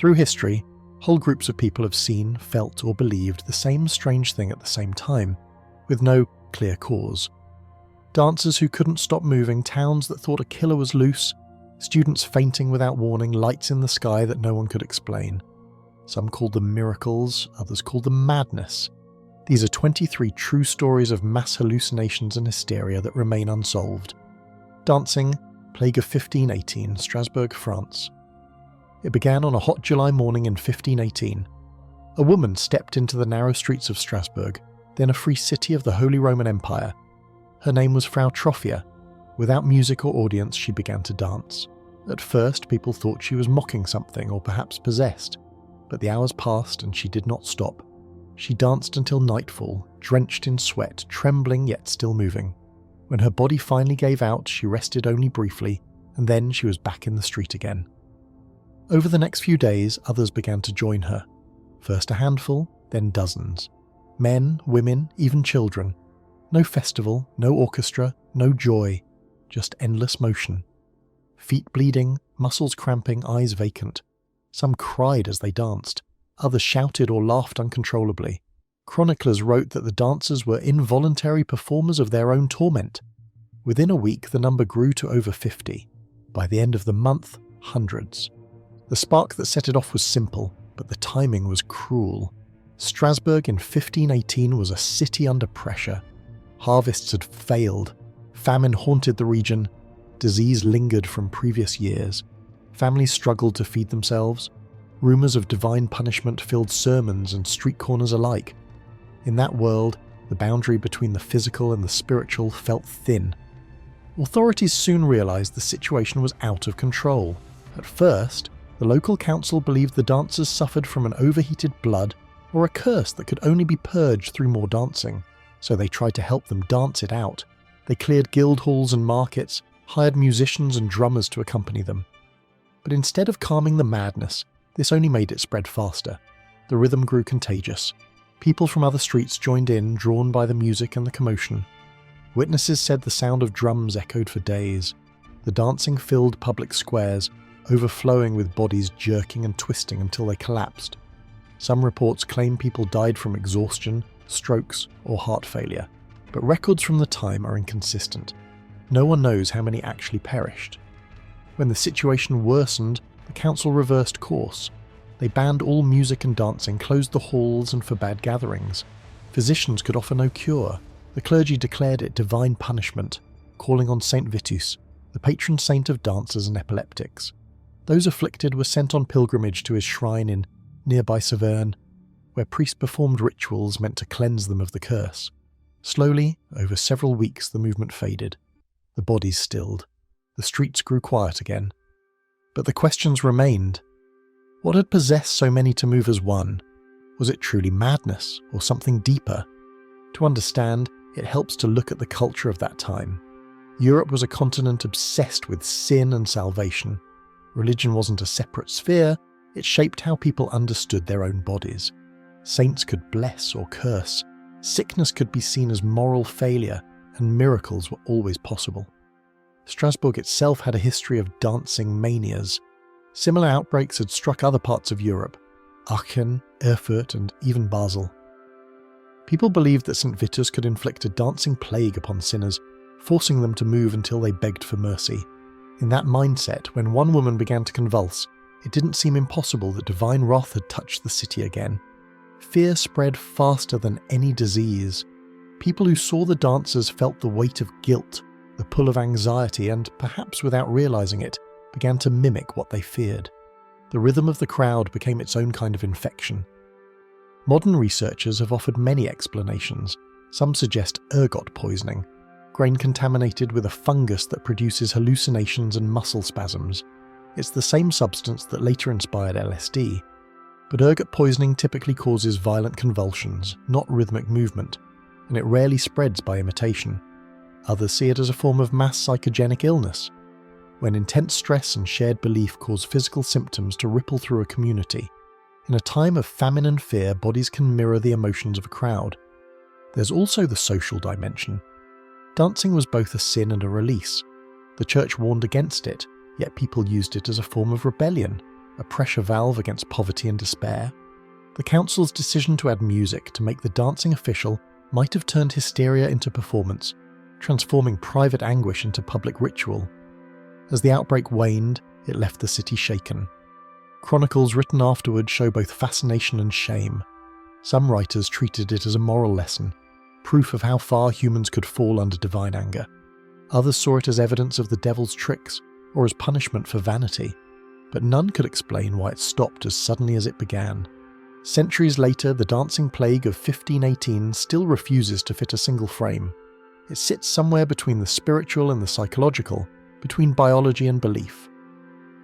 Through history, whole groups of people have seen, felt, or believed the same strange thing at the same time, with no clear cause. Dancers who couldn't stop moving, towns that thought a killer was loose, students fainting without warning, lights in the sky that no one could explain. Some called them miracles, others called them madness. These are 23 true stories of mass hallucinations and hysteria that remain unsolved. Dancing, Plague of 1518, Strasbourg, France. It began on a hot July morning in 1518. A woman stepped into the narrow streets of Strasbourg, then a free city of the Holy Roman Empire. Her name was Frau Trophia. Without music or audience, she began to dance. At first, people thought she was mocking something or perhaps possessed, but the hours passed and she did not stop. She danced until nightfall, drenched in sweat, trembling yet still moving. When her body finally gave out, she rested only briefly, and then she was back in the street again. Over the next few days, others began to join her. First a handful, then dozens. Men, women, even children. No festival, no orchestra, no joy, just endless motion. Feet bleeding, muscles cramping, eyes vacant. Some cried as they danced. Others shouted or laughed uncontrollably. Chroniclers wrote that the dancers were involuntary performers of their own torment. Within a week, the number grew to over 50. By the end of the month, hundreds. The spark that set it off was simple, but the timing was cruel. Strasbourg in 1518 was a city under pressure. Harvests had failed. Famine haunted the region. Disease lingered from previous years. Families struggled to feed themselves. Rumours of divine punishment filled sermons and street corners alike. In that world, the boundary between the physical and the spiritual felt thin. Authorities soon realised the situation was out of control. At first, the local council believed the dancers suffered from an overheated blood or a curse that could only be purged through more dancing, so they tried to help them dance it out. They cleared guild halls and markets, hired musicians and drummers to accompany them. But instead of calming the madness, this only made it spread faster. The rhythm grew contagious. People from other streets joined in, drawn by the music and the commotion. Witnesses said the sound of drums echoed for days. The dancing filled public squares, overflowing with bodies jerking and twisting until they collapsed. Some reports claim people died from exhaustion, strokes, or heart failure, but records from the time are inconsistent. No one knows how many actually perished. When the situation worsened, the council reversed course. They banned all music and dancing, closed the halls and forbade gatherings. Physicians could offer no cure. The clergy declared it divine punishment, calling on Saint Vitus, the patron saint of dancers and epileptics. Those afflicted were sent on pilgrimage to his shrine in nearby Saverne, where priests performed rituals meant to cleanse them of the curse. Slowly, over several weeks, the movement faded. The bodies stilled. The streets grew quiet again. But the questions remained. What had possessed so many to move as one? Was it truly madness, or something deeper? To understand, it helps to look at the culture of that time. Europe was a continent obsessed with sin and salvation. Religion wasn't a separate sphere, it shaped how people understood their own bodies. Saints could bless or curse, sickness could be seen as moral failure, and miracles were always possible. Strasbourg itself had a history of dancing manias. Similar outbreaks had struck other parts of Europe, Aachen, Erfurt, and even Basel. People believed that St. Vitus could inflict a dancing plague upon sinners, forcing them to move until they begged for mercy. In that mindset, when one woman began to convulse, it didn't seem impossible that divine wrath had touched the city again. Fear spread faster than any disease. People who saw the dancers felt the weight of guilt, the pull of anxiety, and, perhaps without realizing it, began to mimic what they feared. The rhythm of the crowd became its own kind of infection. Modern researchers have offered many explanations. Some suggest ergot poisoning, grain contaminated with a fungus that produces hallucinations and muscle spasms. It's the same substance that later inspired LSD. But ergot poisoning typically causes violent convulsions, not rhythmic movement, and it rarely spreads by imitation. Others see it as a form of mass psychogenic illness, when intense stress and shared belief cause physical symptoms to ripple through a community. In a time of famine and fear, bodies can mirror the emotions of a crowd. There's also the social dimension. Dancing was both a sin and a release. The church warned against it, yet people used it as a form of rebellion. a pressure valve against poverty and despair? The council's decision to add music to make the dancing official might have turned hysteria into performance, transforming private anguish into public ritual. As the outbreak waned, it left the city shaken. Chronicles written afterward show both fascination and shame. Some writers treated it as a moral lesson, proof of how far humans could fall under divine anger. Others saw it as evidence of the devil's tricks, or as punishment for vanity, but none could explain why it stopped as suddenly as it began. Centuries later, the dancing plague of 1518 still refuses to fit a single frame. It sits somewhere between the spiritual and the psychological, between biology and belief.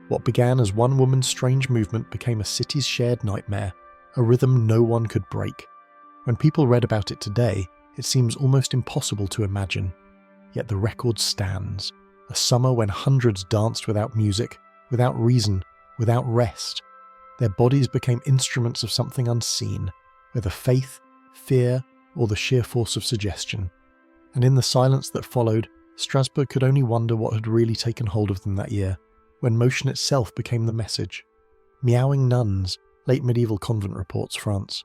What began as one woman's strange movement became a city's shared nightmare, a rhythm no one could break. When people read about it today, it seems almost impossible to imagine. Yet the record stands. A summer when hundreds danced without music, without reason, without rest. Their bodies became instruments of something unseen, whether faith, fear, or the sheer force of suggestion. And in the silence that followed, Strasbourg could only wonder what had really taken hold of them that year, when motion itself became the message. Meowing nuns, late medieval convent reports, France.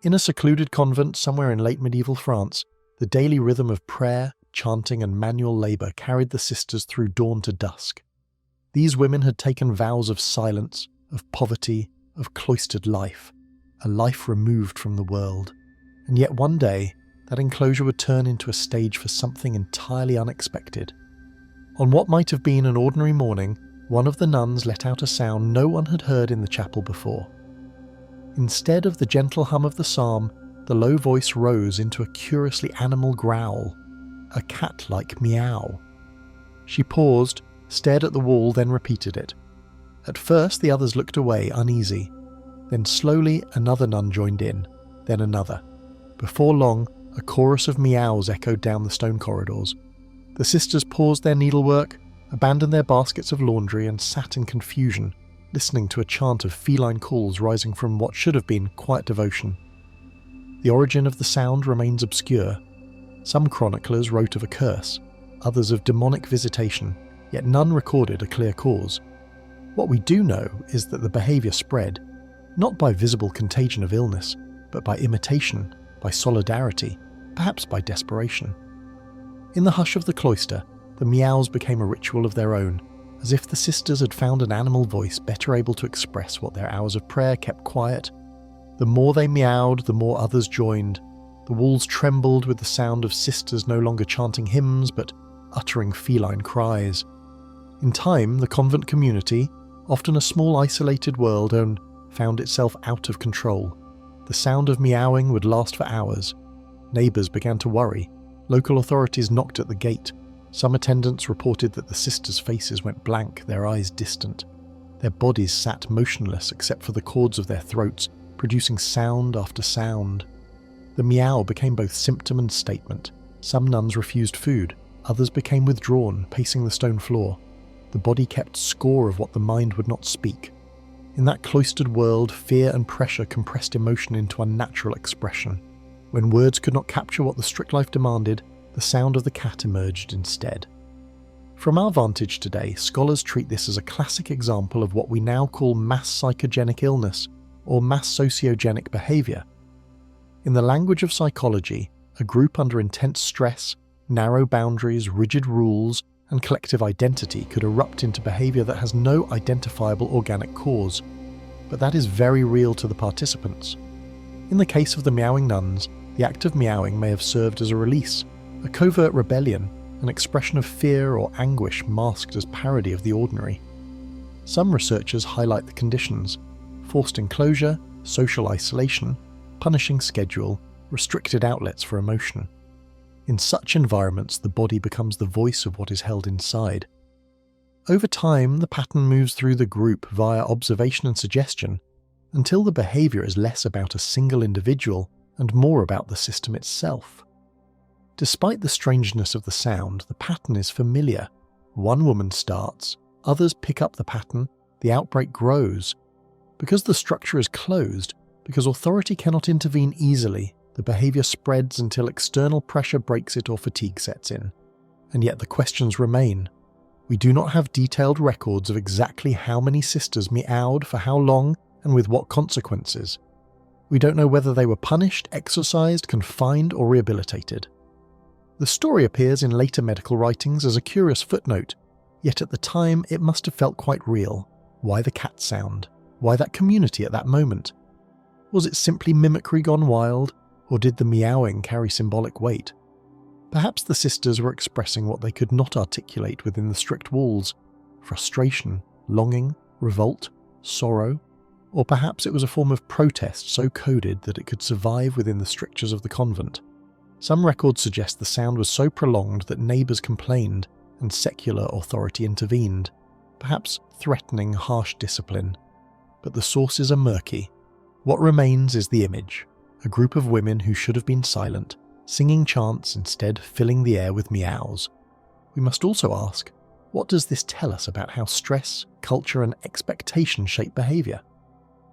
In a secluded convent somewhere in late medieval France, the daily rhythm of prayer, chanting and manual labour carried the sisters through dawn to dusk. These women had taken vows of silence, of poverty, of cloistered life, a life removed from the world. And yet one day, that enclosure would turn into a stage for something entirely unexpected. On what might have been an ordinary morning, one of the nuns let out a sound no one had heard in the chapel before. Instead of the gentle hum of the psalm, the low voice rose into a curiously animal growl, a cat-like meow. She paused, stared at the wall, then repeated it. At first the others looked away, uneasy. Then slowly another nun joined in, then another. Before long, a chorus of meows echoed down the stone corridors. The sisters paused their needlework, abandoned their baskets of laundry and sat in confusion, listening to a chant of feline calls rising from what should have been quiet devotion. The origin of the sound remains obscure. Some chroniclers wrote of a curse, others of demonic visitation, yet none recorded a clear cause. What we do know is that the behaviour spread, not by visible contagion of illness, but by imitation, by solidarity, perhaps by desperation. In the hush of the cloister, the meows became a ritual of their own, as if the sisters had found an animal voice better able to express what their hours of prayer kept quiet. The more they meowed, the more others joined. The walls trembled with the sound of sisters no longer chanting hymns, but uttering feline cries. In time, the convent community, often a small isolated world, found itself out of control. The sound of meowing would last for hours. Neighbours began to worry. Local authorities knocked at the gate. Some attendants reported that the sisters' faces went blank, their eyes distant. Their bodies sat motionless except for the cords of their throats, producing sound after sound. The meow became both symptom and statement. Some nuns refused food, others became withdrawn, pacing the stone floor. The body kept score of what the mind would not speak. In that cloistered world, fear and pressure compressed emotion into unnatural expression. When words could not capture what the strict life demanded, the sound of the cat emerged instead. From our vantage today, scholars treat this as a classic example of what we now call mass psychogenic illness, or mass sociogenic behaviour. In the language of psychology, a group under intense stress, narrow boundaries, rigid rules, and collective identity could erupt into behaviour that has no identifiable organic cause, but that is very real to the participants. In the case of the meowing nuns, the act of meowing may have served as a release, a covert rebellion, an expression of fear or anguish masked as parody of the ordinary. Some researchers highlight the conditions: forced enclosure, social isolation, punishing schedule, restricted outlets for emotion. In such environments, the body becomes the voice of what is held inside. Over time, the pattern moves through the group via observation and suggestion, until the behaviour is less about a single individual and more about the system itself. Despite the strangeness of the sound, the pattern is familiar. One woman starts, others pick up the pattern, the outbreak grows. Because the structure is closed, because authority cannot intervene easily, the behaviour spreads until external pressure breaks it or fatigue sets in. And yet the questions remain. We do not have detailed records of exactly how many sisters meowed for how long and with what consequences. We don't know whether they were punished, exorcised, confined, or rehabilitated. The story appears in later medical writings as a curious footnote, yet at the time it must have felt quite real. Why the cat sound? Why that community at that moment? Was it simply mimicry gone wild, or did the meowing carry symbolic weight? Perhaps the sisters were expressing what they could not articulate within the strict walls: frustration, longing, revolt, sorrow, or perhaps it was a form of protest so coded that it could survive within the strictures of the convent. Some records suggest the sound was so prolonged that neighbours complained and secular authority intervened, perhaps threatening harsh discipline. But the sources are murky. What remains is the image, a group of women who should have been silent, singing chants instead filling the air with meows. We must also ask, what does this tell us about how stress, culture and expectation shape behaviour?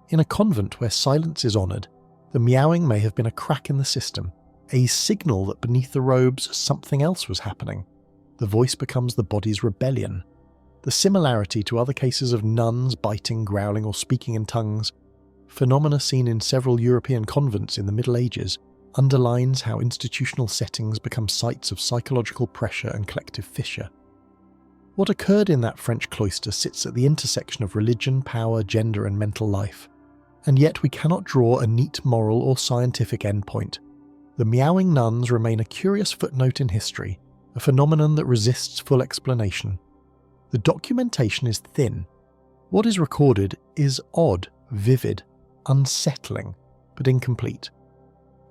In a convent where silence is honoured, the meowing may have been a crack in the system, a signal that beneath the robes something else was happening. The voice becomes the body's rebellion. The similarity to other cases of nuns biting, growling or speaking in tongues, phenomena seen in several European convents in the Middle Ages, underlines how institutional settings become sites of psychological pressure and collective fissure. What occurred in that French cloister sits at the intersection of religion, power, gender and mental life, and yet we cannot draw a neat moral or scientific endpoint. The meowing nuns remain a curious footnote in history, a phenomenon that resists full explanation. The documentation is thin. What is recorded is odd, vivid, unsettling, but incomplete.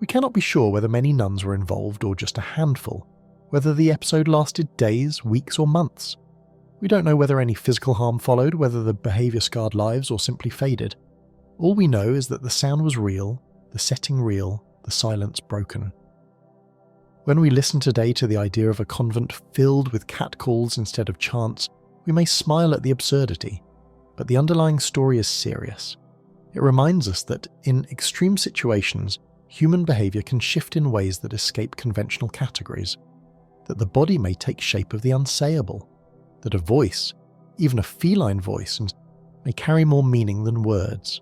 We cannot be sure whether many nuns were involved or just a handful, whether the episode lasted days, weeks or months. We don't know whether any physical harm followed, whether the behaviour scarred lives or simply faded. All we know is that the sound was real, the setting real, the silence broken. When we listen today to the idea of a convent filled with catcalls instead of chants, we may smile at the absurdity, but the underlying story is serious. It reminds us that in extreme situations, human behaviour can shift in ways that escape conventional categories, that the body may take shape of the unsayable, that a voice, even a feline voice, may carry more meaning than words.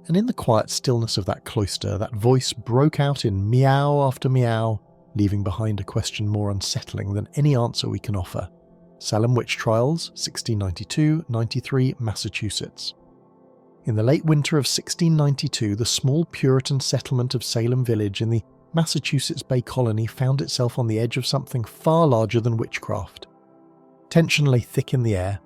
And in the quiet stillness of that cloister, that voice broke out in meow after meow, leaving behind a question more unsettling than any answer we can offer. Salem Witch Trials, 1692-93, Massachusetts. In the late winter of 1692, the small Puritan settlement of Salem Village in the Massachusetts Bay Colony found itself on the edge of something far larger than witchcraft. Tension lay thick in the air.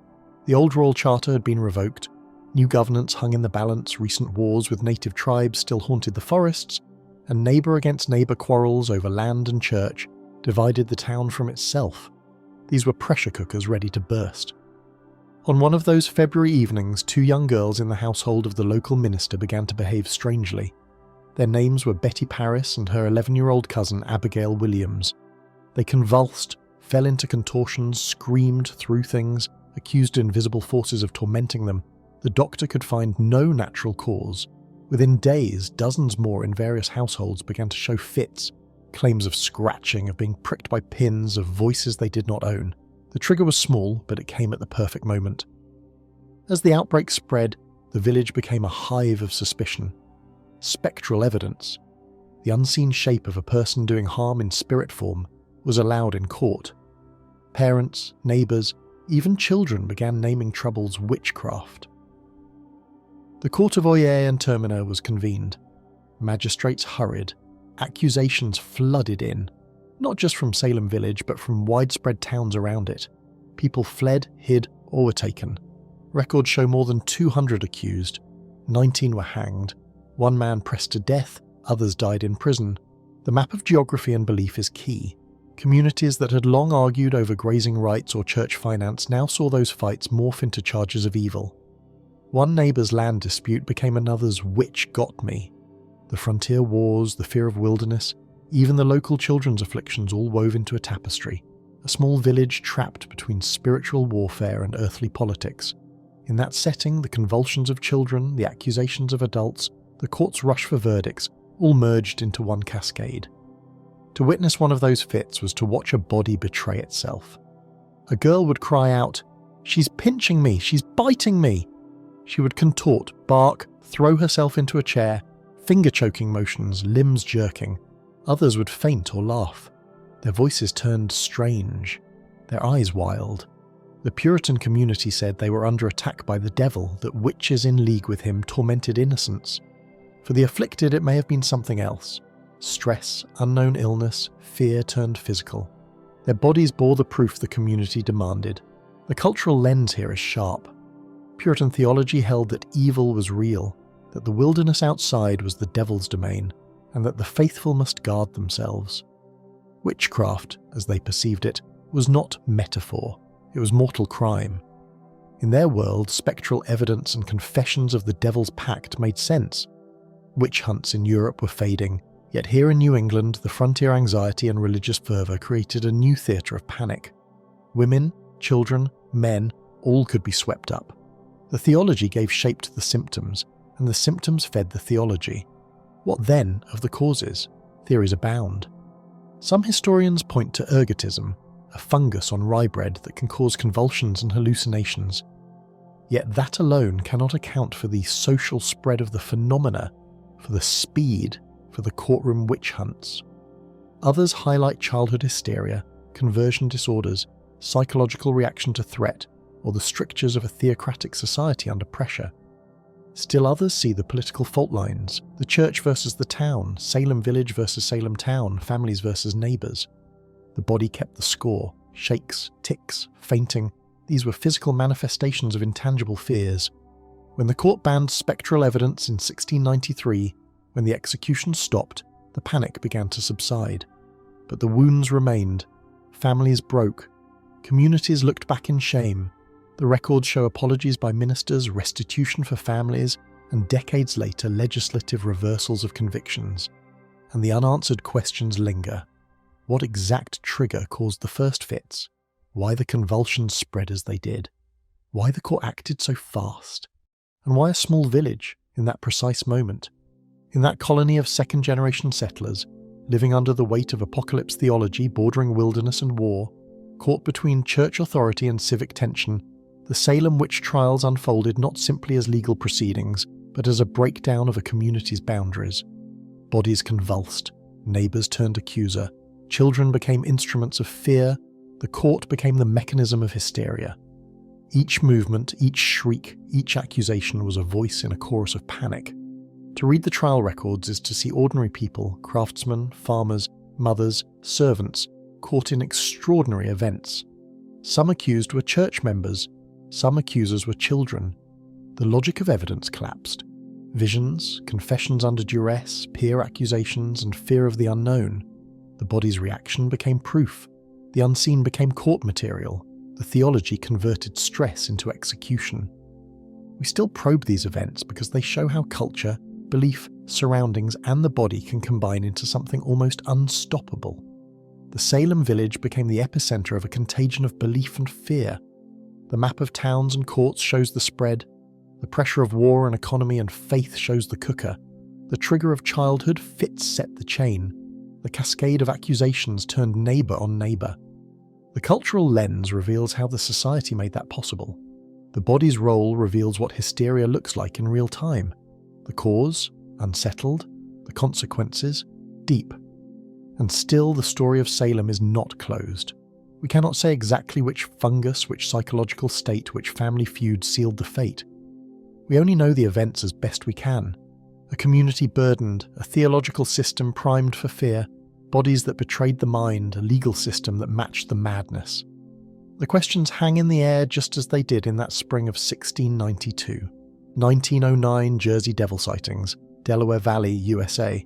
The old royal charter had been revoked. New governance hung in the balance, recent wars with native tribes still haunted the forests, and neighbour against neighbour quarrels over land and church divided the town from itself. These were pressure cookers ready to burst. On one of those February evenings, two young girls in the household of the local minister began to behave strangely. Their names were Betty Paris and her 11-year-old cousin Abigail Williams. They convulsed, fell into contortions, screamed, threw things, accused invisible forces of tormenting them. The doctor could find no natural cause. Within days, dozens more in various households began to show fits, claims of scratching, of being pricked by pins, of voices they did not own. The trigger was small, but it came at the perfect moment. As the outbreak spread, the village became a hive of suspicion. Spectral evidence, the unseen shape of a person doing harm in spirit form, was allowed in court. Parents, neighbours, even children began naming troubles witchcraft. The Court of Oyer and Terminer was convened. Magistrates hurried. Accusations flooded in, not just from Salem Village, but from widespread towns around it. People fled, hid, or were taken. Records show more than 200 accused. 19 were hanged. One man pressed to death, others died in prison. The map of geography and belief is key. Communities that had long argued over grazing rights or church finance now saw those fights morph into charges of evil. One neighbour's land dispute became another's "witch got me." The frontier wars, the fear of wilderness, even the local children's afflictions all wove into a tapestry, a small village trapped between spiritual warfare and earthly politics. In that setting, the convulsions of children, the accusations of adults, the court's rush for verdicts, all merged into one cascade. To witness one of those fits was to watch a body betray itself. A girl would cry out, "She's pinching me, she's biting me." She would contort, bark, throw herself into a chair, finger-choking motions, limbs jerking. Others would faint or laugh. Their voices turned strange, their eyes wild. The Puritan community said they were under attack by the devil, that witches in league with him tormented innocents. For the afflicted, it may have been something else. Stress, unknown illness, fear turned physical. Their bodies bore the proof the community demanded. The cultural lens here is sharp. Puritan theology held that evil was real, that the wilderness outside was the devil's domain, and that the faithful must guard themselves. Witchcraft, as they perceived it, was not metaphor, it was mortal crime. In their world, spectral evidence and confessions of the devil's pact made sense. Witch hunts in Europe were fading, yet here in New England, the frontier anxiety and religious fervour created a new theatre of panic. Women, children, men, all could be swept up. The theology gave shape to the symptoms, and the symptoms fed the theology. What then of the causes? Theories abound. Some historians point to ergotism, a fungus on rye bread that can cause convulsions and hallucinations. Yet that alone cannot account for the social spread of the phenomena, for the speed, for the courtroom witch hunts. Others highlight childhood hysteria, conversion disorders, psychological reaction to threat, or the strictures of a theocratic society under pressure. Still others see the political fault lines, the church versus the town, Salem village versus Salem town, families versus neighbours. The body kept the score, shakes, tics, fainting. These were physical manifestations of intangible fears. When the court banned spectral evidence in 1693, when the execution stopped, the panic began to subside. But the wounds remained. Families broke. Communities looked back in shame. The records show apologies by ministers, restitution for families, and decades later legislative reversals of convictions. And the unanswered questions linger. What exact trigger caused the first fits? Why the convulsions spread as they did? Why the court acted so fast? And why a small village in that precise moment? In that colony of second-generation settlers, living under the weight of apocalypse theology bordering wilderness and war, caught between church authority and civic tension, the Salem witch trials unfolded not simply as legal proceedings, but as a breakdown of a community's boundaries. Bodies convulsed, neighbours turned accuser, children became instruments of fear, the court became the mechanism of hysteria. Each movement, each shriek, each accusation was a voice in a chorus of panic. To read the trial records is to see ordinary people, craftsmen, farmers, mothers, servants, caught in extraordinary events. Some accused were church members, some accusers were children. The logic of evidence collapsed. Visions, confessions under duress, peer accusations, and fear of the unknown. The body's reaction became proof. The unseen became court material. The theology converted stress into execution. We still probe these events because they show how culture, belief, surroundings, and the body can combine into something almost unstoppable. The Salem village became the epicenter of a contagion of belief and fear. The map of towns and courts shows the spread. The pressure of war and economy and faith shows the cooker. The trigger of childhood fits set the chain. The cascade of accusations turned neighbour on neighbour. The cultural lens reveals how the society made that possible. The body's role reveals what hysteria looks like in real time. The cause, unsettled. The consequences, deep. And still the story of Salem is not closed. We cannot say exactly which fungus, which psychological state, which family feud sealed the fate. We only know the events as best we can. A community burdened, a theological system primed for fear, bodies that betrayed the mind, a legal system that matched the madness. The questions hang in the air just as they did in that spring of 1692. 1909 Jersey Devil sightings, Delaware Valley, USA.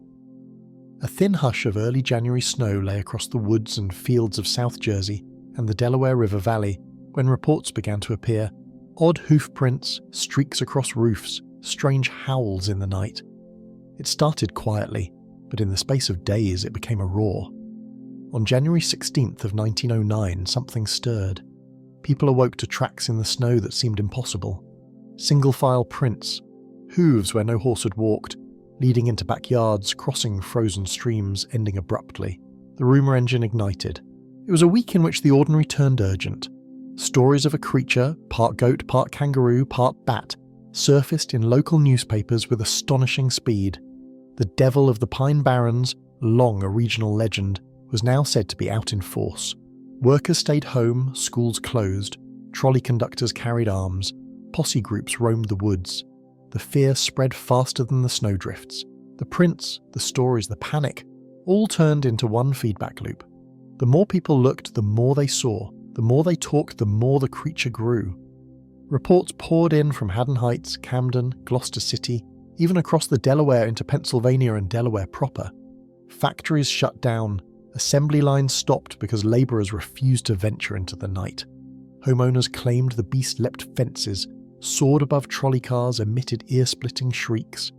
A thin hush of early January snow lay across the woods and fields of South Jersey and the Delaware River Valley when reports began to appear. Odd hoof prints, streaks across roofs, strange howls in the night. It started quietly, but in the space of days it became a roar. On January 16th of 1909, something stirred. People awoke to tracks in the snow that seemed impossible. Single-file prints, hooves where no horse had walked, leading into backyards, crossing frozen streams, ending abruptly. The rumour engine ignited. It was a week in which the ordinary turned urgent. Stories of a creature, part goat, part kangaroo, part bat, surfaced in local newspapers with astonishing speed. The Devil of the Pine Barrens, long a regional legend, was now said to be out in force. Workers stayed home, schools closed, trolley conductors carried arms, posse groups roamed the woods. The fear spread faster than the snowdrifts. The prints, the stories, the panic, all turned into one feedback loop. The more people looked, the more they saw. The more they talked, the more the creature grew. Reports poured in from Haddon Heights, Camden, Gloucester City, even across the Delaware into Pennsylvania and Delaware proper. Factories shut down. Assembly lines stopped because labourers refused to venture into the night. Homeowners claimed the beast leapt fences, soared above trolley cars, emitted ear-splitting shrieks.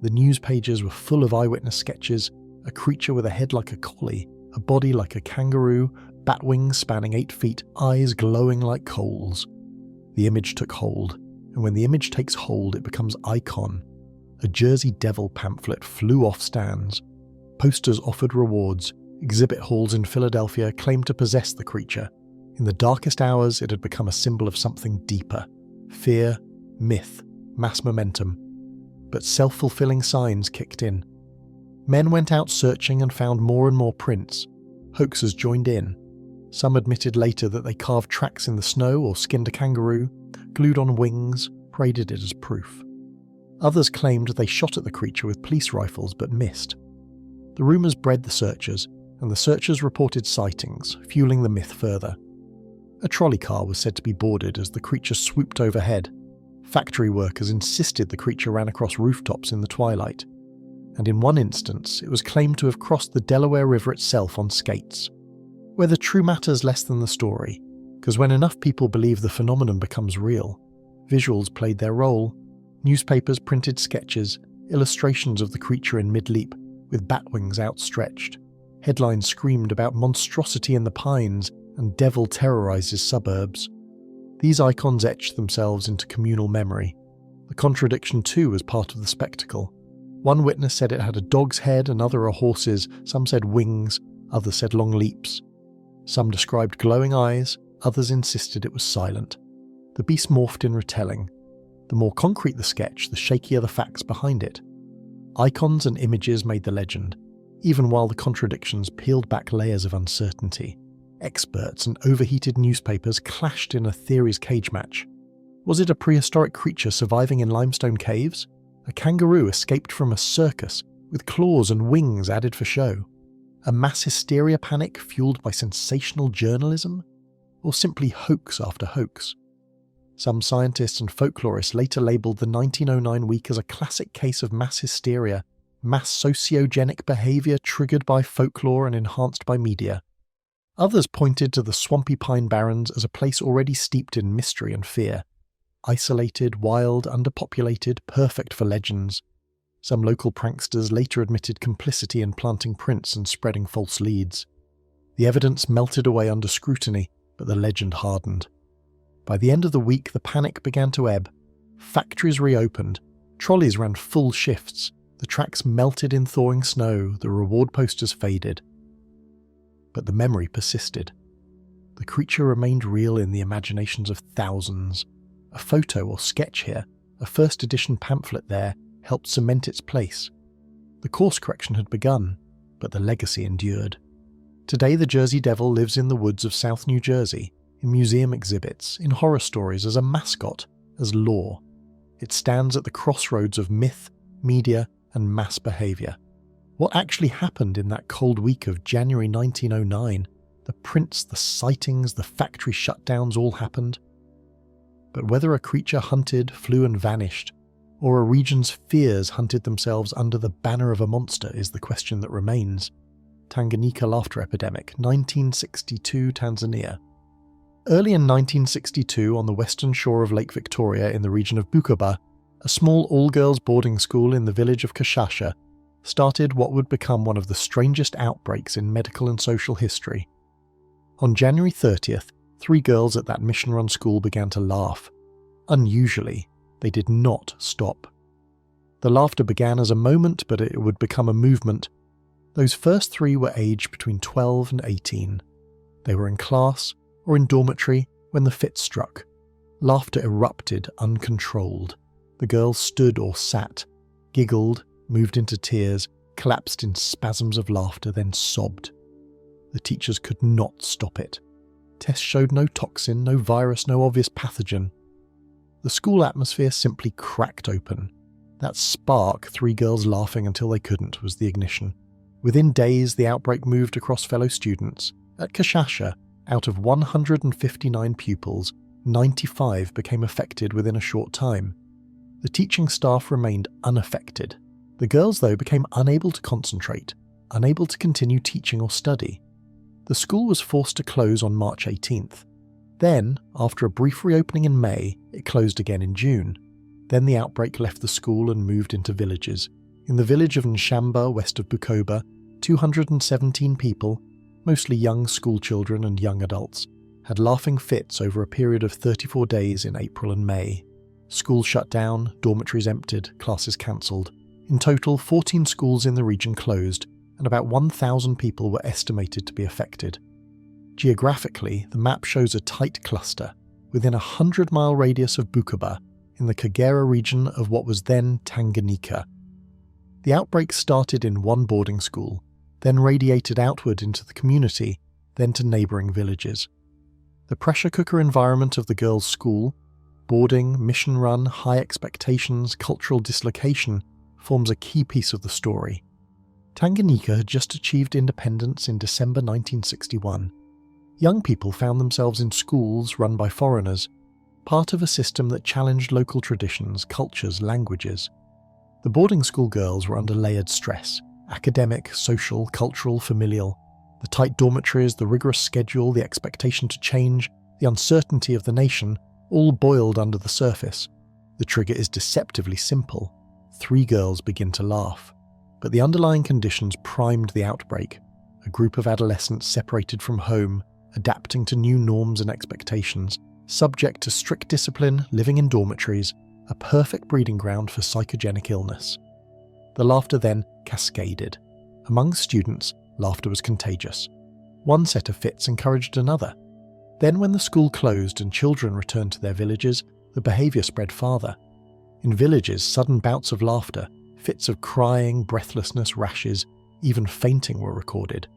The news pages were full of eyewitness sketches, a creature with a head like a collie, a body like a kangaroo, bat wings spanning 8 feet, eyes glowing like coals. The image took hold, and when the image takes hold, it becomes icon. A Jersey Devil pamphlet flew off stands. Posters offered rewards. Exhibit halls in Philadelphia claimed to possess the creature. In the darkest hours, it had become a symbol of something deeper. Fear, myth, mass momentum. But self-fulfilling signs kicked in. Men went out searching and found more and more prints. Hoaxers joined in. Some admitted later that they carved tracks in the snow or skinned a kangaroo, glued on wings, paraded it as proof. Others claimed they shot at the creature with police rifles but missed. The rumours bred the searchers, and the searchers reported sightings, fueling the myth further. A trolley car was said to be boarded as the creature swooped overhead. Factory workers insisted the creature ran across rooftops in the twilight. And in one instance, it was claimed to have crossed the Delaware River itself on skates. Whether true matters less than the story, because when enough people believe the phenomenon becomes real, visuals played their role. Newspapers printed sketches, illustrations of the creature in mid-leap, with bat wings outstretched. Headlines screamed about monstrosity in the pines and devil terrorizes suburbs. These icons etched themselves into communal memory. The contradiction too was part of the spectacle. One witness said it had a dog's head, another a horse's, some said wings, others said long leaps. Some described glowing eyes, others insisted it was silent. The beast morphed in retelling. The more concrete the sketch, the shakier the facts behind it. Icons and images made the legend, even while the contradictions peeled back layers of uncertainty. Experts and overheated newspapers clashed in a theories cage match. Was it a prehistoric creature surviving in limestone caves? A kangaroo escaped from a circus, with claws and wings added for show? A mass hysteria panic fueled by sensational journalism? Or simply hoax after hoax? Some scientists and folklorists later labelled the 1909 week as a classic case of mass hysteria, mass sociogenic behaviour triggered by folklore and enhanced by media. Others pointed to the swampy Pine Barrens as a place already steeped in mystery and fear. Isolated, wild, underpopulated, perfect for legends. Some local pranksters later admitted complicity in planting prints and spreading false leads. The evidence melted away under scrutiny, but the legend hardened. By the end of the week, the panic began to ebb. Factories reopened. Trolleys ran full shifts. The tracks melted in thawing snow. The reward posters faded. But the memory persisted. The creature remained real in the imaginations of thousands. A photo or sketch here, a first edition pamphlet there, helped cement its place. The course correction had begun, but the legacy endured. Today the Jersey Devil lives in the woods of South New Jersey, in museum exhibits, in horror stories, as a mascot, as lore. It stands at the crossroads of myth, media, and mass behaviour. What actually happened in that cold week of January 1909? The prints, the sightings, the factory shutdowns all happened. But whether a creature hunted, flew and vanished, or a region's fears hunted themselves under the banner of a monster is the question that remains. Tanganyika laughter epidemic, 1962 Tanzania. Early in 1962, on the western shore of Lake Victoria in the region of Bukoba, a small all-girls boarding school in the village of Kashasha started what would become one of the strangest outbreaks in medical and social history. On January 30th, 3 girls at that mission-run school began to laugh. Unusually, they did not stop. The laughter began as a moment, but it would become a movement. Those first 3 were aged between 12 and 18. They were in class, or in dormitory, When the fit struck, laughter erupted uncontrolled. The girls stood or sat, giggled, moved into tears, collapsed in spasms of laughter, then sobbed. The teachers could not stop it. Tests showed no toxin, no virus, no obvious pathogen. The school atmosphere simply cracked open. That spark, 3 girls laughing until they couldn't, was the ignition. Within days, the outbreak moved across fellow students. At Kashasha, out of 159 pupils, 95 became affected within a short time. The teaching staff remained unaffected. The girls, though, became unable to concentrate, unable to continue teaching or study. The school was forced to close on March 18th. Then, after a brief reopening in May, it closed again in June. Then the outbreak left the school and moved into villages. In the village of Nshamba, west of Bukoba, 217 people, mostly young school children and young adults, had laughing fits over a period of 34 days in April and May. Schools shut down, dormitories emptied, classes cancelled. In total, 14 schools in the region closed, and about 1,000 people were estimated to be affected. Geographically, the map shows a tight cluster, within a 100-mile radius of Bukoba, in the Kagera region of what was then Tanganyika. The outbreak started in one boarding school, then radiated outward into the community, then to neighbouring villages. The pressure cooker environment of the girls' school, boarding, mission run, high expectations, cultural dislocation, forms a key piece of the story. Tanganyika had just achieved independence in December 1961. Young people found themselves in schools run by foreigners, part of a system that challenged local traditions, cultures, languages. The boarding school girls were under layered stress: academic, social, cultural, familial. The tight dormitories, the rigorous schedule, the expectation to change, the uncertainty of the nation, all boiled under the surface. The trigger is deceptively simple. 3 girls begin to laugh. But the underlying conditions primed the outbreak. A group of adolescents separated from home, adapting to new norms and expectations, subject to strict discipline, living in dormitories, a perfect breeding ground for psychogenic illness. The laughter then cascaded. Among students, laughter was contagious. One set of fits encouraged another. Then when the school closed and children returned to their villages, the behaviour spread farther. In villages, sudden bouts of laughter, fits of crying, breathlessness, rashes, even fainting were recorded.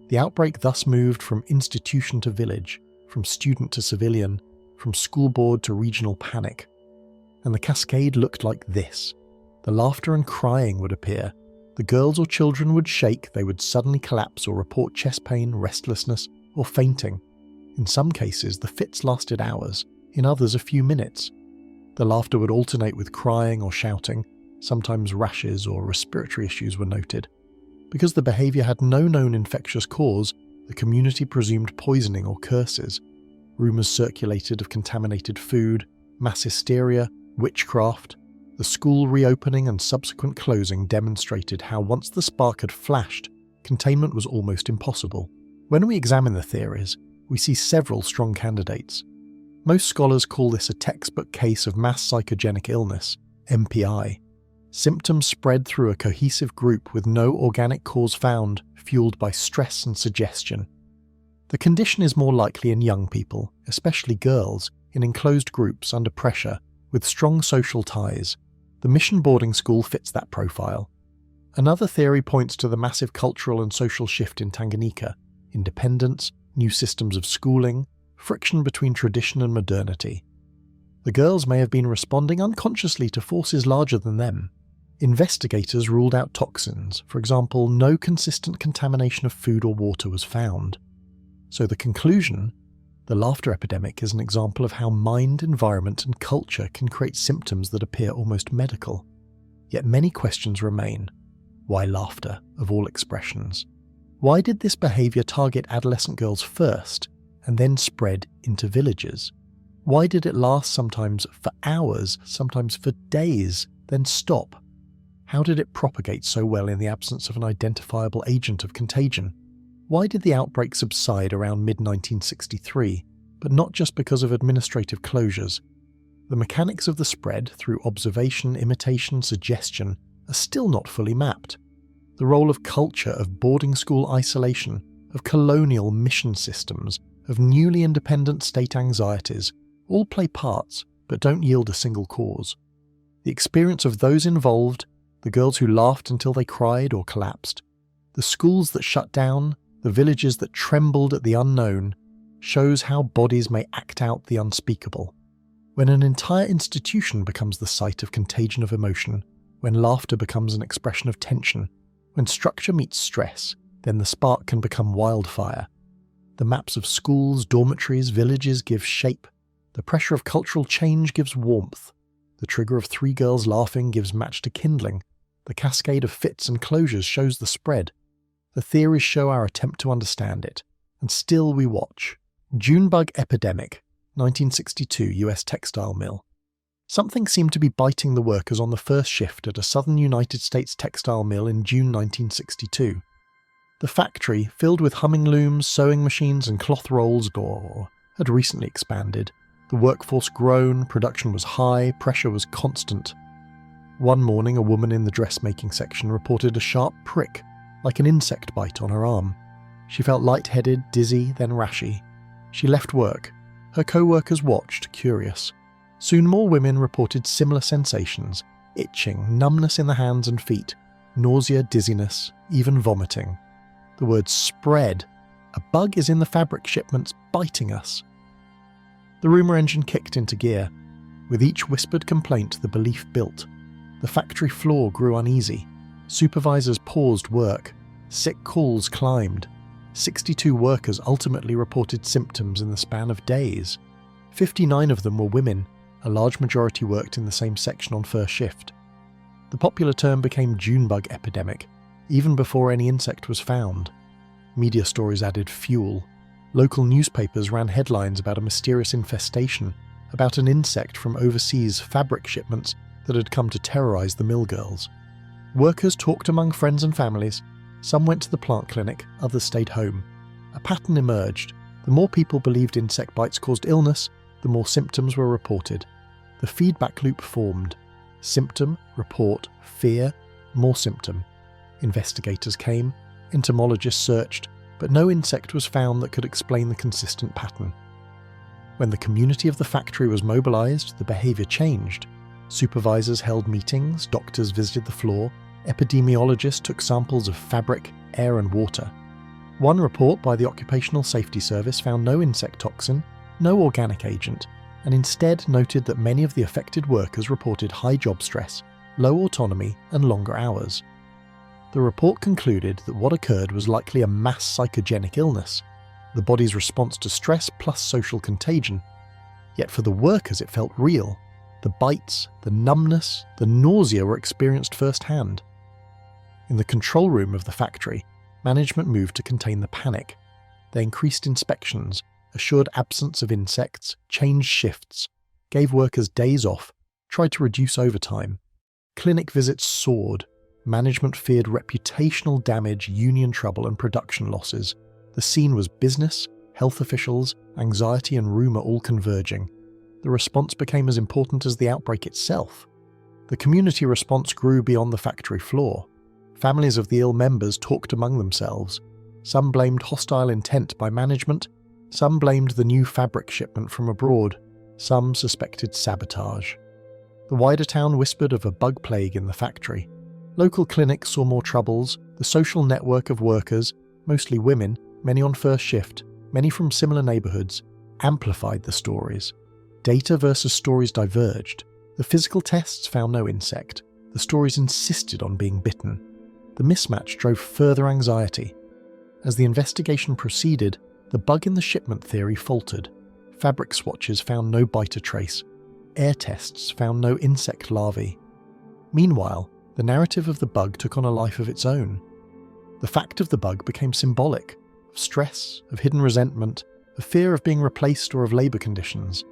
The outbreak thus moved from institution to village, from student to civilian, from school board to regional panic. And the cascade looked like this. The laughter and crying would appear. The girls or children would shake, they would suddenly collapse or report chest pain, restlessness, or fainting. In some cases, the fits lasted hours, in others a few minutes. The laughter would alternate with crying or shouting. Sometimes rashes or respiratory issues were noted. Because the behaviour had no known infectious cause, the community presumed poisoning or curses. Rumours circulated of contaminated food, mass hysteria, witchcraft. The school reopening and subsequent closing demonstrated how once the spark had flashed, containment was almost impossible. When we examine the theories, we see several strong candidates. Most scholars call this a textbook case of mass psychogenic illness, MPI. Symptoms spread through a cohesive group with no organic cause found, fueled by stress and suggestion. The condition is more likely in young people, especially girls, in enclosed groups under pressure, with strong social ties. The mission boarding school fits that profile. Another theory points to the massive cultural and social shift in Tanganyika: independence, new systems of schooling, friction between tradition and modernity. The girls may have been responding unconsciously to forces larger than them. Investigators ruled out toxins. For example, no consistent contamination of food or water was found. So the conclusion: the laughter epidemic is an example of how mind, environment, and culture can create symptoms that appear almost medical. Yet many questions remain. Why laughter, of all expressions? Why did this behaviour target adolescent girls first, and then spread into villages? Why did it last sometimes for hours, sometimes for days, then stop? How did it propagate so well in the absence of an identifiable agent of contagion? Why did the outbreak subside around mid-1963, but not just because of administrative closures? The mechanics of the spread, through observation, imitation, suggestion, are still not fully mapped. The role of culture, of boarding school isolation, of colonial mission systems, of newly independent state anxieties, all play parts but don't yield a single cause. The experience of those involved, the girls who laughed until they cried or collapsed, the schools that shut down, the villages that trembled at the unknown, shows how bodies may act out the unspeakable. When an entire institution becomes the site of contagion of emotion, when laughter becomes an expression of tension, when structure meets stress, then the spark can become wildfire. The maps of schools, dormitories, villages give shape. The pressure of cultural change gives warmth. The trigger of 3 girls laughing gives match to kindling. The cascade of fits and closures shows the spread. The theories show our attempt to understand it. And still we watch. Junebug epidemic, 1962 US textile mill. Something seemed to be biting the workers on the first shift at a southern United States textile mill in June 1962. The factory, filled with humming looms, sewing machines and cloth rolls, had recently expanded. The workforce grown, production was high, pressure was constant. One morning, a woman in the dressmaking section reported a sharp prick, like an insect bite on her arm. She felt lightheaded, dizzy, then rashy. She left work. Her co-workers watched, curious. Soon more women reported similar sensations: itching, numbness in the hands and feet, nausea, dizziness, even vomiting. The word spread. A bug is in the fabric shipments, biting us. The rumour engine kicked into gear. With each whispered complaint, the belief built. The factory floor grew uneasy. Supervisors paused work. Sick calls climbed. 62 workers ultimately reported symptoms in the span of days. 59 of them were women. A large majority worked in the same section on first shift. The popular term became Junebug epidemic, even before any insect was found. Media stories added fuel. Local newspapers ran headlines about a mysterious infestation, about an insect from overseas fabric shipments that had come to terrorize the mill girls. Workers talked among friends and families. Some went to the plant clinic, others stayed home. A pattern emerged. The more people believed insect bites caused illness, the more symptoms were reported. The feedback loop formed. Symptom, report, fear, more symptom. Investigators came, entomologists searched, but no insect was found that could explain the consistent pattern. When the community of the factory was mobilized, the behavior changed. Supervisors held meetings, doctors visited the floor, epidemiologists took samples of fabric, air and water. One report by the Occupational Safety Service found no insect toxin, no organic agent, and instead noted that many of the affected workers reported high job stress, low autonomy and longer hours. The report concluded that what occurred was likely a mass psychogenic illness, the body's response to stress plus social contagion. Yet for the workers it felt real. The bites, the numbness, the nausea were experienced firsthand. In the control room of the factory, management moved to contain the panic. They increased inspections, assured absence of insects, changed shifts, gave workers days off, tried to reduce overtime. Clinic visits soared. Management feared reputational damage, union trouble and production losses. The scene was business, health officials, anxiety and rumour all converging. The response became as important as the outbreak itself. The community response grew beyond the factory floor. Families of the ill members talked among themselves. Some blamed hostile intent by management, some blamed the new fabric shipment from abroad, some suspected sabotage. The wider town whispered of a bug plague in the factory. Local clinics saw more troubles. The social network of workers, mostly women, many on first shift, many from similar neighbourhoods, amplified the stories. Data versus stories diverged. The physical tests found no insect. The stories insisted on being bitten. The mismatch drove further anxiety. As the investigation proceeded, the bug in the shipment theory faltered. Fabric swatches found no biter trace. Air tests found no insect larvae. Meanwhile, the narrative of the bug took on a life of its own. The fact of the bug became symbolic, of stress, of hidden resentment, of fear of being replaced or of labour conditions.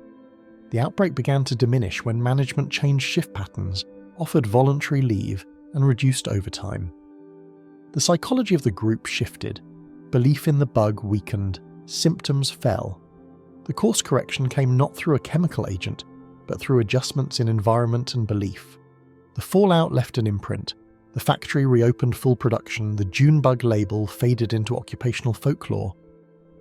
The outbreak began to diminish when management changed shift patterns, offered voluntary leave, and reduced overtime. The psychology of the group shifted. Belief in the bug weakened. Symptoms fell. The course correction came not through a chemical agent, but through adjustments in environment and belief. The fallout left an imprint. The factory reopened full production. The Junebug label faded into occupational folklore.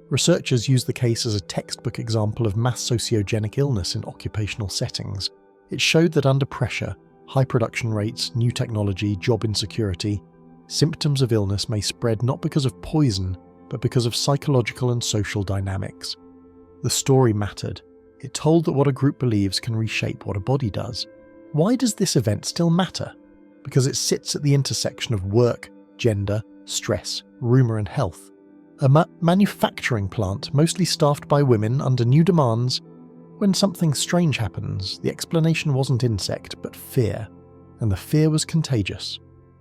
Researchers use the case as a textbook example of mass sociogenic illness in occupational settings. It showed that under pressure, high production rates, new technology, job insecurity, symptoms of illness may spread not because of poison, but because of psychological and social dynamics. The story mattered. It told that what a group believes can reshape what a body does. Why does this event still matter? Because it sits at the intersection of work, gender, stress, rumour and health. A manufacturing plant mostly staffed by women under new demands. When something strange happens, the explanation wasn't insect, but fear. And the fear was contagious.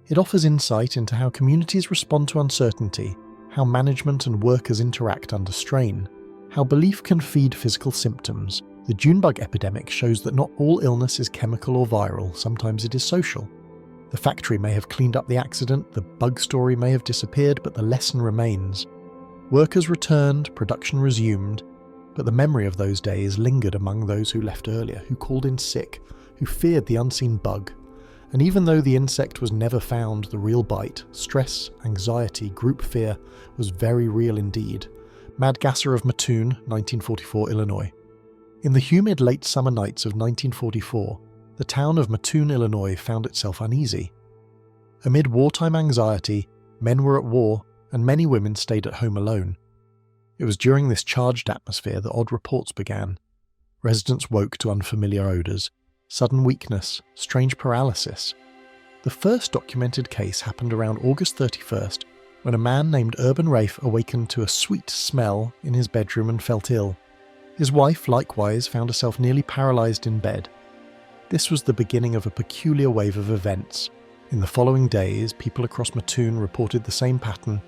It offers insight into how communities respond to uncertainty, how management and workers interact under strain, how belief can feed physical symptoms. The Junebug epidemic shows that not all illness is chemical or viral, sometimes it is social. The factory may have cleaned up the accident, the bug story may have disappeared, but the lesson remains. Workers returned, production resumed, but the memory of those days lingered among those who left earlier, who called in sick, who feared the unseen bug. And even though the insect was never found, the real bite, stress, anxiety, group fear, was very real indeed. Mad Gasser of Mattoon, 1944, Illinois. In the humid late summer nights of 1944, the town of Mattoon, Illinois found itself uneasy. Amid wartime anxiety, men were at war, and many women stayed at home alone. It was during this charged atmosphere that odd reports began. Residents woke to unfamiliar odours, sudden weakness, strange paralysis. The first documented case happened around August 31st, when a man named Urban Rafe awakened to a sweet smell in his bedroom and felt ill. His wife, likewise, found herself nearly paralysed in bed. This was the beginning of a peculiar wave of events. In the following days, people across Mattoon reported the same pattern.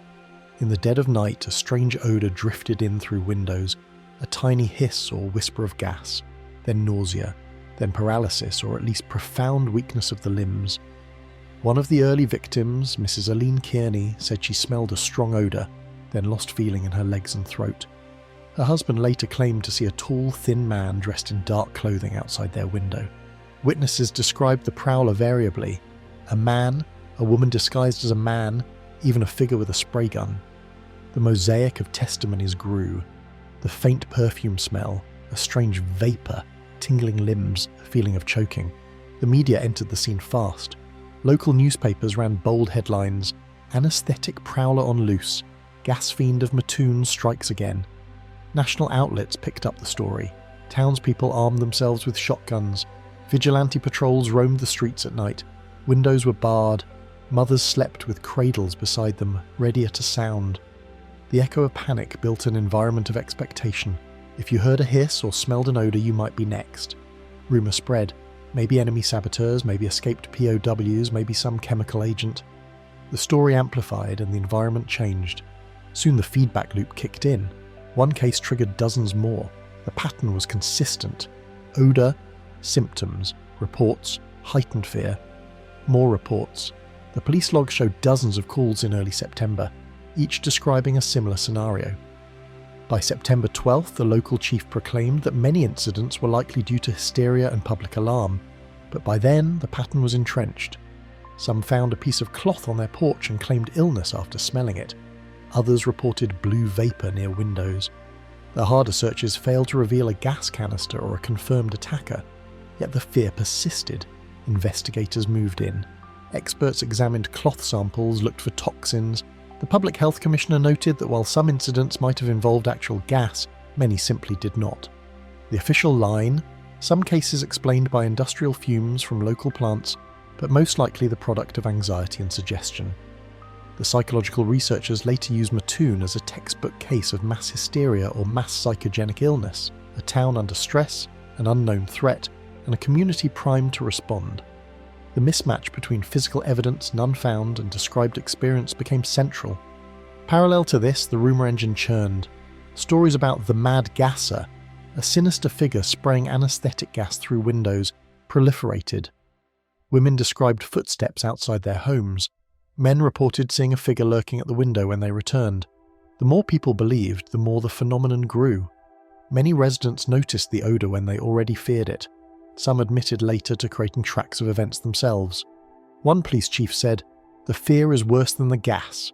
In the dead of night, a strange odour drifted in through windows, a tiny hiss or whisper of gas, then nausea, then paralysis or at least profound weakness of the limbs. One of the early victims, Mrs. Aline Kearney, said she smelled a strong odour, then lost feeling in her legs and throat. Her husband later claimed to see a tall, thin man dressed in dark clothing outside their window. Witnesses described the prowler variably: a man, a woman disguised as a man, even a figure with a spray gun. The mosaic of testimonies grew. The faint perfume smell, a strange vapour, tingling limbs, a feeling of choking. The media entered the scene fast. Local newspapers ran bold headlines: "Anesthetic prowler on loose, gas fiend of Mattoon strikes again." National outlets picked up the story. Townspeople armed themselves with shotguns. Vigilante patrols roamed the streets at night. Windows were barred. Mothers slept with cradles beside them, readier to sound. The echo of panic built an environment of expectation. If you heard a hiss or smelled an odour, you might be next. Rumour spread. Maybe enemy saboteurs, maybe escaped POWs, maybe some chemical agent. The story amplified and the environment changed. Soon the feedback loop kicked in. One case triggered dozens more. The pattern was consistent. Odour, symptoms, reports, heightened fear. More reports. The police log showed dozens of calls in early September, each describing a similar scenario. By September 12th, the local chief proclaimed that many incidents were likely due to hysteria and public alarm, but by then the pattern was entrenched. Some found a piece of cloth on their porch and claimed illness after smelling it. Others reported blue vapour near windows. The harder searches failed to reveal a gas canister or a confirmed attacker, yet the fear persisted. Investigators moved in. Experts examined cloth samples, looked for toxins. The Public Health Commissioner noted that while some incidents might have involved actual gas, many simply did not. The official line: some cases explained by industrial fumes from local plants, but most likely the product of anxiety and suggestion. The psychological researchers later used Mattoon as a textbook case of mass hysteria or mass psychogenic illness, a town under stress, an unknown threat, and a community primed to respond. The mismatch between physical evidence, none found, and described experience became central. Parallel to this, the rumour engine churned. Stories about the Mad Gasser, a sinister figure spraying anaesthetic gas through windows, proliferated. Women described footsteps outside their homes. Men reported seeing a figure lurking at the window when they returned. The more people believed, the more the phenomenon grew. Many residents noticed the odour when they already feared it. Some admitted later to creating tracks of events themselves. One police chief said, "The fear is worse than the gas."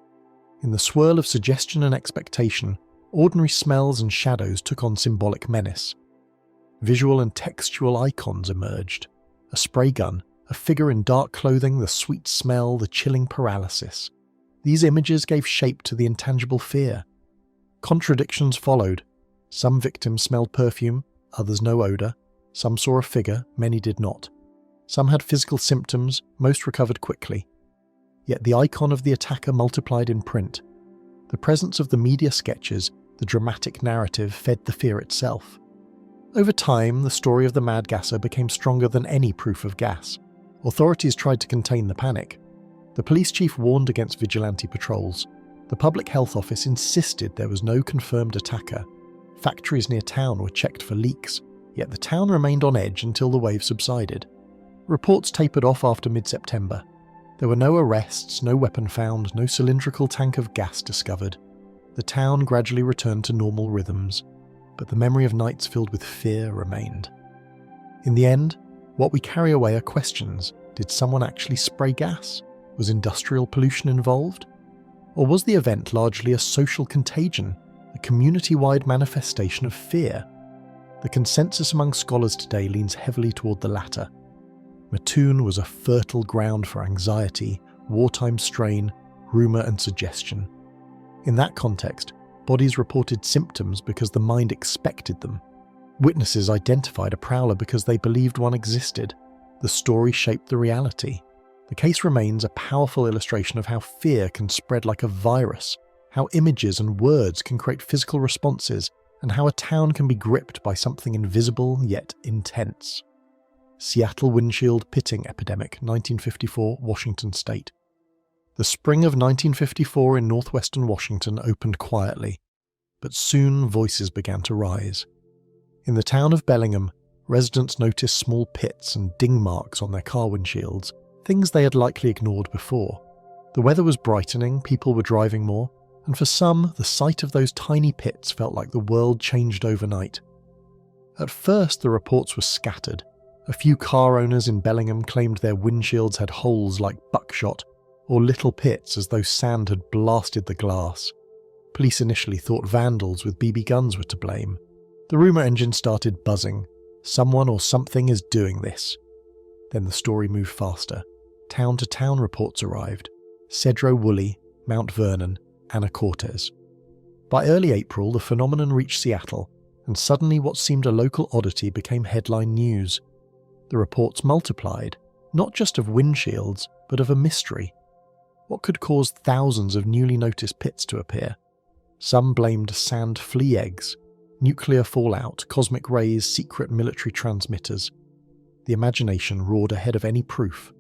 In the swirl of suggestion and expectation, ordinary smells and shadows took on symbolic menace. Visual and textual icons emerged. A spray gun, a figure in dark clothing, the sweet smell, the chilling paralysis. These images gave shape to the intangible fear. Contradictions followed. Some victims smelled perfume, others no odour. Some saw a figure, many did not. Some had physical symptoms, most recovered quickly. Yet the icon of the attacker multiplied in print. The presence of the media sketches, the dramatic narrative, fed the fear itself. Over time, the story of the mad gasser became stronger than any proof of gas. Authorities tried to contain the panic. The police chief warned against vigilante patrols. The public health office insisted there was no confirmed attacker. Factories near town were checked for leaks, yet the town remained on edge until the wave subsided. Reports tapered off after mid-September. There were no arrests, no weapon found, no cylindrical tank of gas discovered. The town gradually returned to normal rhythms, but the memory of nights filled with fear remained. In the end, what we carry away are questions. Did someone actually spray gas? Was industrial pollution involved? Or was the event largely a social contagion, a community-wide manifestation of fear? The consensus among scholars today leans heavily toward the latter. Mattoon was a fertile ground for anxiety, wartime strain, rumour and suggestion. In that context, bodies reported symptoms because the mind expected them. Witnesses identified a prowler because they believed one existed. The story shaped the reality. The case remains a powerful illustration of how fear can spread like a virus, how images and words can create physical responses, and how a town can be gripped by something invisible yet intense. Seattle windshield pitting epidemic, 1954, Washington State. The spring of 1954 in northwestern Washington opened quietly, but soon voices began to rise. In the town of Bellingham, residents noticed small pits and ding marks on their car windshields, things they had likely ignored before. The weather was brightening, people were driving more, and for some, the sight of those tiny pits felt like the world changed overnight. At first, the reports were scattered. A few car owners in Bellingham claimed their windshields had holes like buckshot, or little pits as though sand had blasted the glass. Police initially thought vandals with BB guns were to blame. The rumour engine started buzzing. Someone or something is doing this. Then the story moved faster. Town-to-town reports arrived. Cedro Woolley, Mount Vernon, Anacortes. By early April, the phenomenon reached Seattle, and suddenly what seemed a local oddity became headline news. The reports multiplied, not just of windshields, but of a mystery. What could cause thousands of newly noticed pits to appear? Some blamed sand flea eggs, nuclear fallout, cosmic rays, secret military transmitters. The imagination roared ahead of any proof.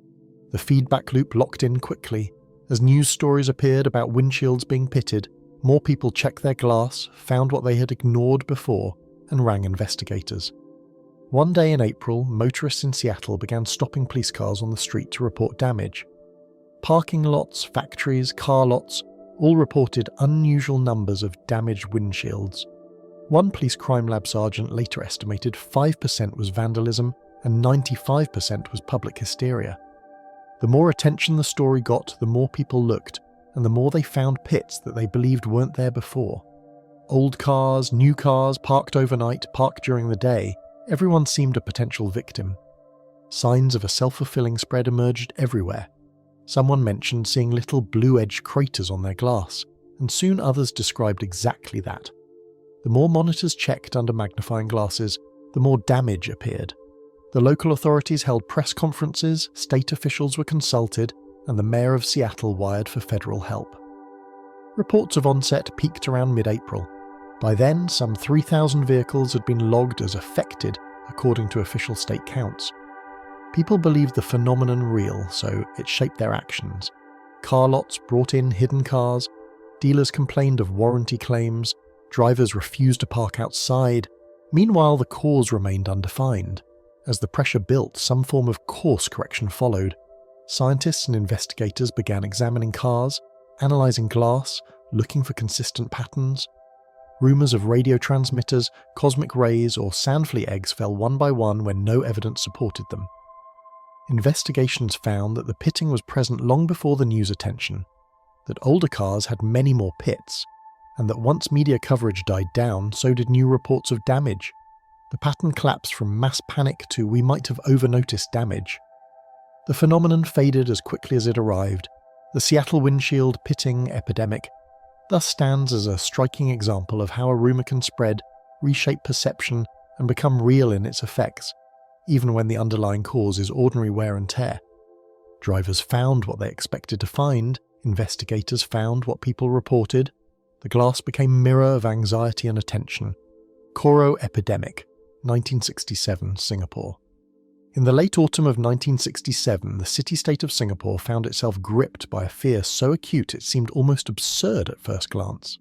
The feedback loop locked in quickly. As news stories appeared about windshields being pitted, more people checked their glass, found what they had ignored before, and rang investigators. One day in April, motorists in Seattle began stopping police cars on the street to report damage. Parking lots, factories, car lots, all reported unusual numbers of damaged windshields. One police crime lab sergeant later estimated 5% was vandalism and 95% was public hysteria. The more attention the story got, the more people looked, and the more they found pits that they believed weren't there before. Old cars, new cars, parked overnight, parked during the day, everyone seemed a potential victim. Signs of a self-fulfilling spread emerged everywhere. Someone mentioned seeing little blue-edged craters on their glass, and soon others described exactly that. The more monitors checked under magnifying glasses, the more damage appeared. The local authorities held press conferences, state officials were consulted, and the mayor of Seattle wired for federal help. Reports of onset peaked around mid-April. By then, some 3,000 vehicles had been logged as affected, according to official state counts. People believed the phenomenon real, so it shaped their actions. Car lots brought in hidden cars, dealers complained of warranty claims, drivers refused to park outside. Meanwhile, the cause remained undefined. As the pressure built, some form of course correction followed. Scientists and investigators began examining cars, analysing glass, looking for consistent patterns. Rumours of radio transmitters, cosmic rays, or sand flea eggs fell one by one when no evidence supported them. Investigations found that the pitting was present long before the news attention, that older cars had many more pits, and that once media coverage died down, so did new reports of damage. The pattern collapsed from mass panic to "we might have overnoticed damage." The phenomenon faded as quickly as it arrived. The Seattle windshield pitting epidemic thus stands as a striking example of how a rumour can spread, reshape perception, and become real in its effects, even when the underlying cause is ordinary wear and tear. Drivers found what they expected to find, investigators found what people reported. The glass became mirror of anxiety and attention. Coro epidemic, 1967, Singapore. In the late autumn of 1967, the city-state of Singapore found itself gripped by a fear so acute it seemed almost absurd at first glance.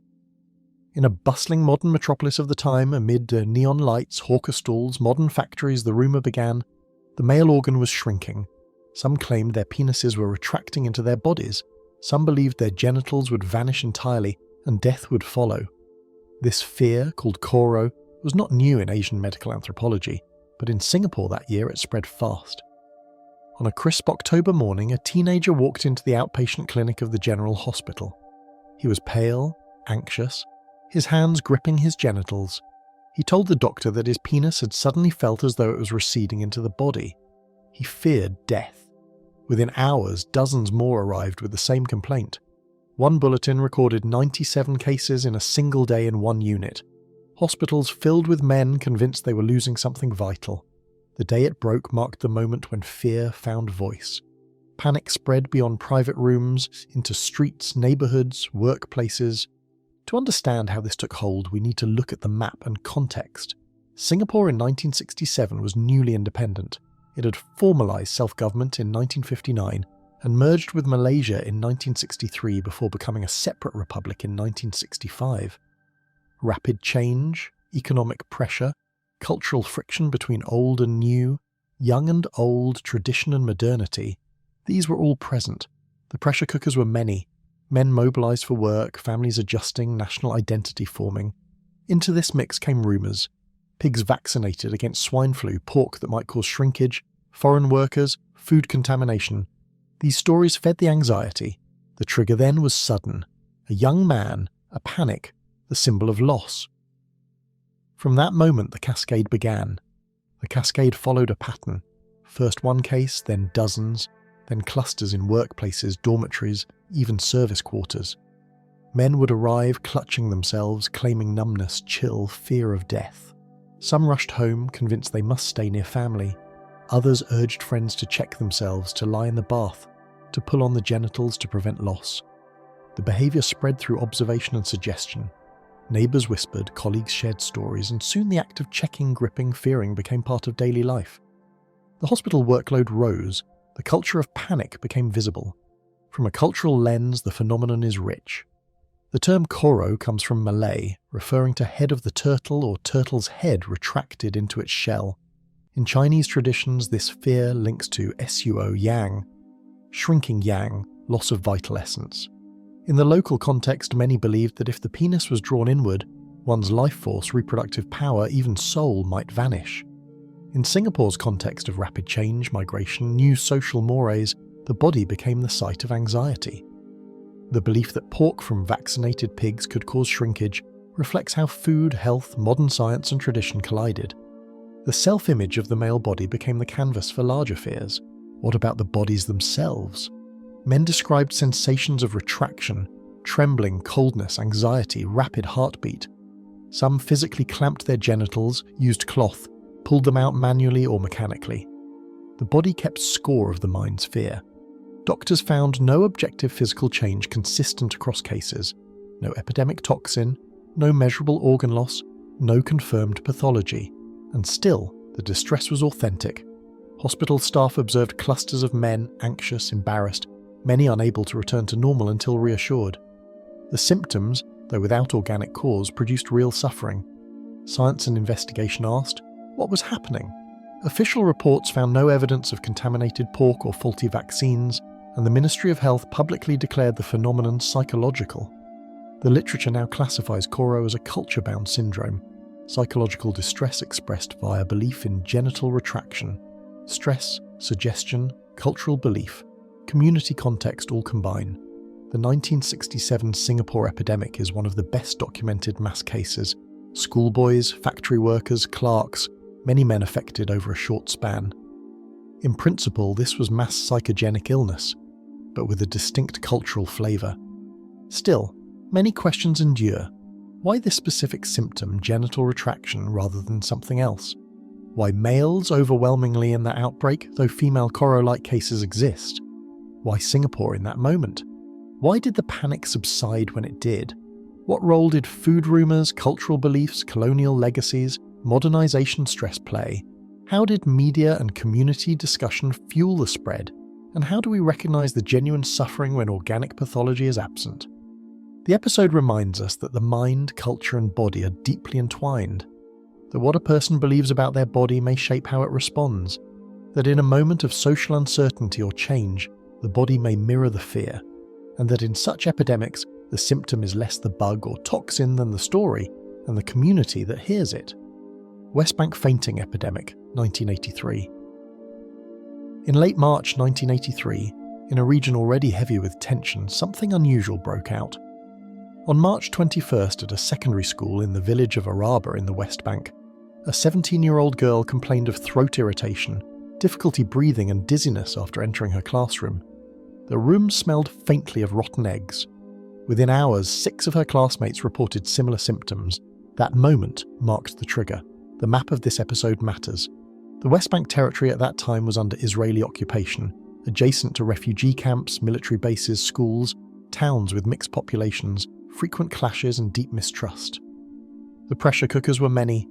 In a bustling modern metropolis of the time, amid neon lights, hawker stalls, modern factories, the rumour began, the male organ was shrinking. Some claimed their penises were retracting into their bodies. Some believed their genitals would vanish entirely and death would follow. This fear, called Coro, was not new in Asian medical anthropology, but in Singapore that year it spread fast. On a crisp October morning, a teenager walked into the outpatient clinic of the General Hospital. He was pale, anxious, his hands gripping his genitals. He told the doctor that his penis had suddenly felt as though it was receding into the body. He feared death. Within hours, dozens more arrived with the same complaint. One bulletin recorded 97 cases in a single day in one unit. Hospitals filled with men convinced they were losing something vital. The day it broke marked the moment when fear found voice. Panic spread beyond private rooms into streets, neighbourhoods, workplaces. To understand how this took hold, we need to look at the map and context. Singapore in 1967 was newly independent. It had formalised self-government in 1959 and merged with Malaysia in 1963 before becoming a separate republic in 1965. Rapid change, economic pressure, cultural friction between old and new, young and old, tradition and modernity, these were all present. The pressure cookers were many. Men mobilised for work, families adjusting, national identity forming. Into this mix came rumours. Pigs vaccinated against swine flu, pork that might cause shrinkage, foreign workers, food contamination. These stories fed the anxiety. The trigger then was sudden. A young man, a panic, the symbol of loss. From that moment the cascade began. The cascade followed a pattern. First one case, then dozens, then clusters in workplaces, dormitories, even service quarters. Men would arrive clutching themselves, claiming numbness, chill, fear of death. Some rushed home, convinced they must stay near family. Others urged friends to check themselves, to lie in the bath, to pull on the genitals to prevent loss. The behaviour spread through observation and suggestion. Neighbours whispered, colleagues shared stories, and soon the act of checking, gripping, fearing became part of daily life. The hospital workload rose. The culture of panic became visible. From a cultural lens, the phenomenon is rich. The term Coro comes from Malay, referring to head of the turtle or turtle's head retracted into its shell. In Chinese traditions, this fear links to suo yang, shrinking yang, loss of vital essence. In the local context, many believed that if the penis was drawn inward, one's life force, reproductive power, even soul might vanish. In Singapore's context of rapid change, migration, new social mores, the body became the site of anxiety. The belief that pork from vaccinated pigs could cause shrinkage reflects how food, health, modern science and tradition collided. The self-image of the male body became the canvas for larger fears. What about the bodies themselves? Men described sensations of retraction, trembling, coldness, anxiety, rapid heartbeat. Some physically clamped their genitals, used cloth, pulled them out manually or mechanically. The body kept score of the mind's fear. Doctors found no objective physical change consistent across cases, no epidemic toxin, no measurable organ loss, no confirmed pathology. And still, the distress was authentic. Hospital staff observed clusters of men, anxious, embarrassed, many unable to return to normal until reassured. The symptoms, though without organic cause, produced real suffering. Science and investigation asked, what was happening? Official reports found no evidence of contaminated pork or faulty vaccines, and the Ministry of Health publicly declared the phenomenon psychological. The literature now classifies Coro as a culture-bound syndrome, psychological distress expressed via belief in genital retraction. Stress, suggestion, cultural belief, community context all combine. the 1967 Singapore epidemic is one of the best documented mass cases. Schoolboys, factory workers, clerks, many men affected over a short span. In principle, this was mass psychogenic illness, but with a distinct cultural flavour. Still, many questions endure. Why this specific symptom, genital retraction, rather than something else? Why males overwhelmingly in that outbreak, though female correlate cases exist? Why Singapore in that moment? Why did the panic subside when it did? What role did food rumours, cultural beliefs, colonial legacies, modernisation stress play? How did media and community discussion fuel the spread? And how do we recognise the genuine suffering when organic pathology is absent? The episode reminds us that the mind, culture and body are deeply entwined, that what a person believes about their body may shape how it responds, that in a moment of social uncertainty or change, the body may mirror the fear, and that in such epidemics, the symptom is less the bug or toxin than the story and the community that hears it. West Bank fainting epidemic, 1983. In late March 1983, in a region already heavy with tension, something unusual broke out. On March 21st at a secondary school in the village of Araba in the West Bank, a 17-year-old girl complained of throat irritation, difficulty breathing and dizziness after entering her classroom. The room smelled faintly of rotten eggs. Within hours, 6 of her classmates reported similar symptoms. That moment marked the trigger. The map of this episode matters. The West Bank territory at that time was under Israeli occupation, adjacent to refugee camps, military bases, schools, towns with mixed populations, frequent clashes and deep mistrust. The pressure cookers were many.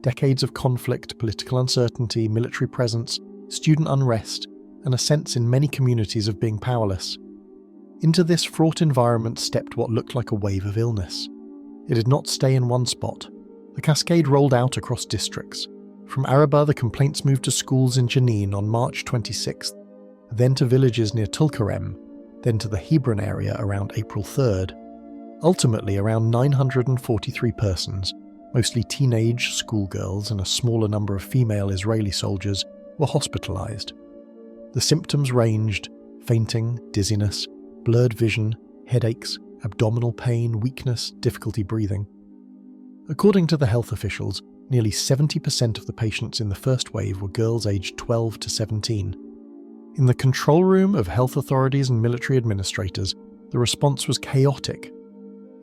Decades of conflict, political uncertainty, military presence, student unrest, and a sense in many communities of being powerless. Into this fraught environment stepped what looked like a wave of illness. It did not stay in one spot. The cascade rolled out across districts. From Araba, the complaints moved to schools in Jenin on March 26th, then to villages near Tulkarem, then to the Hebron area around April 3rd. Ultimately, around 943 persons, mostly teenage schoolgirls and a smaller number of female Israeli soldiers, were hospitalized. The symptoms ranged: fainting, dizziness, blurred vision, headaches, abdominal pain, weakness, difficulty breathing. According to the health officials, nearly 70% of the patients in the first wave were girls aged 12 to 17. In the control room of health authorities and military administrators, the response was chaotic.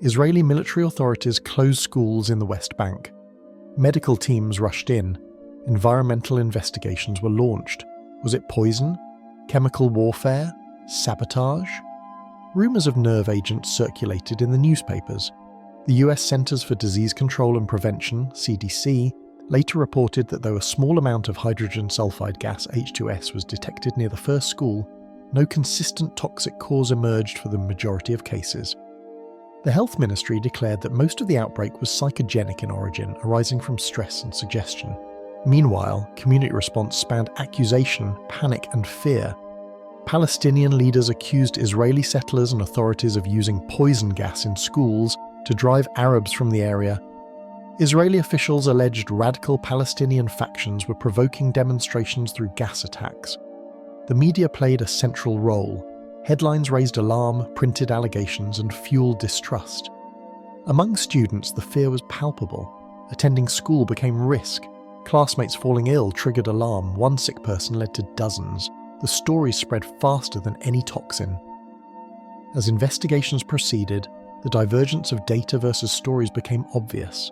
Israeli military authorities closed schools in the West Bank. Medical teams rushed in. Environmental investigations were launched. Was it poison? Chemical warfare? Sabotage? Rumours of nerve agents circulated in the newspapers. The US Centers for Disease Control and Prevention, CDC, later reported that though a small amount of hydrogen sulfide gas, H2S, was detected near the first school, no consistent toxic cause emerged for the majority of cases. The Health Ministry declared that most of the outbreak was psychogenic in origin, arising from stress and suggestion. Meanwhile, community response spanned accusation, panic and fear. Palestinian leaders accused Israeli settlers and authorities of using poison gas in schools to drive Arabs from the area. Israeli officials alleged radical Palestinian factions were provoking demonstrations through gas attacks. The media played a central role. Headlines raised alarm, printed allegations, and fueled distrust. Among students, the fear was palpable. Attending school became risk. Classmates falling ill triggered alarm. One sick person led to dozens. The stories spread faster than any toxin. As investigations proceeded, the divergence of data versus stories became obvious.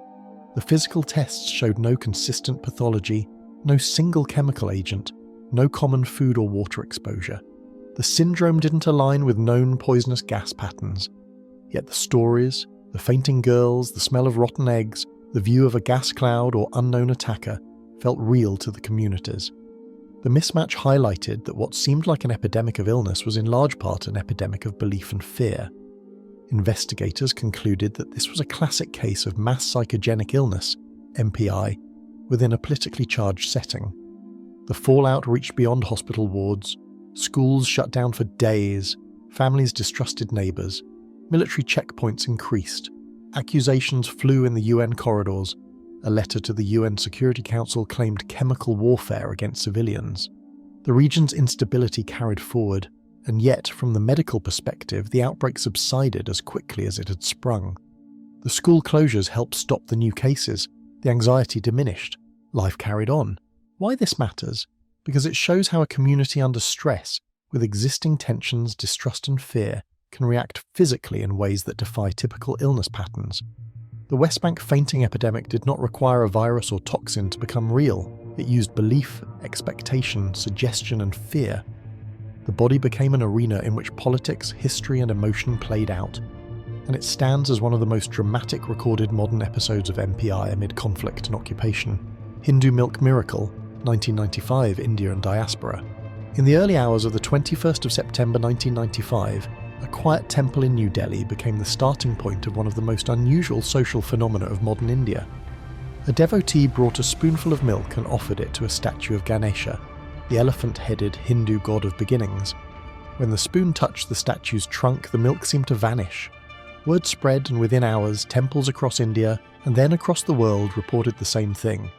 The physical tests showed no consistent pathology, no single chemical agent, no common food or water exposure. The syndrome didn't align with known poisonous gas patterns. Yet the stories, the fainting girls, the smell of rotten eggs, the view of a gas cloud or unknown attacker felt real to the communities. The mismatch highlighted that what seemed like an epidemic of illness was in large part an epidemic of belief and fear. Investigators concluded that this was a classic case of mass psychogenic illness, MPI, within a politically charged setting. The fallout reached beyond hospital wards. Schools shut down for days. Families distrusted neighbours. Military checkpoints increased. Accusations flew in the UN corridors. A letter to the UN Security Council claimed chemical warfare against civilians. The region's instability carried forward, And yet, from the medical perspective, the outbreak subsided as quickly as it had sprung. The school closures helped stop the new cases, the anxiety diminished, life carried on. Why this matters? Because it shows how a community under stress, with existing tensions, distrust and fear, can react physically in ways that defy typical illness patterns. The West Bank fainting epidemic did not require a virus or toxin to become real. It used belief, expectation, suggestion and fear. The body became an arena in which politics, history and emotion played out, and it stands as one of the most dramatic recorded modern episodes of MPI amid conflict and occupation. Hindu Milk Miracle, 1995, India and Diaspora. In the early hours of the 21st of September 1995, a quiet temple in New Delhi became the starting point of one of the most unusual social phenomena of modern India. A devotee brought a spoonful of milk and offered it to a statue of Ganesha, the elephant-headed Hindu god of beginnings. When the spoon touched the statue's trunk, the milk seemed to vanish. Word spread, and within hours, temples across India and then across the world reported the same thing.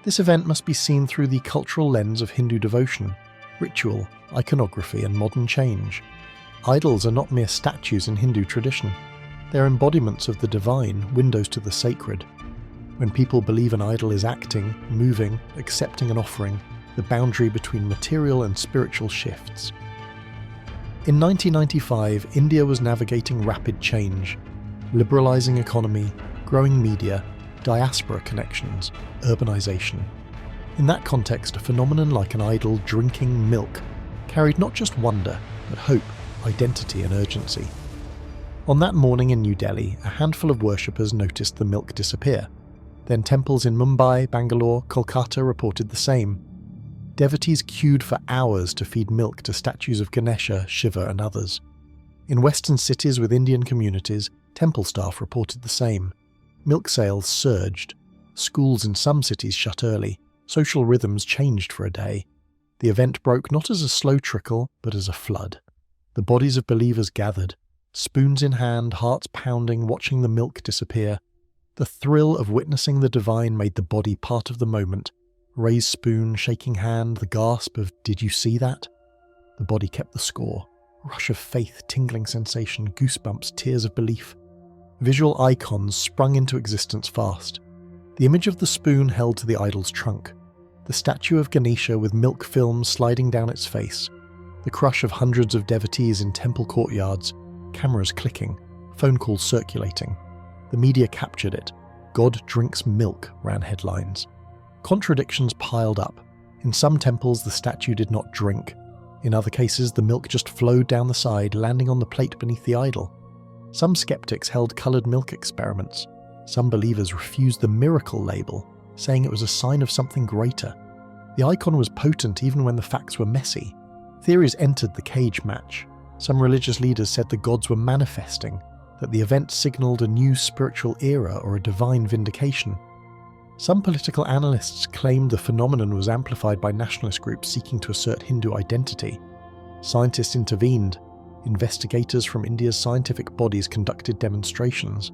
This event must be seen through the cultural lens of Hindu devotion, ritual, iconography and modern change. Idols are not mere statues in Hindu tradition. They are embodiments of the divine, windows to the sacred. When people believe an idol is acting, moving, accepting an offering, the boundary between material and spiritual shifts. In 1995, India was navigating rapid change, liberalizing economy, growing media, diaspora connections, urbanization. In that context, a phenomenon like an idol drinking milk carried not just wonder, but hope, identity and urgency. On that morning in New Delhi, a handful of worshippers noticed the milk disappear. Then temples in Mumbai, Bangalore, Kolkata reported the same. Devotees queued for hours to feed milk to statues of Ganesha, Shiva and others. In Western cities with Indian communities, temple staff reported the same. Milk sales surged. Schools in some cities shut early. Social rhythms changed for a day. The event broke not as a slow trickle, but as a flood. The bodies of believers gathered, spoons in hand, hearts pounding, watching the milk disappear. The thrill of witnessing the divine made the body part of the moment. Raised spoon, shaking hand, the gasp of "Did you see that?" The body kept the score. Rush of faith, tingling sensation, goosebumps, tears of belief. Visual icons sprung into existence fast. The image of the spoon held to the idol's trunk. The statue of Ganesha with milk films sliding down its face. The crush of hundreds of devotees in temple courtyards. Cameras clicking. Phone calls circulating. The media captured it. "God drinks milk," ran headlines. Contradictions piled up. In some temples, the statue did not drink. In other cases, the milk just flowed down the side, landing on the plate beneath the idol. Some skeptics held coloured milk experiments. Some believers refused the miracle label, saying it was a sign of something greater. The icon was potent even when the facts were messy. Theories entered the cage match. Some religious leaders said the gods were manifesting, that the event signalled a new spiritual era or a divine vindication. Some political analysts claimed the phenomenon was amplified by nationalist groups seeking to assert Hindu identity. Scientists intervened. Investigators from India's scientific bodies conducted demonstrations.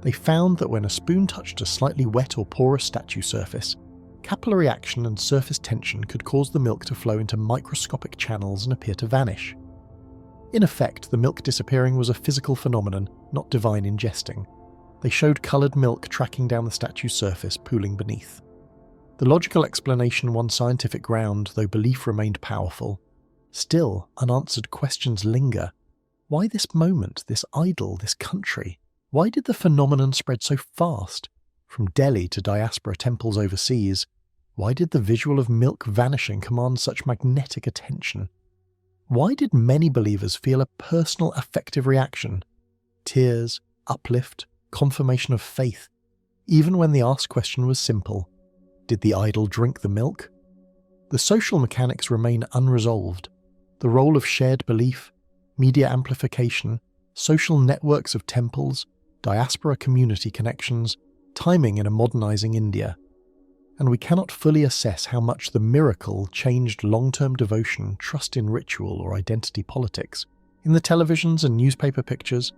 They found that when a spoon touched a slightly wet or porous statue surface, capillary action and surface tension could cause the milk to flow into microscopic channels and appear to vanish. In effect, the milk disappearing was a physical phenomenon, not divine ingesting. They showed coloured milk tracking down the statue's surface, pooling beneath. The logical explanation won scientific ground, though belief remained powerful. Still, unanswered questions linger. Why this moment, this idol, this country? Why did the phenomenon spread so fast? From Delhi to diaspora temples overseas, why did the visual of milk vanishing command such magnetic attention? Why did many believers feel a personal affective reaction? Tears, uplift, confirmation of faith, even when the asked question was simple: did the idol drink the milk? The social mechanics remain unresolved. The role of shared belief, media amplification, social networks of temples, diaspora community connections, timing in a modernizing India. And we cannot fully assess how much the miracle changed long-term devotion, trust in ritual or identity politics. In the televisions and newspaper pictures,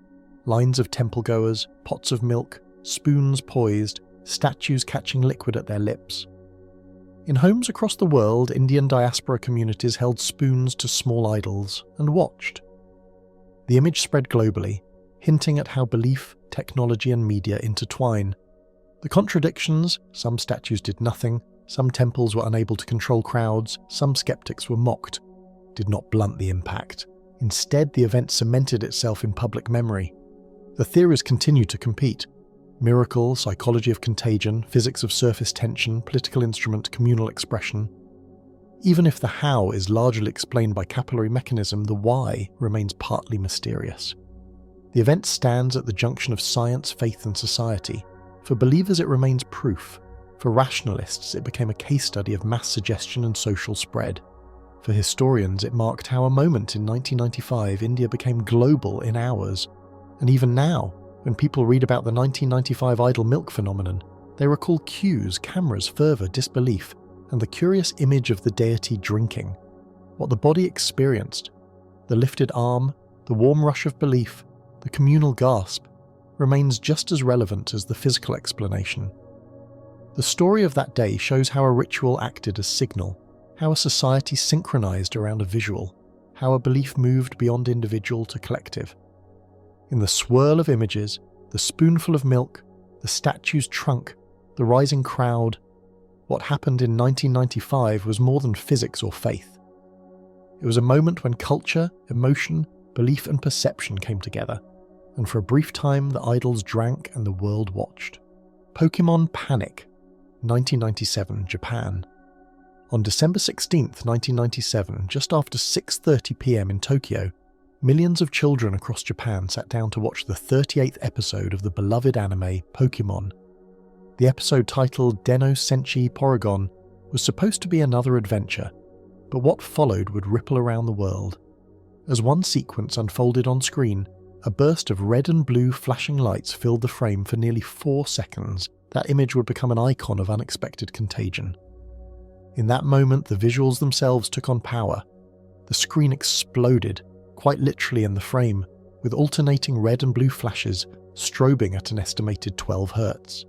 lines of temple-goers, pots of milk, spoons poised, statues catching liquid at their lips. In homes across the world, Indian diaspora communities held spoons to small idols and watched. The image spread globally, hinting at how belief, technology and media intertwine. The contradictions: some statues did nothing, some temples were unable to control crowds, some skeptics were mocked, did not blunt the impact. Instead, the event cemented itself in public memory. The theories continued to compete: miracle, psychology of contagion, physics of surface tension, political instrument, communal expression. Even if the how is largely explained by capillary mechanism, the why remains partly mysterious. The event stands at the junction of science, faith and society. For believers it remains proof. For rationalists it became a case study of mass suggestion and social spread. For historians it marked how a moment in 1995 India became global in hours. And even now, when people read about the 1995 idol milk phenomenon, they recall cues, cameras, fervour, disbelief, and the curious image of the deity drinking. What the body experienced, the lifted arm, the warm rush of belief, the communal gasp, remains just as relevant as the physical explanation. The story of that day shows how a ritual acted as signal, how a society synchronized around a visual, how a belief moved beyond individual to collective. In the swirl of images, the spoonful of milk, the statue's trunk, the rising crowd, what happened in 1995 was more than physics or faith. It was a moment when culture, emotion, belief and perception came together, and for a brief time the idols drank and the world watched. Pokemon Panic, 1997, Japan. On December 16, 1997, just after 6:30 p.m. in Tokyo, millions of children across Japan sat down to watch the 38th episode of the beloved anime Pokemon. The episode, titled Den-no Senshi Porygon, was supposed to be another adventure, but what followed would ripple around the world. As one sequence unfolded on screen, a burst of red and blue flashing lights filled the frame for nearly 4 seconds. That image would become an icon of unexpected contagion. In that moment, the visuals themselves took on power. The screen exploded, quite literally in the frame, with alternating red and blue flashes strobing at an estimated 12 Hz.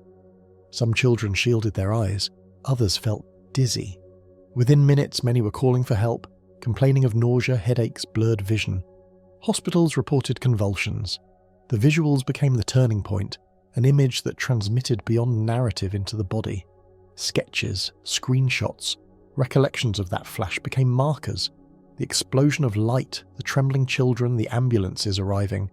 Some children shielded their eyes, others felt dizzy. Within minutes, many were calling for help, complaining of nausea, headaches, blurred vision. Hospitals reported convulsions. The visuals became the turning point, an image that transmitted beyond narrative into the body. Sketches, screenshots, recollections of that flash became markers. The explosion of light, the trembling children, the ambulances arriving.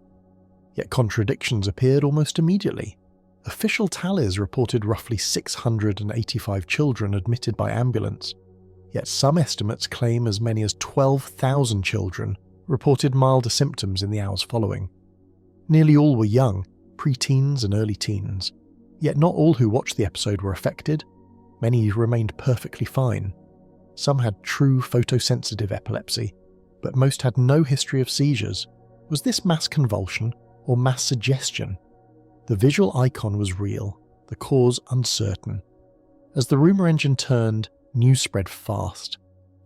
Yet contradictions appeared almost immediately. Official tallies reported roughly 685 children admitted by ambulance, yet some estimates claim as many as 12,000 children reported milder symptoms in the hours following. Nearly all were young, pre-teens and early teens, yet not all who watched the episode were affected. Many remained perfectly fine. Some had true photosensitive epilepsy, but most had no history of seizures. Was this mass convulsion or mass suggestion? The visual icon was real, the cause uncertain. As the rumour engine turned, news spread fast.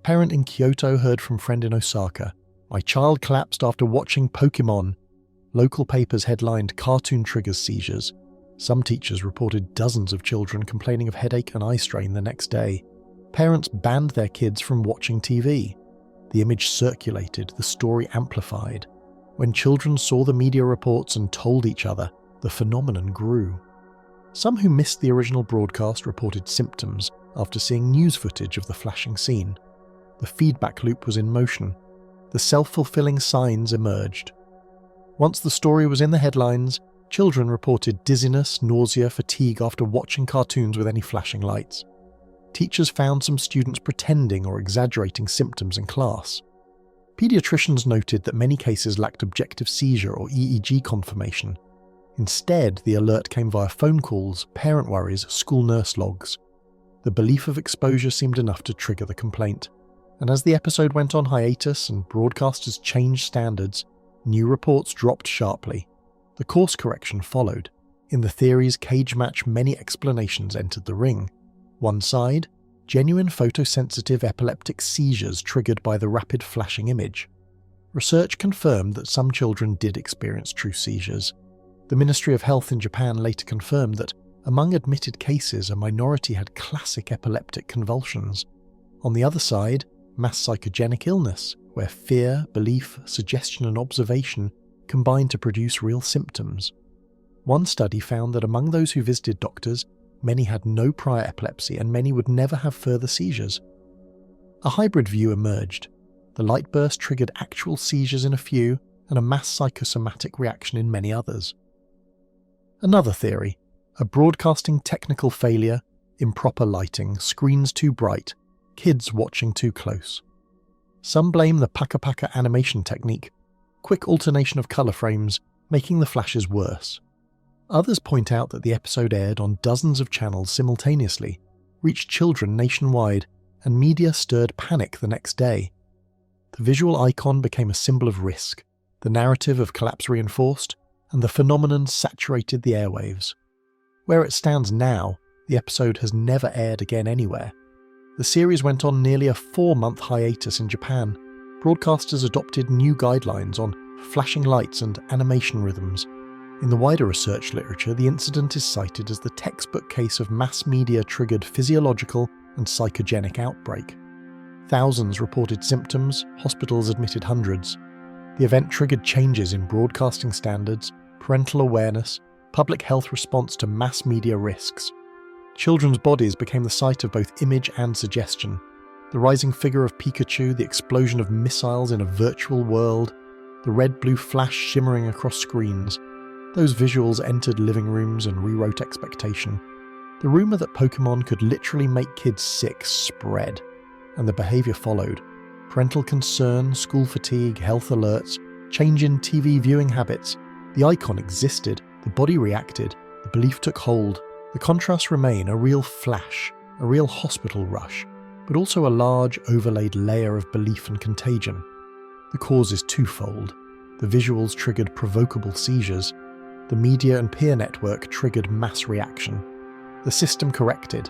Parent in Kyoto heard from friend in Osaka, "My child collapsed after watching Pokemon." Local papers headlined "Cartoon triggers seizures." Some teachers reported dozens of children complaining of headache and eye strain the next day. Parents banned their kids from watching TV. The image circulated, the story amplified. When children saw the media reports and told each other, the phenomenon grew. Some who missed the original broadcast reported symptoms after seeing news footage of the flashing scene. The feedback loop was in motion. The self-fulfilling signs emerged. Once the story was in the headlines, children reported dizziness, nausea, fatigue after watching cartoons with any flashing lights. Teachers found some students pretending or exaggerating symptoms in class. Pediatricians noted that many cases lacked objective seizure or EEG confirmation. Instead, the alert came via phone calls, parent worries, school nurse logs. The belief of exposure seemed enough to trigger the complaint. And as the episode went on hiatus and broadcasters changed standards, new reports dropped sharply. The course correction followed. In the theory's cage match, many explanations entered the ring. One side, genuine photosensitive epileptic seizures triggered by the rapid flashing image. Research confirmed that some children did experience true seizures. The Ministry of Health in Japan later confirmed that Among admitted cases, a minority had classic epileptic convulsions. On the other side, mass psychogenic illness, where fear, belief, suggestion and observation combined to produce real symptoms. One study found that among those who visited doctors, many had no prior epilepsy and many would never have further seizures. A hybrid view emerged. The light burst triggered actual seizures in a few and a mass psychosomatic reaction in many others. Another theory: a broadcasting technical failure, improper lighting, screens too bright, kids watching too close. Some blame the paka-paka animation technique, quick alternation of colour frames, making the flashes worse. Others point out that the episode aired on dozens of channels simultaneously, reached children nationwide, and media stirred panic the next day. The visual icon became a symbol of risk, the narrative of collapse reinforced, and the phenomenon saturated the airwaves. Where it stands now, the episode has never aired again anywhere. The series went on nearly a 4-month hiatus in Japan. Broadcasters adopted new guidelines on flashing lights and animation rhythms. In the wider research literature, the incident is cited as the textbook case of mass media-triggered physiological and psychogenic outbreak. Thousands reported symptoms, hospitals admitted hundreds. The event triggered changes in broadcasting standards, parental awareness, public health response to mass media risks. Children's bodies became the site of both image and suggestion. The rising figure of Pikachu, the explosion of missiles in a virtual world, the red-blue flash shimmering across screens. Those visuals entered living rooms and rewrote expectation. The rumour that Pokémon could literally make kids sick spread, and the behaviour followed. Parental concern, school fatigue, health alerts, change in TV viewing habits. The icon existed, the body reacted, the belief took hold. The contrasts remain: a real flash, a real hospital rush, but also a large overlaid layer of belief and contagion. The cause is twofold. The visuals triggered provocable seizures. The media and peer network triggered mass reaction. The system corrected.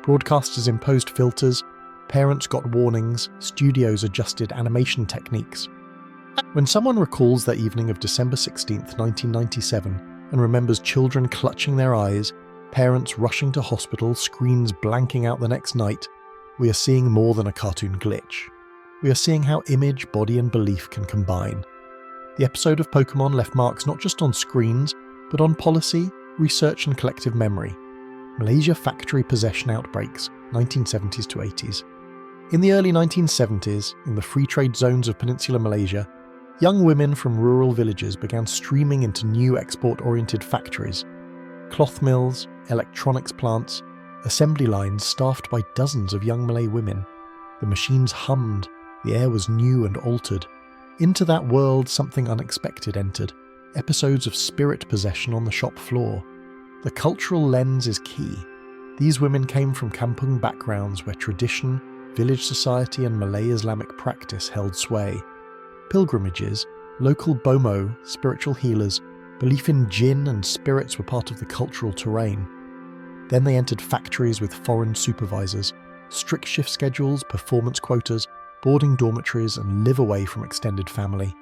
Broadcasters imposed filters, parents got warnings, studios adjusted animation techniques. When someone recalls that evening of December 16, 1997, and remembers children clutching their eyes, parents rushing to hospital, screens blanking out the next night, we are seeing more than a cartoon glitch. We are seeing how image, body and belief can combine. The episode of Pokémon left marks not just on screens, but on policy, research and collective memory. Malaysia factory possession outbreaks, 1970s to 80s. In the early 1970s, in the free trade zones of Peninsular Malaysia, young women from rural villages began streaming into new export-oriented factories. Cloth mills, electronics plants, assembly lines staffed by dozens of young Malay women. The machines hummed, the air was new and altered. Into that world something unexpected entered, episodes of spirit possession on the shop floor. The cultural lens is key. These women came from kampung backgrounds where tradition, village society and Malay Islamic practice held sway. Pilgrimages, local bomo, spiritual healers, belief in jinn and spirits were part of the cultural terrain. Then they entered factories with foreign supervisors, strict shift schedules, performance quotas, boarding dormitories and live away from extended family.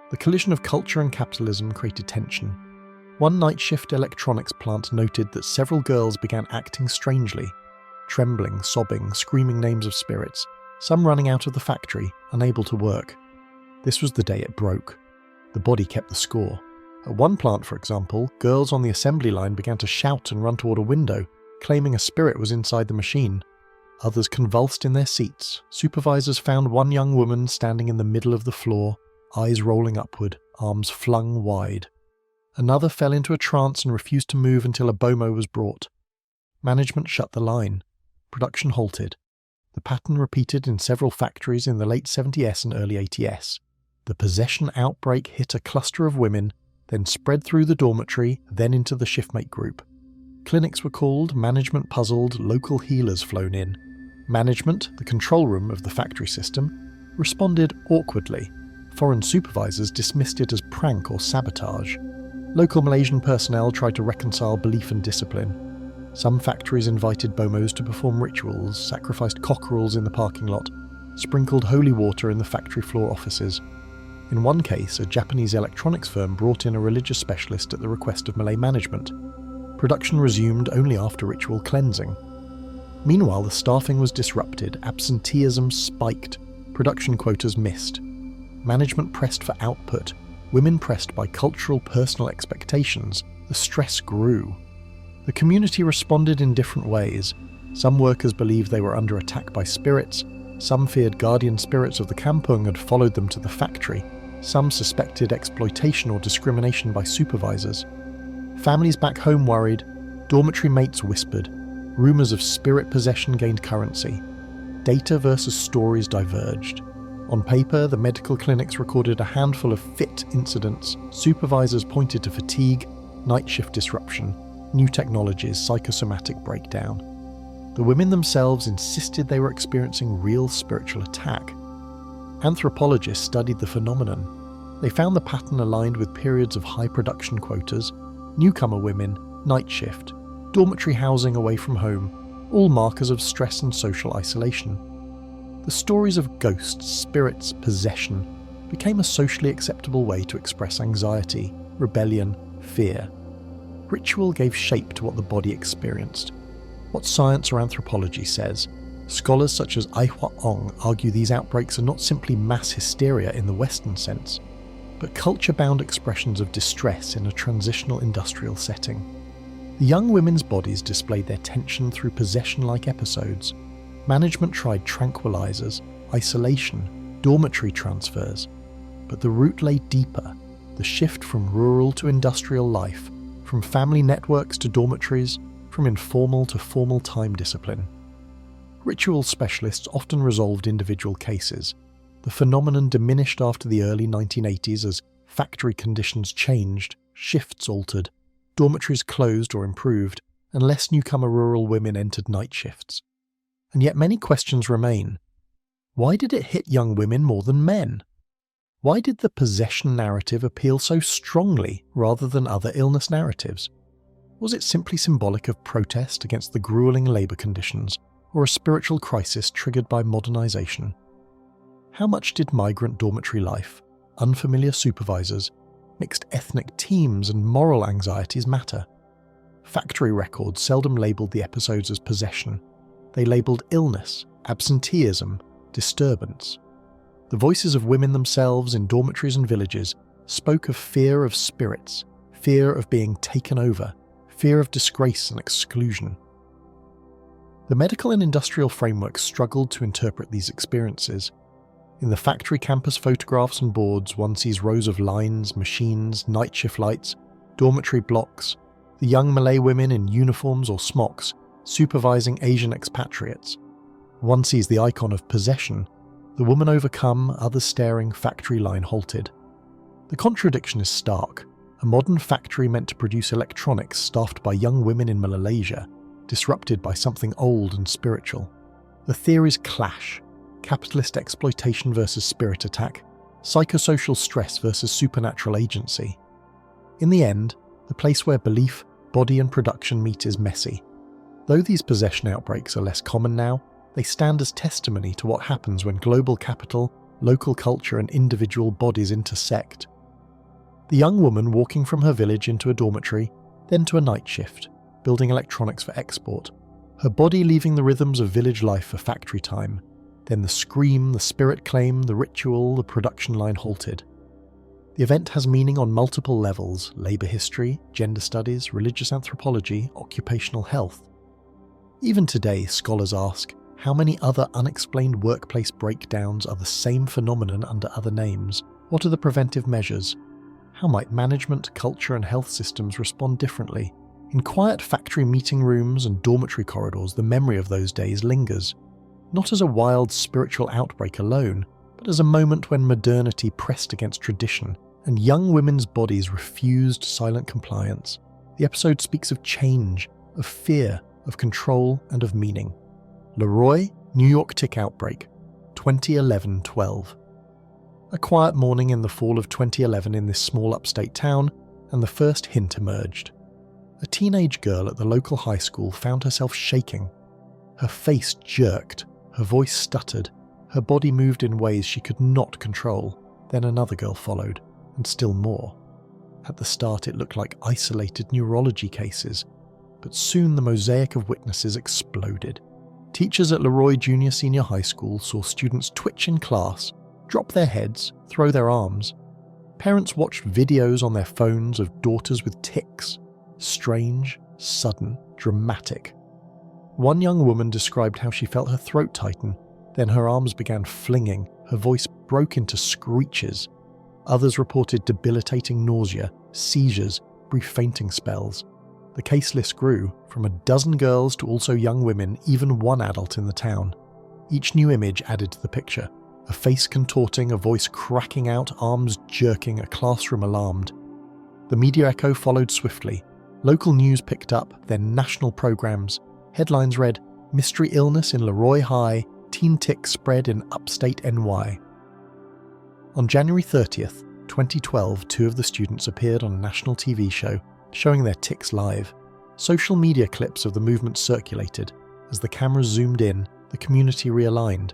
The collision of culture and capitalism created tension. One night shift electronics plant noted that several girls began acting strangely, trembling, sobbing, screaming names of spirits, some running out of the factory, unable to work. This was the day it broke. The body kept the score. At one plant, for example, girls on the assembly line began to shout and run toward a window, claiming a spirit was inside the machine. Others convulsed in their seats. Supervisors found one young woman standing in the middle of the floor, eyes rolling upward, arms flung wide. Another fell into a trance and refused to move until a BOMO was brought. Management shut the line. Production halted. The pattern repeated in several factories in the late 70s and early 80s. The possession outbreak hit a cluster of women, then spread through the dormitory, then into the shiftmate group. Clinics were called, management puzzled, local healers flown in. Management, the control room of the factory system, responded awkwardly. Foreign supervisors dismissed it as prank or sabotage. Local Malaysian personnel tried to reconcile belief and discipline. Some factories invited BOMOs to perform rituals, sacrificed cockerels in the parking lot, sprinkled holy water in the factory floor offices. In one case, a Japanese electronics firm brought in a religious specialist at the request of Malay management. Production resumed only after ritual cleansing. Meanwhile, the staffing was disrupted, absenteeism spiked, production quotas missed. Management pressed for output, women pressed by cultural personal expectations. The stress grew. The community responded in different ways. Some workers believed they were under attack by spirits, some feared guardian spirits of the kampung had followed them to the factory, some suspected exploitation or discrimination by supervisors. Families back home worried, dormitory mates whispered, rumours of spirit possession gained currency. Data versus stories diverged. On paper, the medical clinics recorded a handful of fit incidents, supervisors pointed to fatigue, night shift disruption, new technologies, psychosomatic breakdown. The women themselves insisted they were experiencing real spiritual attack. Anthropologists studied the phenomenon. They found the pattern aligned with periods of high production quotas, newcomer women, night shift, dormitory housing away from home, all markers of stress and social isolation. The stories of ghosts, spirits, possession became a socially acceptable way to express anxiety, rebellion, fear. Ritual gave shape to what the body experienced. What science or anthropology says, scholars such as Aihwa Ong argue these outbreaks are not simply mass hysteria in the Western sense, but culture-bound expressions of distress in a transitional industrial setting. The young women's bodies displayed their tension through possession-like episodes. Management tried tranquilizers, isolation, dormitory transfers, but the root lay deeper, the shift from rural to industrial life, from family networks to dormitories, from informal to formal time discipline. Ritual specialists often resolved individual cases. The phenomenon diminished after the early 1980s as factory conditions changed, shifts altered, dormitories closed or improved, and less newcomer rural women entered night shifts. And yet many questions remain. Why did it hit young women more than men? Why did the possession narrative appeal so strongly rather than other illness narratives? Was it simply symbolic of protest against the grueling labour conditions, or a spiritual crisis triggered by modernisation? How much did migrant dormitory life, unfamiliar supervisors, mixed ethnic teams and moral anxieties matter? Factory records seldom labelled the episodes as possession. They labelled illness, absenteeism, disturbance. The voices of women themselves in dormitories and villages spoke of fear of spirits, fear of being taken over, fear of disgrace and exclusion. The medical and industrial frameworks struggled to interpret these experiences. In the factory campus photographs and boards, one sees rows of lines, machines, night shift lights, dormitory blocks, the young Malay women in uniforms or smocks supervising Asian expatriates. One sees the icon of possession, the woman overcome, others staring, factory line halted. The contradiction is stark. A modern factory meant to produce electronics staffed by young women in Malaysia, disrupted by something old and spiritual. The theories clash: capitalist exploitation versus spirit attack, psychosocial stress versus supernatural agency. In the end, the place where belief, body and production meet is messy. Though these possession outbreaks are less common now, they stand as testimony to what happens when global capital, local culture and individual bodies intersect. The young woman walking from her village into a dormitory, then to a night shift, building electronics for export, her body leaving the rhythms of village life for factory time, then the scream, the spirit claim, the ritual, the production line halted. The event has meaning on multiple levels: labour history, gender studies, religious anthropology, occupational health. Even today, scholars ask, how many other unexplained workplace breakdowns are the same phenomenon under other names? What are the preventive measures? How might management, culture and health systems respond differently? In quiet factory meeting rooms and dormitory corridors, the memory of those days lingers, not as a wild spiritual outbreak alone, but as a moment when modernity pressed against tradition and young women's bodies refused silent compliance. The episode speaks of change, of fear, of control and of meaning. Leroy, New York tick outbreak, 2011-12. A quiet morning in the fall of 2011 in this small upstate town, and the first hint emerged. A teenage girl at the local high school found herself shaking. Her face jerked, her voice stuttered, her body moved in ways she could not control. Then another girl followed, and still more. At the start it looked like isolated neurology cases, but soon the mosaic of witnesses exploded. Teachers at Leroy Junior Senior High School saw students twitch in class, drop their heads, throw their arms. Parents watched videos on their phones of daughters with tics. Strange, sudden, dramatic. One young woman described how she felt her throat tighten, then her arms began flinging, her voice broke into screeches. Others reported debilitating nausea, seizures, brief fainting spells. The case list grew, from a dozen girls to also young women, even one adult in the town. Each new image added to the picture. A face contorting, a voice cracking out, arms jerking, a classroom alarmed. The media echo followed swiftly. Local news picked up, then national programs. Headlines read, "Mystery illness in Leroy High, teen tics spread in upstate NY." On January 30th, 2012, two of the students appeared on a national TV show, showing their tics live. Social media clips of the movement circulated. As the cameras zoomed in, the community realigned.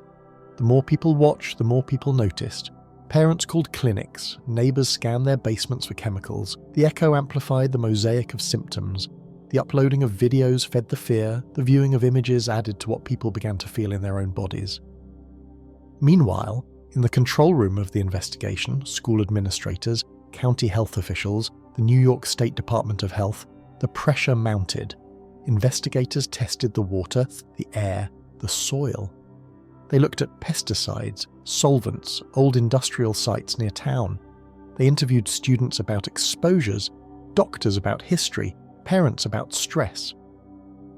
The more people watched, the more people noticed. Parents called clinics, neighbours scanned their basements for chemicals. The echo amplified the mosaic of symptoms. The uploading of videos fed the fear, the viewing of images added to what people began to feel in their own bodies. Meanwhile, in the control room of the investigation, school administrators, county health officials, the New York State Department of Health, the pressure mounted. Investigators tested the water, the air, the soil. They looked at pesticides, solvents, old industrial sites near town. They interviewed students about exposures, doctors about history, parents about stress.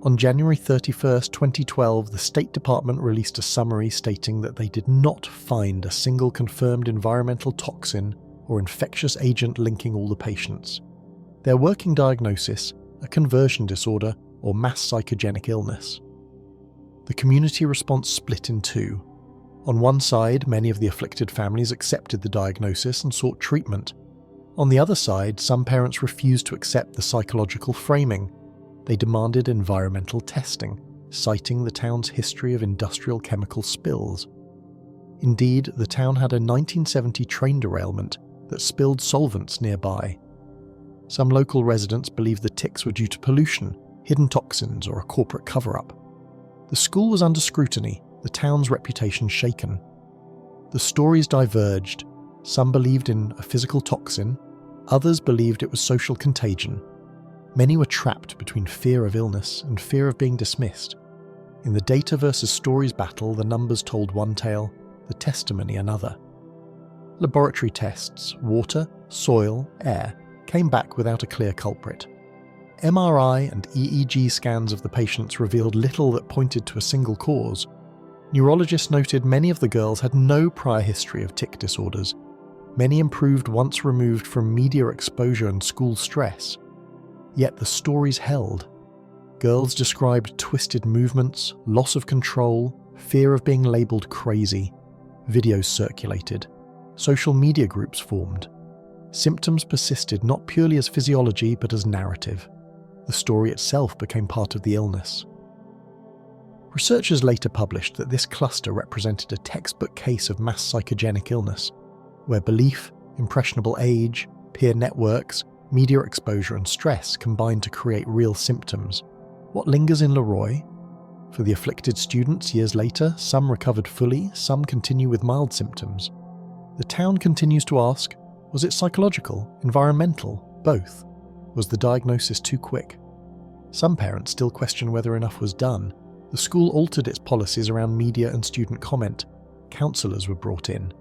On January 31st, 2012, the State Department released a summary stating that they did not find a single confirmed environmental toxin or infectious agent linking all the patients. Their working diagnosis, a conversion disorder or mass psychogenic illness. The community response split in two. On one side, many of the afflicted families accepted the diagnosis and sought treatment. On the other side, some parents refused to accept the psychological framing. They demanded environmental testing, citing the town's history of industrial chemical spills. Indeed, the town had a 1970 train derailment that spilled solvents nearby. Some local residents believed the tics were due to pollution, hidden toxins, or a corporate cover-up. The school was under scrutiny, the town's reputation shaken. The stories diverged. Some believed in a physical toxin, others believed it was social contagion. Many were trapped between fear of illness and fear of being dismissed. In the data versus stories battle, the numbers told one tale, the testimony another. Laboratory tests, water, soil, air, came back without a clear culprit. MRI and EEG scans of the patients revealed little that pointed to a single cause. Neurologists noted many of the girls had no prior history of tic disorders. Many improved once removed from media exposure and school stress. Yet the stories held. Girls described twisted movements, loss of control, fear of being labelled crazy. Videos circulated. Social media groups formed. Symptoms persisted not purely as physiology but as narrative. The story itself became part of the illness. Researchers later published that this cluster represented a textbook case of mass psychogenic illness, where belief, impressionable age, peer networks, media exposure and stress combined to create real symptoms. What lingers in Leroy? For the afflicted students years later, some recovered fully, some continue with mild symptoms. The town continues to ask, was it psychological, environmental, both? Was the diagnosis too quick? Some parents still question whether enough was done. The school altered its policies around media and student comment. Counsellors were brought in.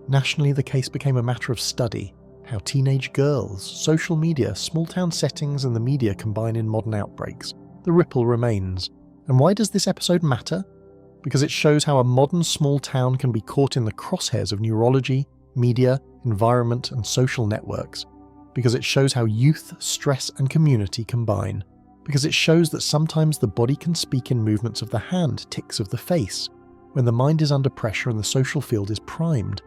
Nationally, the case became a matter of study, how teenage girls, social media, small-town settings and the media combine in modern outbreaks. The ripple remains. And why does this episode matter? Because it shows how a modern small town can be caught in the crosshairs of neurology, media, environment and social networks. Because it shows how youth, stress and community combine. Because it shows that sometimes the body can speak in movements of the hand, tics of the face, when the mind is under pressure and the social field is primed.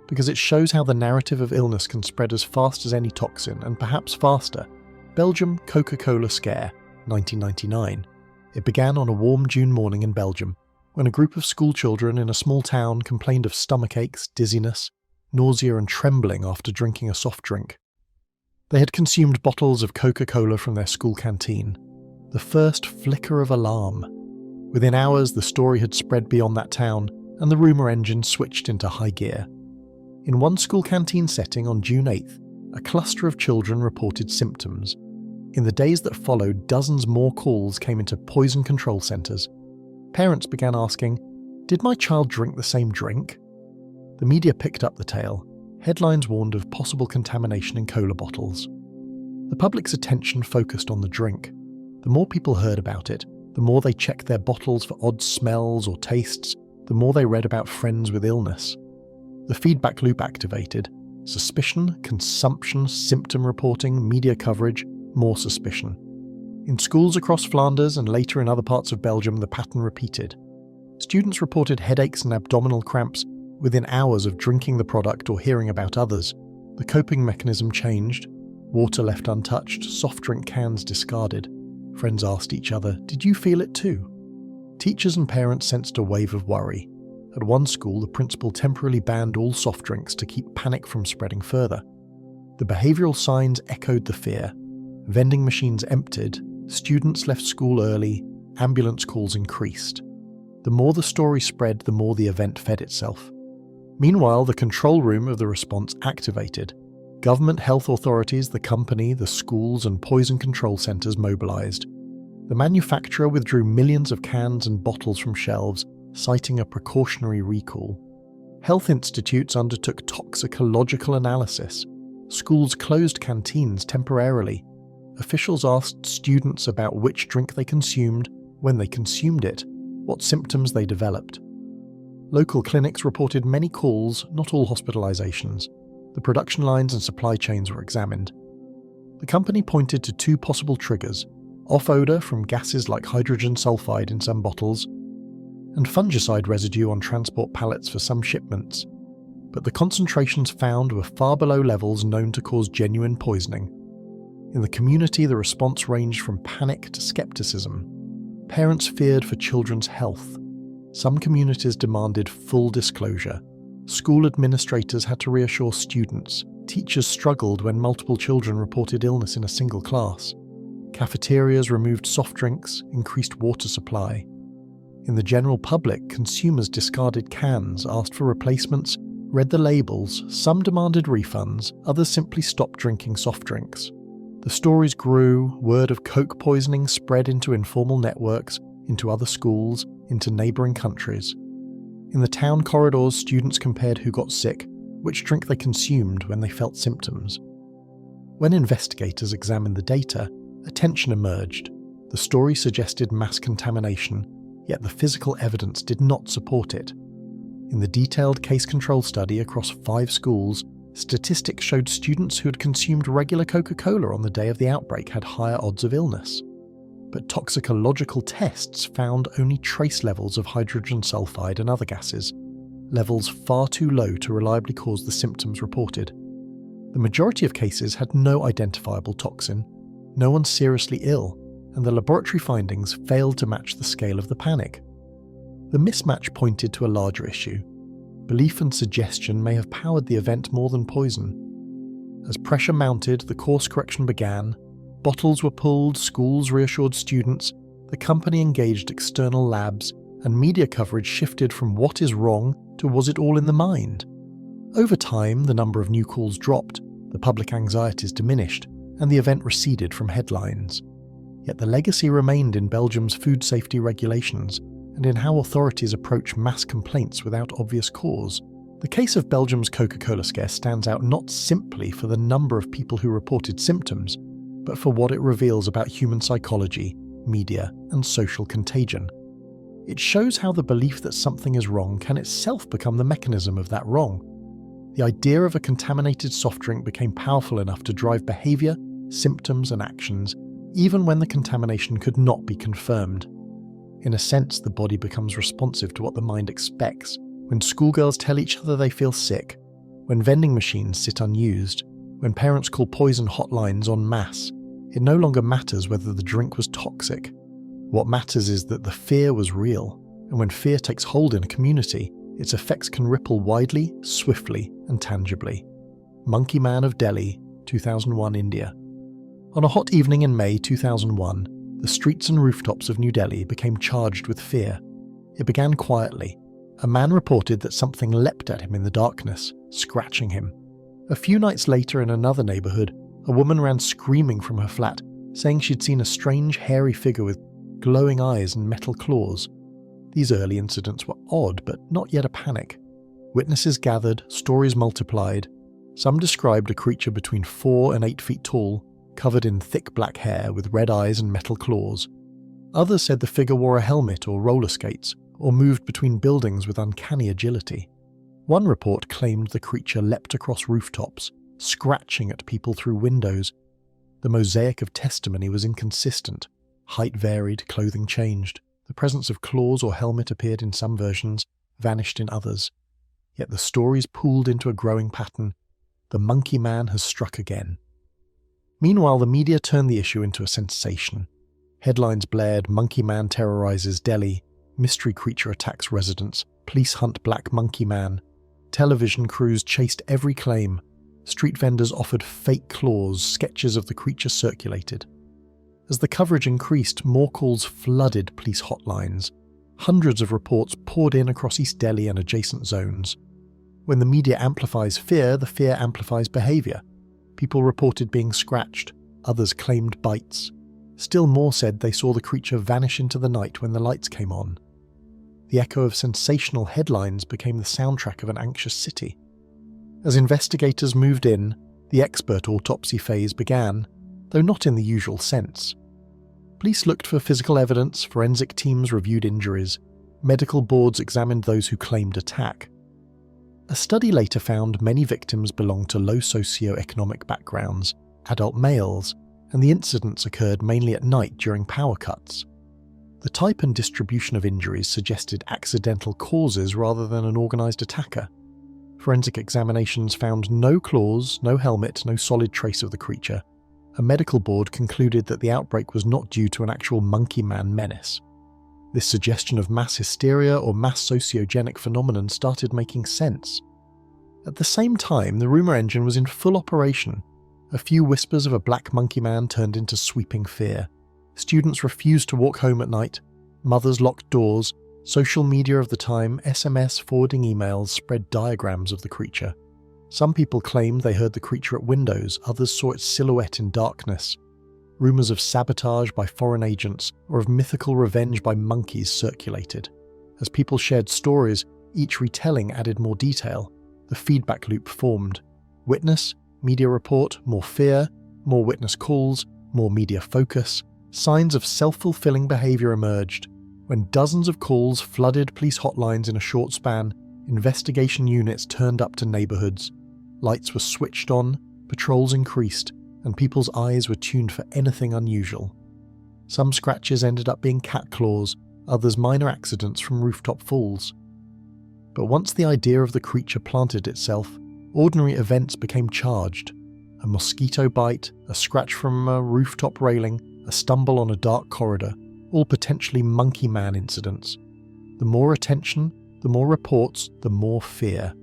Because it shows how the narrative of illness can spread as fast as any toxin, and perhaps faster. Belgium Coca-Cola Scare, 1999. It began on a warm June morning in Belgium, when a group of schoolchildren in a small town complained of stomach aches, dizziness, nausea and trembling after drinking a soft drink. They had consumed bottles of Coca-Cola from their school canteen. the first flicker of alarm. Within hours, the story had spread beyond that town, and the rumour engine switched into high gear. In one school canteen setting on June 8th, a cluster of children reported symptoms. In the days that followed, dozens more calls came into poison control centres. Parents began asking, "Did my child drink the same drink?" The media picked up the tale. Headlines warned of possible contamination in cola bottles. The public's attention focused on the drink. The more people heard about it, the more they checked their bottles for odd smells or tastes, the more they read about friends with illness. The feedback loop activated. Suspicion, consumption, symptom reporting, media coverage, more suspicion. In schools across Flanders and later in other parts of Belgium, the pattern repeated. Students reported headaches and abdominal cramps within hours of drinking the product or hearing about others. The coping mechanism changed. Water left untouched, soft drink cans discarded. Friends asked each other, "Did you feel it too?" Teachers and parents sensed a wave of worry. At one school, the principal temporarily banned all soft drinks to keep panic from spreading further. The behavioural signs echoed the fear. Vending machines emptied, students left school early, ambulance calls increased. The more the story spread, the more the event fed itself. Meanwhile, the control room of the response activated. Government health authorities, the company, the schools and poison control centres mobilised. The manufacturer withdrew millions of cans and bottles from shelves, citing a precautionary recall. Health institutes undertook toxicological analysis. Schools closed canteens temporarily. Officials asked students about which drink they consumed, when they consumed it, what symptoms they developed. Local clinics reported many calls, not all hospitalizations. The production lines and supply chains were examined. The company pointed to two possible triggers: off-odour from gases like hydrogen sulfide in some bottles, and fungicide residue on transport pallets for some shipments. But the concentrations found were far below levels known to cause genuine poisoning. In the community, the response ranged from panic to skepticism. Parents feared for children's health. Some communities demanded full disclosure. School administrators had to reassure students. Teachers struggled when multiple children reported illness in a single class. Cafeterias removed soft drinks, increased water supply. In the general public, consumers discarded cans, asked for replacements, read the labels. Some demanded refunds, others simply stopped drinking soft drinks. The stories grew. Word of Coke poisoning spread into informal networks, into other schools, into neighbouring countries. In the town corridors, students compared who got sick, which drink they consumed when they felt symptoms. When investigators examined the data, a tension emerged. The story suggested mass contamination, yet the physical evidence did not support it. In the detailed case control study across 5 schools, statistics showed students who had consumed regular Coca-Cola on the day of the outbreak had higher odds of illness. But toxicological tests found only trace levels of hydrogen sulfide and other gases, levels far too low to reliably cause the symptoms reported. The majority of cases had no identifiable toxin, no one seriously ill, and the laboratory findings failed to match the scale of the panic. The mismatch pointed to a larger issue. Belief and suggestion may have powered the event more than poison. As pressure mounted, the course correction began. Bottles were pulled, schools reassured students, the company engaged external labs, and media coverage shifted from what is wrong to was it all in the mind. Over time, the number of new calls dropped, the public anxieties diminished, and the event receded from headlines. Yet the legacy remained in Belgium's food safety regulations and in how authorities approach mass complaints without obvious cause. The case of Belgium's Coca-Cola scare stands out not simply for the number of people who reported symptoms, but for what it reveals about human psychology, media, and social contagion. It shows how the belief that something is wrong can itself become the mechanism of that wrong. The idea of a contaminated soft drink became powerful enough to drive behaviour, symptoms, and actions, even when the contamination could not be confirmed. In a sense, the body becomes responsive to what the mind expects. When schoolgirls tell each other they feel sick, when vending machines sit unused, when parents call poison hotlines en masse, it no longer matters whether the drink was toxic. What matters is that the fear was real, and when fear takes hold in a community, its effects can ripple widely, swiftly, and tangibly. Monkey Man of Delhi, 2001 India. On a hot evening in May 2001, the streets and rooftops of New Delhi became charged with fear. It began quietly. A man reported that something leapt at him in the darkness, scratching him. A few nights later in another neighbourhood, a woman ran screaming from her flat, saying she'd seen a strange hairy figure with glowing eyes and metal claws. These early incidents were odd, but not yet a panic. Witnesses gathered, stories multiplied. Some described a creature between 4 and 8 feet tall, covered in thick black hair with red eyes and metal claws. Others said the figure wore a helmet or roller skates, or moved between buildings with uncanny agility. One report claimed the creature leapt across rooftops, scratching at people through windows. The mosaic of testimony was inconsistent. Height varied, clothing changed. The presence of claws or helmet appeared in some versions, vanished in others. Yet the stories pooled into a growing pattern. The Monkey Man has struck again. Meanwhile, the media turned the issue into a sensation. Headlines blared, "Monkey Man terrorizes Delhi," "Mystery creature attacks residents," "Police hunt Black Monkey Man." Television crews chased every claim. Street vendors offered fake claws, sketches of the creature circulated. As the coverage increased, more calls flooded police hotlines. Hundreds of reports poured in across East Delhi and adjacent zones. When the media amplifies fear, the fear amplifies behaviour. People reported being scratched, others claimed bites. Still more said they saw the creature vanish into the night when the lights came on. The echo of sensational headlines became the soundtrack of an anxious city. As investigators moved in, the expert autopsy phase began, though not in the usual sense. Police looked for physical evidence, forensic teams reviewed injuries, medical boards examined those who claimed attack. A study later found many victims belonged to low socio-economic backgrounds, adult males, and the incidents occurred mainly at night during power cuts. The type and distribution of injuries suggested accidental causes rather than an organised attacker. Forensic examinations found no claws, no helmet, no solid trace of the creature. A medical board concluded that the outbreak was not due to an actual monkey man menace. This suggestion of mass hysteria or mass sociogenic phenomenon started making sense. At the same time, the rumour engine was in full operation. A few whispers of a black monkey man turned into sweeping fear. Students refused to walk home at night. Mothers locked doors. Social media of the time, SMS forwarding emails, spread diagrams of the creature. Some people claimed they heard the creature at windows, others saw its silhouette in darkness. Rumours of sabotage by foreign agents or of mythical revenge by monkeys circulated. As people shared stories, each retelling added more detail. The feedback loop formed. Witness, media report, more fear, more witness calls, more media focus. Signs of self-fulfilling behaviour emerged. When dozens of calls flooded police hotlines in a short span, investigation units turned up to neighbourhoods. Lights were switched on, patrols increased, and people's eyes were tuned for anything unusual. Some scratches ended up being cat claws, others minor accidents from rooftop falls. But once the idea of the creature planted itself, ordinary events became charged. A mosquito bite, a scratch from a rooftop railing, a stumble on a dark corridor, all potentially monkey man incidents. The more attention, the more reports, the more fear.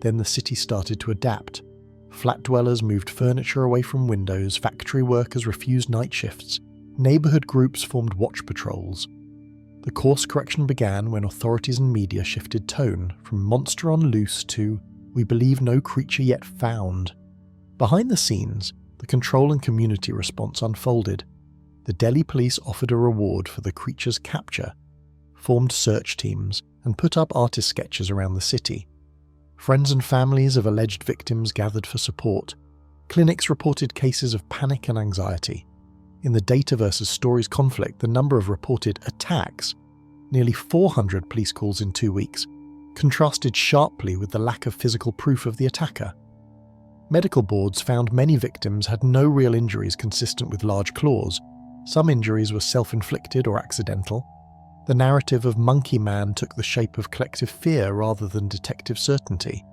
Then the city started to adapt. Flat dwellers moved furniture away from windows, factory workers refused night shifts, neighbourhood groups formed watch patrols. The course correction began when authorities and media shifted tone from "monster on loose" to "we believe no creature yet found." Behind the scenes, the control and community response unfolded. The Delhi police offered a reward for the creature's capture, formed search teams, and put up artist sketches around the city. Friends and families of alleged victims gathered for support. Clinics reported cases of panic and anxiety. In the data versus stories conflict, the number of reported attacks, nearly 400 police calls in 2 weeks, contrasted sharply with the lack of physical proof of the attacker. Medical boards found many victims had no real injuries consistent with large claws. Some injuries were self-inflicted or accidental. The narrative of Monkey Man took the shape of collective fear rather than detective certainty.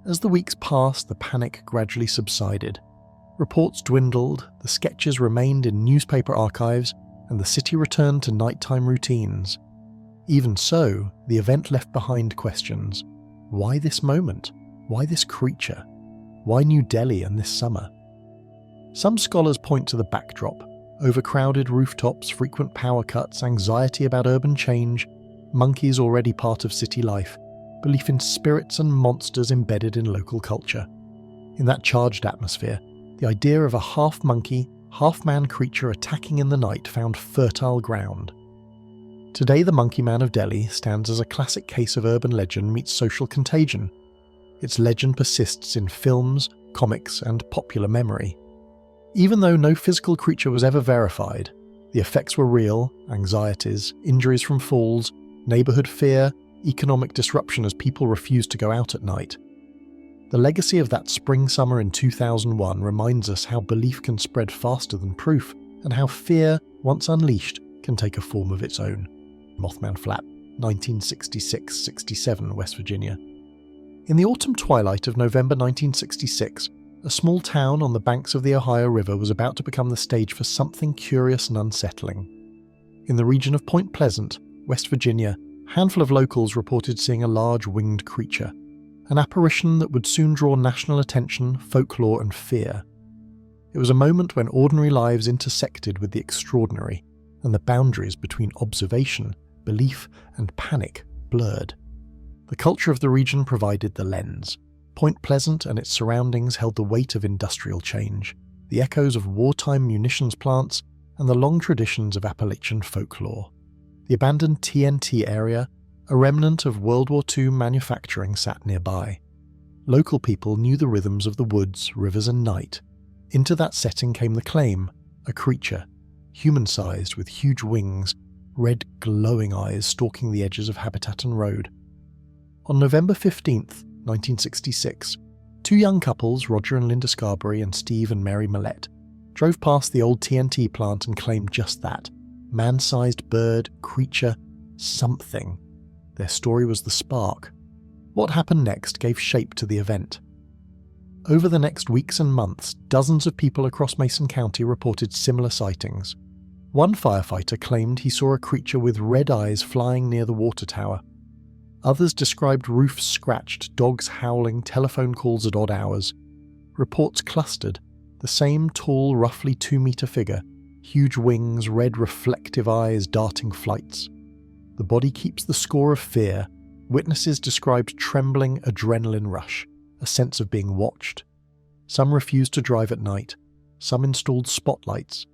As the weeks passed, the panic gradually subsided. Reports dwindled, the sketches remained in newspaper archives, and the city returned to nighttime routines. Even so, the event left behind questions. Why this moment? Why this creature? Why New Delhi and this summer? Some scholars point to the backdrop, Overcrowded rooftops, frequent power cuts, anxiety about urban change, monkeys already part of city life, belief in spirits and monsters embedded in local culture. In that charged atmosphere, the idea of a half-monkey, half-man creature attacking in the night found fertile ground. Today, the Monkey Man of Delhi stands as a classic case of urban legend meets social contagion. Its legend persists in films, comics, and popular memory. Even though no physical creature was ever verified, the effects were real: anxieties, injuries from falls, neighbourhood fear, economic disruption as people refused to go out at night. The legacy of that spring summer in 2001 reminds us how belief can spread faster than proof, and how fear, once unleashed, can take a form of its own. Mothman Flap, 1966-67, West Virginia. In the autumn twilight of November 1966, a small town on the banks of the Ohio River was about to become the stage for something curious and unsettling. In the region of Point Pleasant, West Virginia, a handful of locals reported seeing a large winged creature, an apparition that would soon draw national attention, folklore, and fear. It was a moment when ordinary lives intersected with the extraordinary, and the boundaries between observation, belief, and panic blurred. The culture of the region provided the lens. Point Pleasant and its surroundings held the weight of industrial change, the echoes of wartime munitions plants, and the long traditions of Appalachian folklore. The abandoned TNT area, a remnant of World War II manufacturing, sat nearby. Local people knew the rhythms of the woods, rivers, and night. Into that setting came the claim: a creature, human-sized with huge wings, red glowing eyes stalking the edges of habitat and road. On November 15th, 1966, two young couples, Roger and Linda Scarberry and Steve and Mary Millette, drove past the old TNT plant and claimed just that: man-sized bird, creature, something. Their story was the spark. What happened next gave shape to the event. Over the next weeks and months, dozens of people across Mason County reported similar sightings. One firefighter claimed he saw a creature with red eyes flying near the water tower. Others described roofs scratched, dogs howling, telephone calls at odd hours. Reports clustered: the same tall, roughly 2-meter figure, huge wings, red reflective eyes, darting flights. The body keeps the score of fear. Witnesses described trembling adrenaline rush, a sense of being watched. Some refused to drive at night. Some installed spotlights.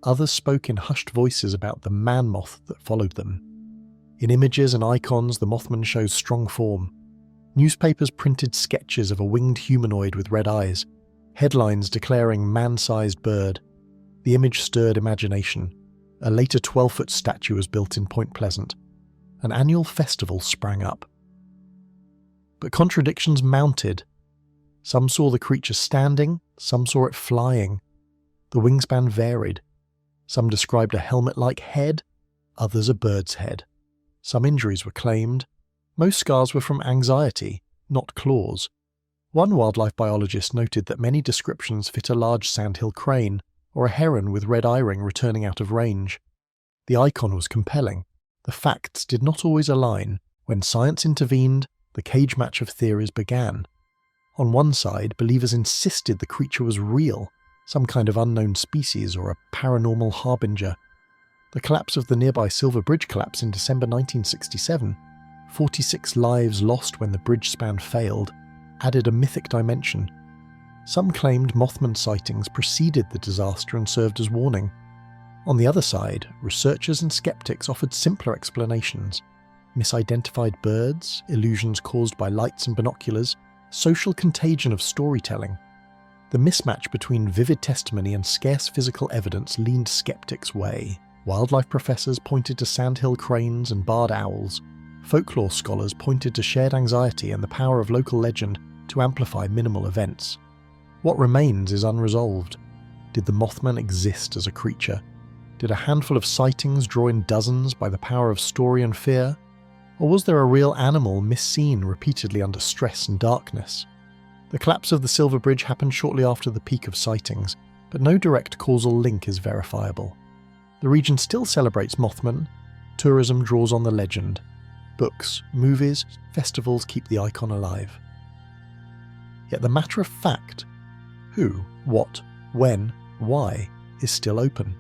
Others spoke in hushed voices about the man-moth that followed them. In images and icons, the Mothman shows strong form. Newspapers printed sketches of a winged humanoid with red eyes, headlines declaring man-sized bird. The image stirred imagination. A later 12-foot statue was built in Point Pleasant. An annual festival sprang up. But contradictions mounted. Some saw the creature standing, some saw it flying. The wingspan varied. Some described a helmet-like head, others a bird's head. Some injuries were claimed. Most scars were from anxiety, not claws. One wildlife biologist noted that many descriptions fit a large sandhill crane, or a heron with red eye-ring returning out of range. The icon was compelling. The facts did not always align. When science intervened, the cage match of theories began. On one side, believers insisted the creature was real, some kind of unknown species or a paranormal harbinger. The collapse of the nearby Silver Bridge collapse in December 1967, 46 lives lost when the bridge span failed, added a mythic dimension. Some claimed Mothman sightings preceded the disaster and served as warning. On the other side, researchers and skeptics offered simpler explanations: misidentified birds, illusions caused by lights and binoculars, social contagion of storytelling. The mismatch between vivid testimony and scarce physical evidence leaned skeptics' way. Wildlife professors pointed to sandhill cranes and barred owls. Folklore scholars pointed to shared anxiety and the power of local legend to amplify minimal events. What remains is unresolved. Did the Mothman exist as a creature? Did a handful of sightings draw in dozens by the power of story and fear? Or was there a real animal misseen repeatedly under stress and darkness? The collapse of the Silver Bridge happened shortly after the peak of sightings, but no direct causal link is verifiable. The region still celebrates Mothman. Tourism draws on the legend. Books, movies, festivals keep the icon alive. Yet the matter of fact, who, what, when, why, is still open.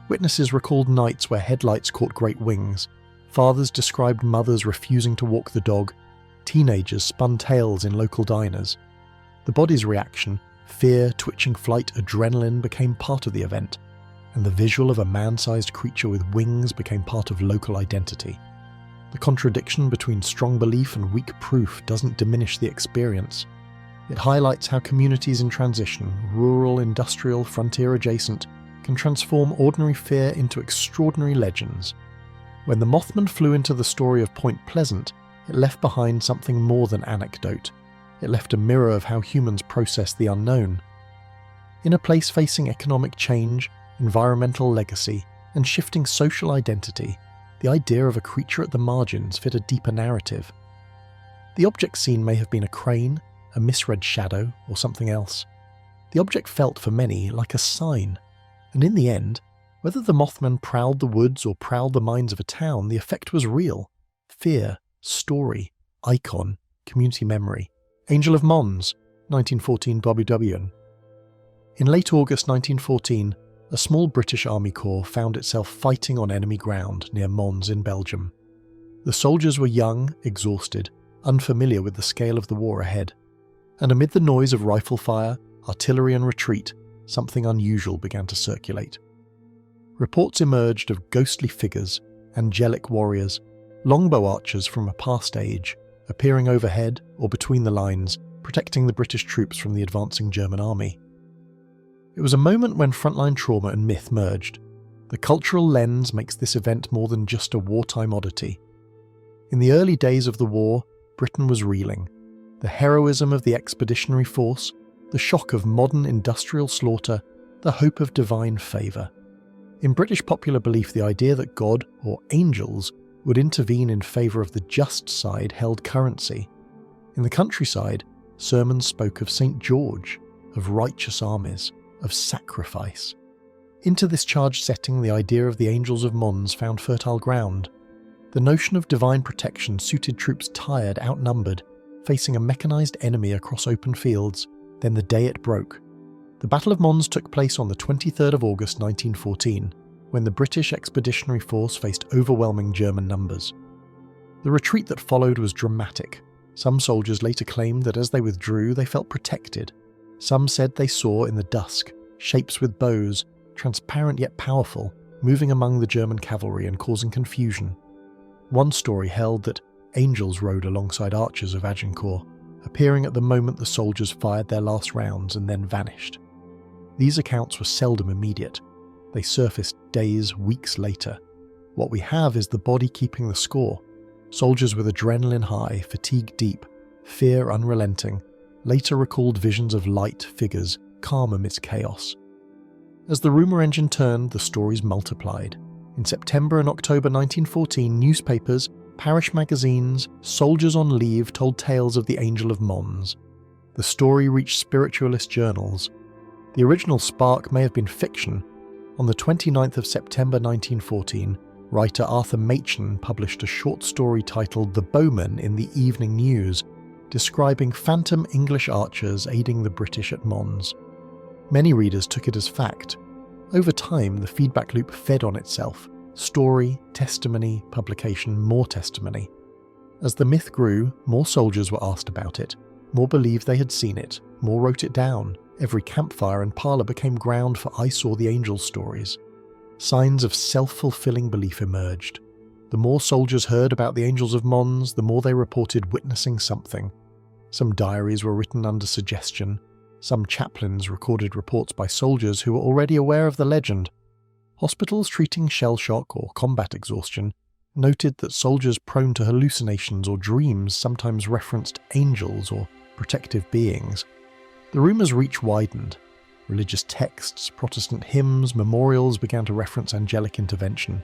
Witnesses recalled nights where headlights caught great wings. Fathers described mothers refusing to walk the dog. Teenagers spun tales in local diners. The body's reaction, fear, twitching flight, adrenaline, became part of the event, and the visual of a man-sized creature with wings became part of local identity. The contradiction between strong belief and weak proof doesn't diminish the experience. It highlights how communities in transition, rural, industrial, frontier adjacent, can transform ordinary fear into extraordinary legends. When the Mothman flew into the story of Point Pleasant, it left behind something more than anecdote. It left a mirror of how humans process the unknown. In a place facing economic change, environmental legacy, and shifting social identity, the idea of a creature at the margins fit a deeper narrative. The object seen may have been a crane, a misread shadow, or something else. The object felt for many like a sign, and in the end, whether the Mothman prowled the woods or prowled the minds of a town, the effect was real. Fear, story, icon, community memory. Angel of Mons, 1914 Bobby W. In late August 1914, a small British Army Corps found itself fighting on enemy ground near Mons in Belgium. The soldiers were young, exhausted, unfamiliar with the scale of the war ahead. And amid the noise of rifle fire, artillery and retreat, something unusual began to circulate. Reports emerged of ghostly figures, angelic warriors, longbow archers from a past age, appearing overhead or between the lines, protecting the British troops from the advancing German army. It was a moment when frontline trauma and myth merged. The cultural lens makes this event more than just a wartime oddity. In the early days of the war, Britain was reeling. The heroism of the expeditionary force, the shock of modern industrial slaughter, the hope of divine favour. In British popular belief, the idea that God, or angels, would intervene in favour of the just side held currency. In the countryside, sermons spoke of St. George, of righteous armies, of sacrifice. Into this charged setting, the idea of the Angels of Mons found fertile ground. The notion of divine protection suited troops tired, outnumbered, facing a mechanised enemy across open fields. Then the day it broke. The Battle of Mons took place on the 23rd of August 1914, when the British Expeditionary Force faced overwhelming German numbers. The retreat that followed was dramatic. Some soldiers later claimed that as they withdrew, they felt protected. Some said they saw in the dusk shapes with bows, transparent yet powerful, moving among the German cavalry and causing confusion. One story held that angels rode alongside archers of Agincourt, appearing at the moment the soldiers fired their last rounds and then vanished. These accounts were seldom immediate. They surfaced days, weeks later. What we have is the body keeping the score. Soldiers with adrenaline high, fatigue deep, fear unrelenting, later recalled visions of light figures, calm amidst chaos. As the rumour engine turned, the stories multiplied. In September and October 1914, newspapers, parish magazines, soldiers on leave told tales of the Angel of Mons. The story reached spiritualist journals. The original spark may have been fiction. On the 29th of September 1914, writer Arthur Machen published a short story titled The Bowman in the Evening News, describing phantom English archers aiding the British at Mons. Many readers took it as fact. Over time, the feedback loop fed on itself. Story, testimony, publication, more testimony. As the myth grew, more soldiers were asked about it, more believed they had seen it, more wrote it down. Every campfire and parlour became ground for I saw the angel stories. Signs of self-fulfilling belief emerged. The more soldiers heard about the Angels of Mons, the more they reported witnessing something. Some diaries were written under suggestion. Some chaplains recorded reports by soldiers who were already aware of the legend. Hospitals treating shell shock or combat exhaustion noted that soldiers prone to hallucinations or dreams sometimes referenced angels or protective beings. The rumour's reach widened. Religious texts, Protestant hymns, memorials began to reference angelic intervention.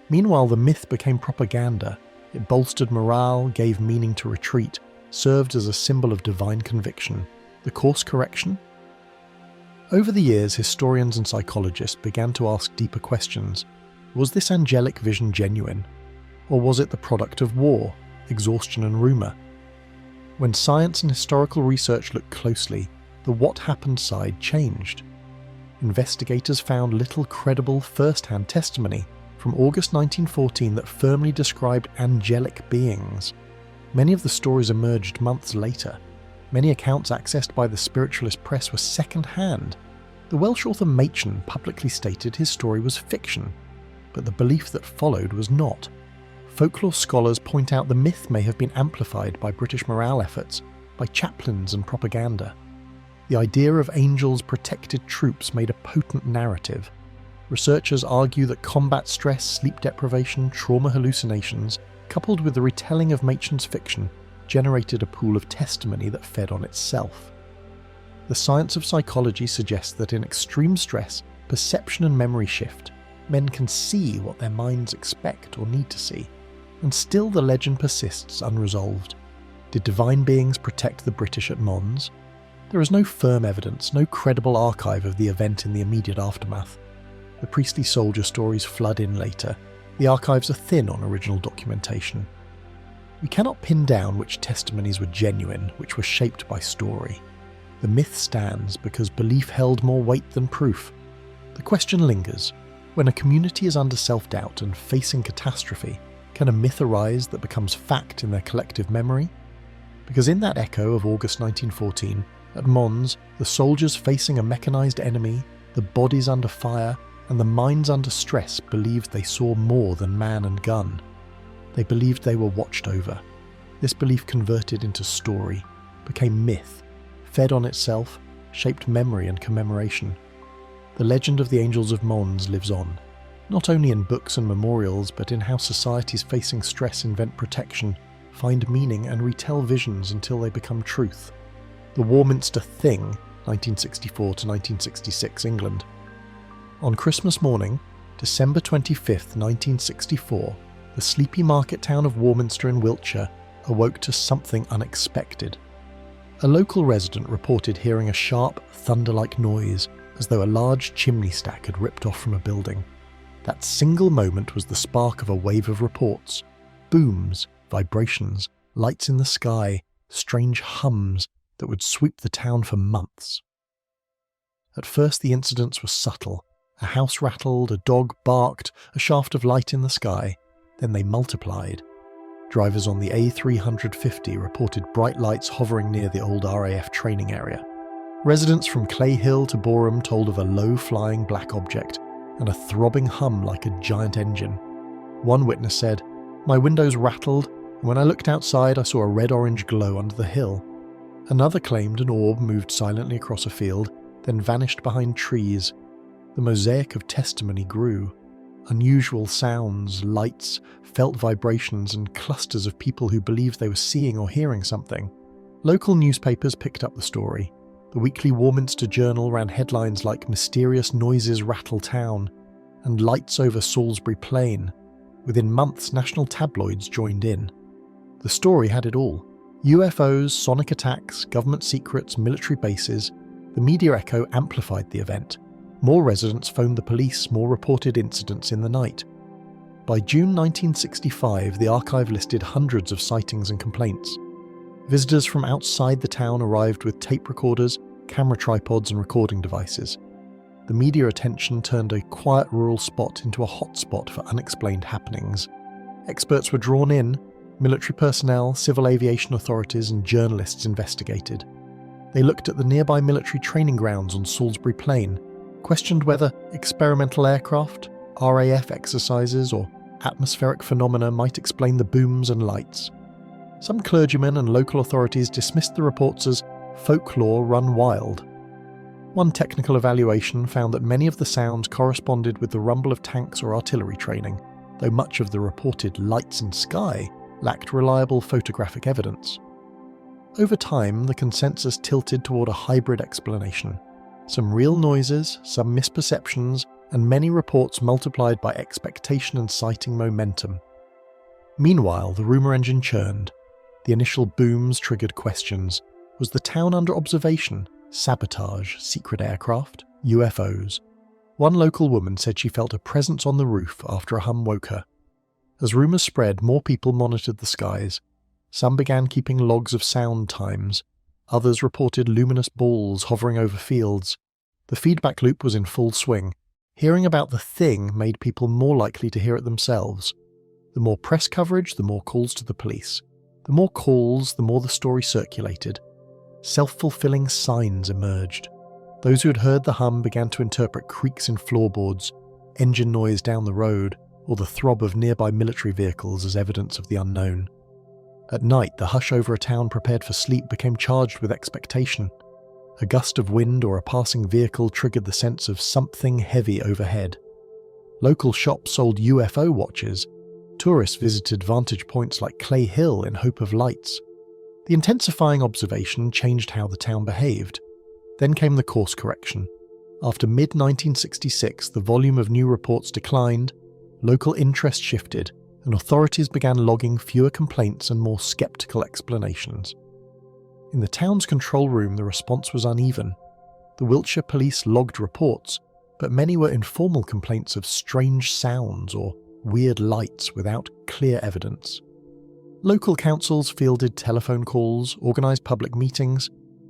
Meanwhile, the myth became propaganda. It bolstered morale, gave meaning to retreat, served as a symbol of divine conviction. The course correction? Over the years, historians and psychologists began to ask deeper questions. Was this angelic vision genuine? Or was it the product of war, exhaustion and rumour? When science and historical research looked closely, the what happened side changed. investigators found little credible first-hand testimony from August 1914 that firmly described angelic beings. Many of the stories emerged months later. Many accounts accessed by the spiritualist press were second-hand. The Welsh author Machen publicly stated his story was fiction, but the belief that followed was not. Folklore scholars point out the myth may have been amplified by British morale efforts, by chaplains and propaganda. The idea of angels protected troops made a potent narrative. Researchers argue that combat stress, sleep deprivation, trauma hallucinations, coupled with the retelling of Machen's fiction, generated a pool of testimony that fed on itself. The science of psychology suggests that in extreme stress, perception and memory shift. Men can see what their minds expect or need to see, and still the legend persists unresolved. Did divine beings protect the British at Mons? There is no firm evidence, no credible archive of the event in the immediate aftermath. The priestly soldier stories flood in later. The archives are thin on original documentation. We cannot pin down which testimonies were genuine, which were shaped by story. The myth stands because belief held more weight than proof. The question lingers. When a community is under self-doubt and facing catastrophe, can a myth arise that becomes fact in their collective memory? Because in that echo of August 1914, at Mons, the soldiers facing a mechanized enemy, the bodies under fire, and the minds under stress believed they saw more than man and gun. They believed they were watched over. This belief converted into story, became myth, fed on itself, shaped memory and commemoration. The legend of the Angels of Mons lives on, not only in books and memorials, but in how societies facing stress invent protection, find meaning and retell visions until they become truth. The Warminster Thing, 1964 to 1966 England. On Christmas morning, December 25th, 1964, the sleepy market town of Warminster in Wiltshire awoke to something unexpected. A local resident reported hearing a sharp, thunder-like noise, as though a large chimney stack had ripped off from a building. That single moment was the spark of a wave of reports. Booms, vibrations, lights in the sky, strange hums that would sweep the town for months. At first the incidents were subtle. A house rattled, a dog barked, a shaft of light in the sky. Then they multiplied. Drivers on the A350 reported bright lights hovering near the old RAF training area. Residents from Clay Hill to Boreham told of a low-flying black object and a throbbing hum like a giant engine. One witness said, "My windows rattled, and when I looked outside I saw a red-orange glow under the hill." Another claimed an orb moved silently across a field, then vanished behind trees. The mosaic of testimony grew. Unusual sounds, lights, felt vibrations, and clusters of people who believed they were seeing or hearing something. Local newspapers picked up the story. The weekly Warminster Journal ran headlines like "Mysterious Noises Rattle Town" and "Lights over Salisbury Plain." Within months, national tabloids joined in. The story had it all. UFOs, sonic attacks, government secrets, military bases. The media echo amplified the event. More residents phoned the police, more reported incidents in the night. By June 1965, the archive listed hundreds of sightings and complaints. Visitors from outside the town arrived with tape recorders, camera tripods and recording devices. The media attention turned a quiet rural spot into a hotspot for unexplained happenings. Experts were drawn in. Military personnel, civil aviation authorities and journalists investigated. They looked at the nearby military training grounds on Salisbury Plain, questioned whether experimental aircraft, RAF exercises or atmospheric phenomena might explain the booms and lights. Some clergymen and local authorities dismissed the reports as folklore run wild. One technical evaluation found that many of the sounds corresponded with the rumble of tanks or artillery training, though much of the reported lights and sky lacked reliable photographic evidence. Over time, the consensus tilted toward a hybrid explanation. Some real noises, some misperceptions, and many reports multiplied by expectation and sighting momentum. Meanwhile, the rumour engine churned. The initial booms triggered questions. Was the town under observation? Sabotage? Secret aircraft? UFOs? One local woman said she felt a presence on the roof after a hum woke her. As rumours spread, more people monitored the skies. Some began keeping logs of sound times. Others reported luminous balls hovering over fields. The feedback loop was in full swing. Hearing about the thing made people more likely to hear it themselves. The more press coverage, the more calls to the police. The more calls, the more the story circulated. Self-fulfilling signs emerged. Those who had heard the hum began to interpret creaks in floorboards, engine noise down the road, or the throb of nearby military vehicles as evidence of the unknown. At night, the hush over a town prepared for sleep became charged with expectation. A gust of wind or a passing vehicle triggered the sense of something heavy overhead. Local shops sold UFO watches. Tourists visited vantage points like Clay Hill in hope of lights. The intensifying observation changed how the town behaved. Then came the course correction. After mid-1966, the volume of new reports declined, local interest shifted, and authorities began logging fewer complaints and more skeptical explanations. In the town's control room, the response was uneven. The Wiltshire police logged reports, but many were informal complaints of strange sounds or weird lights without clear evidence. Local councils fielded telephone calls, organised public meetings.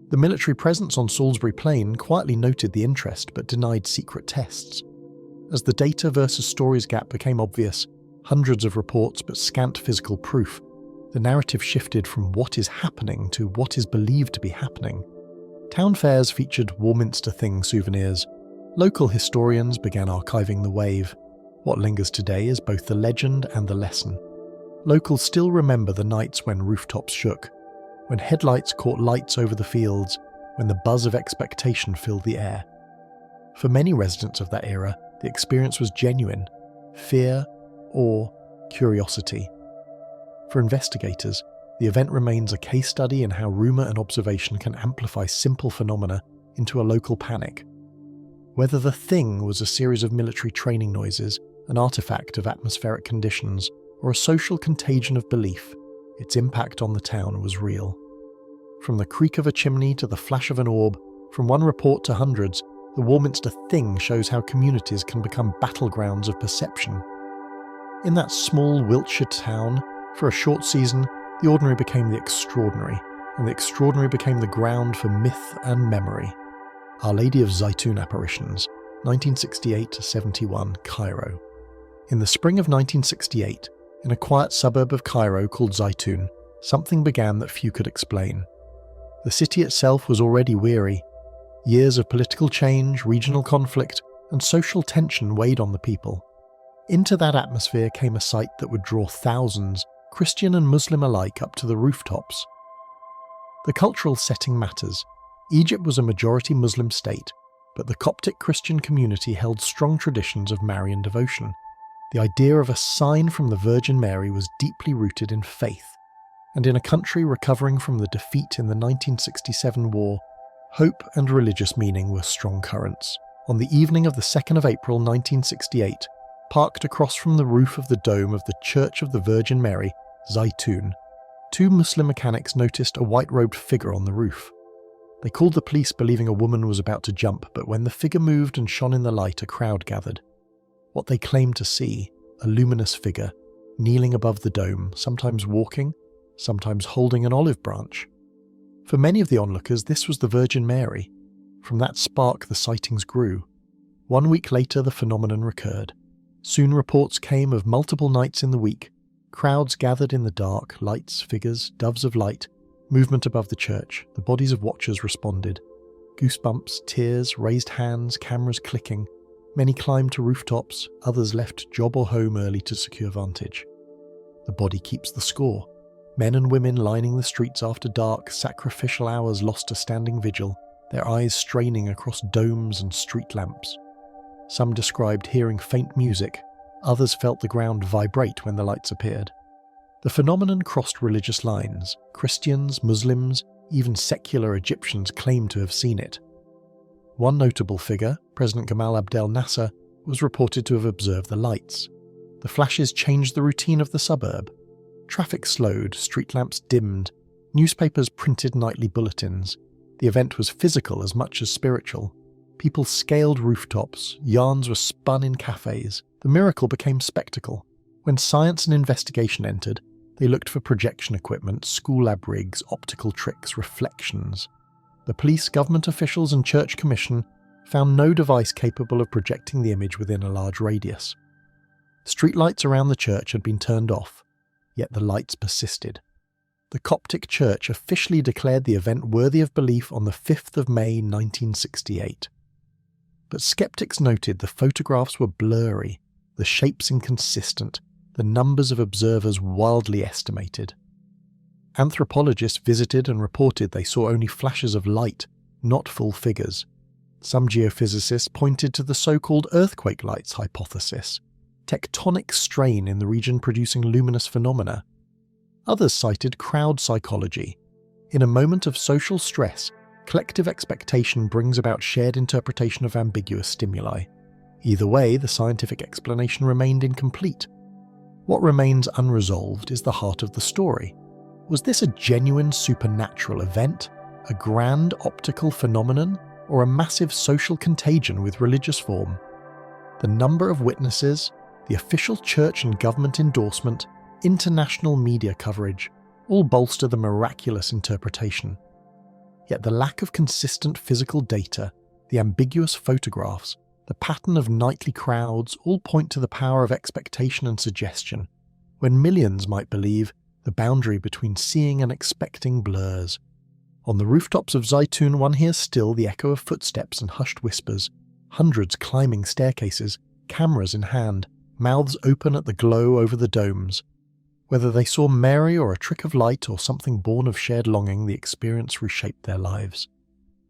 The military presence on Salisbury Plain quietly noted the interest but denied secret tests. As the data versus stories gap became obvious, hundreds of reports but scant physical proof, the narrative shifted from what is happening to what is believed to be happening. Town fairs featured Warminster Thing souvenirs. Local historians began archiving the wave. What lingers today is both the legend and the lesson. Locals still remember the nights when rooftops shook, when headlights caught lights over the fields, when the buzz of expectation filled the air. For many residents of that era, the experience was genuine: fear, awe, curiosity. For investigators, the event remains a case study in how rumour and observation can amplify simple phenomena into a local panic. Whether the thing was a series of military training noises, an artefact of atmospheric conditions, or a social contagion of belief, its impact on the town was real. From the creak of a chimney to the flash of an orb, from one report to hundreds, the Warminster Thing shows how communities can become battlegrounds of perception. In that small Wiltshire town, for a short season, the ordinary became the extraordinary, and the extraordinary became the ground for myth and memory. Our Lady of Zaytun apparitions, 1968-71, Cairo. In the spring of 1968, in a quiet suburb of Cairo called Zaytun, something began that few could explain. The city itself was already weary. Years of political change, regional conflict, and social tension weighed on the people. Into that atmosphere came a sight that would draw thousands, Christian and Muslim alike, up to the rooftops. The cultural setting matters. Egypt was a majority Muslim state, but the Coptic Christian community held strong traditions of Marian devotion. The idea of a sign from the Virgin Mary was deeply rooted in faith, and in a country recovering from the defeat in the 1967 war, hope and religious meaning were strong currents. On the evening of the 2nd of April 1968, parked across from the roof of the dome of the Church of the Virgin Mary, Zaytun, two Muslim mechanics noticed a white-robed figure on the roof. They called the police believing a woman was about to jump, but when the figure moved and shone in the light, a crowd gathered. What they claimed to see, a luminous figure, kneeling above the dome, sometimes walking, sometimes holding an olive branch. For many of the onlookers, this was the Virgin Mary. From that spark, the sightings grew. 1 week later, the phenomenon recurred. Soon reports came of multiple nights in the week. Crowds gathered in the dark, lights, figures, doves of light, movement above the church. The bodies of watchers responded. Goosebumps, tears, raised hands, cameras clicking. Many climbed to rooftops, others left job or home early to secure vantage. The body keeps the score. Men and women lining the streets after dark, sacrificial hours lost to standing vigil, their eyes straining across domes and street lamps. Some described hearing faint music, others felt the ground vibrate when the lights appeared. The phenomenon crossed religious lines. Christians, Muslims, even secular Egyptians claimed to have seen it. One notable figure, President Gamal Abdel Nasser, was reported to have observed the lights. The flashes changed the routine of the suburb. Traffic slowed, street lamps dimmed, newspapers printed nightly bulletins. The event was physical as much as spiritual. People scaled rooftops, yarns were spun in cafes. The miracle became spectacle. When science and investigation entered, they looked for projection equipment, school lab rigs, optical tricks, reflections. The police, government officials and church commission found no device capable of projecting the image within a large radius. Streetlights around the church had been turned off, yet the lights persisted. The Coptic Church officially declared the event worthy of belief on the 5th of May 1968. But skeptics noted the photographs were blurry, the shapes inconsistent, the numbers of observers wildly estimated. Anthropologists visited and reported they saw only flashes of light, not full figures. Some geophysicists pointed to the so-called earthquake lights hypothesis, tectonic strain in the region producing luminous phenomena. Others cited crowd psychology. In a moment of social stress, collective expectation brings about shared interpretation of ambiguous stimuli. Either way, the scientific explanation remained incomplete. What remains unresolved is the heart of the story. Was this a genuine supernatural event, a grand optical phenomenon, or a massive social contagion with religious form? The number of witnesses, the official church and government endorsement, international media coverage, all bolster the miraculous interpretation. Yet the lack of consistent physical data, the ambiguous photographs, the pattern of nightly crowds all point to the power of expectation and suggestion. When millions might believe, the boundary between seeing and expecting blurs. On the rooftops of Zaytun, one hears still the echo of footsteps and hushed whispers, hundreds climbing staircases, cameras in hand, mouths open at the glow over the domes. Whether they saw Mary or a trick of light or something born of shared longing, the experience reshaped their lives.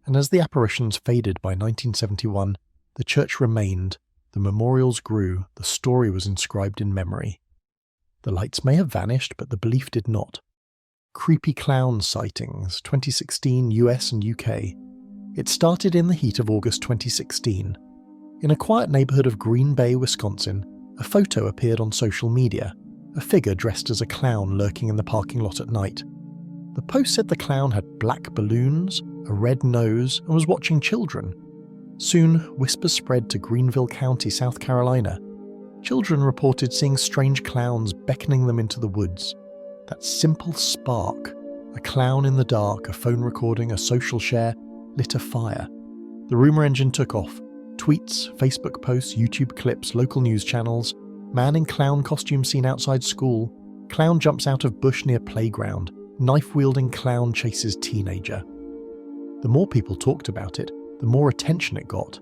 And as the apparitions faded by 1971, the church remained, the memorials grew, the story was inscribed in memory. The lights may have vanished, but the belief did not. Creepy clown sightings, 2016 US and UK. It started in the heat of August 2016. In a quiet neighborhood of Green Bay, Wisconsin, a photo appeared on social media, a figure dressed as a clown lurking in the parking lot at night. The post said the clown had black balloons, a red nose, and was watching children. Soon, whispers spread to Greenville County, South Carolina. Children reported seeing strange clowns beckoning them into the woods. That simple spark, a clown in the dark, a phone recording, a social share, lit a fire. The rumor engine took off. Tweets, Facebook posts, YouTube clips, local news channels. Man in clown costume seen outside school. Clown jumps out of bush near playground. Knife-wielding clown chases teenager. The more people talked about it, the more attention it got.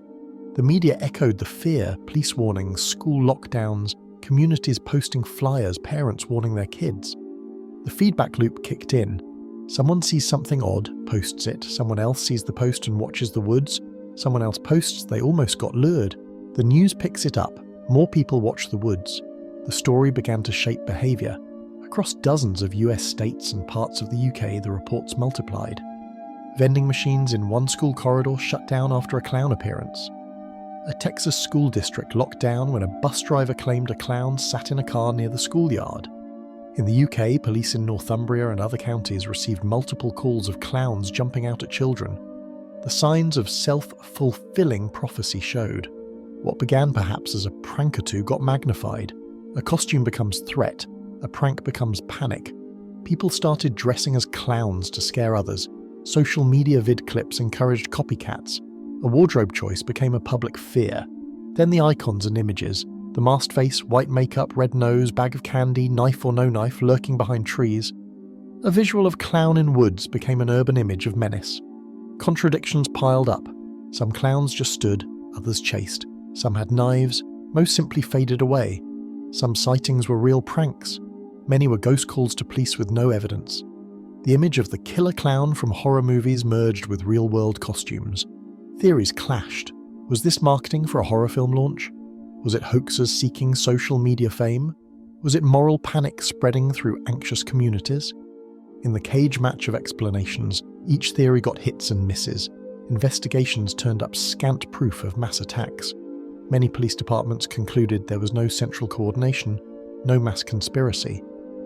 The media echoed the fear, police warnings, school lockdowns, communities posting flyers, parents warning their kids. The feedback loop kicked in. Someone sees something odd, posts it. Someone else sees the post and watches the woods. Someone else posts they almost got lured. The news picks it up. More people watch the woods. The story began to shape behaviour. Across dozens of US states and parts of the UK, the reports multiplied. Vending machines in one school corridor shut down after a clown appearance. A Texas school district locked down when a bus driver claimed a clown sat in a car near the schoolyard. In the UK, police in Northumbria and other counties received multiple calls of clowns jumping out at children. The signs of self-fulfilling prophecy showed. What began perhaps as a prank or two got magnified. A costume becomes threat, a prank becomes panic. People started dressing as clowns to scare others. Social media vid clips encouraged copycats. A wardrobe choice became a public fear. Then the icons and images. The masked face, white makeup, red nose, bag of candy, knife or no knife, lurking behind trees. A visual of clown in woods became an urban image of menace. Contradictions piled up. Some clowns just stood, others chased. Some had knives, most simply faded away. Some sightings were real pranks. Many were ghost calls to police with no evidence. The image of the killer clown from horror movies merged with real-world costumes. Theories clashed. Was this marketing for a horror film launch? Was it hoaxers seeking social media fame? Was it moral panic spreading through anxious communities? In the cage match of explanations, each theory got hits and misses. Investigations turned up scant proof of mass attacks. Many police departments concluded there was no central coordination, no mass conspiracy.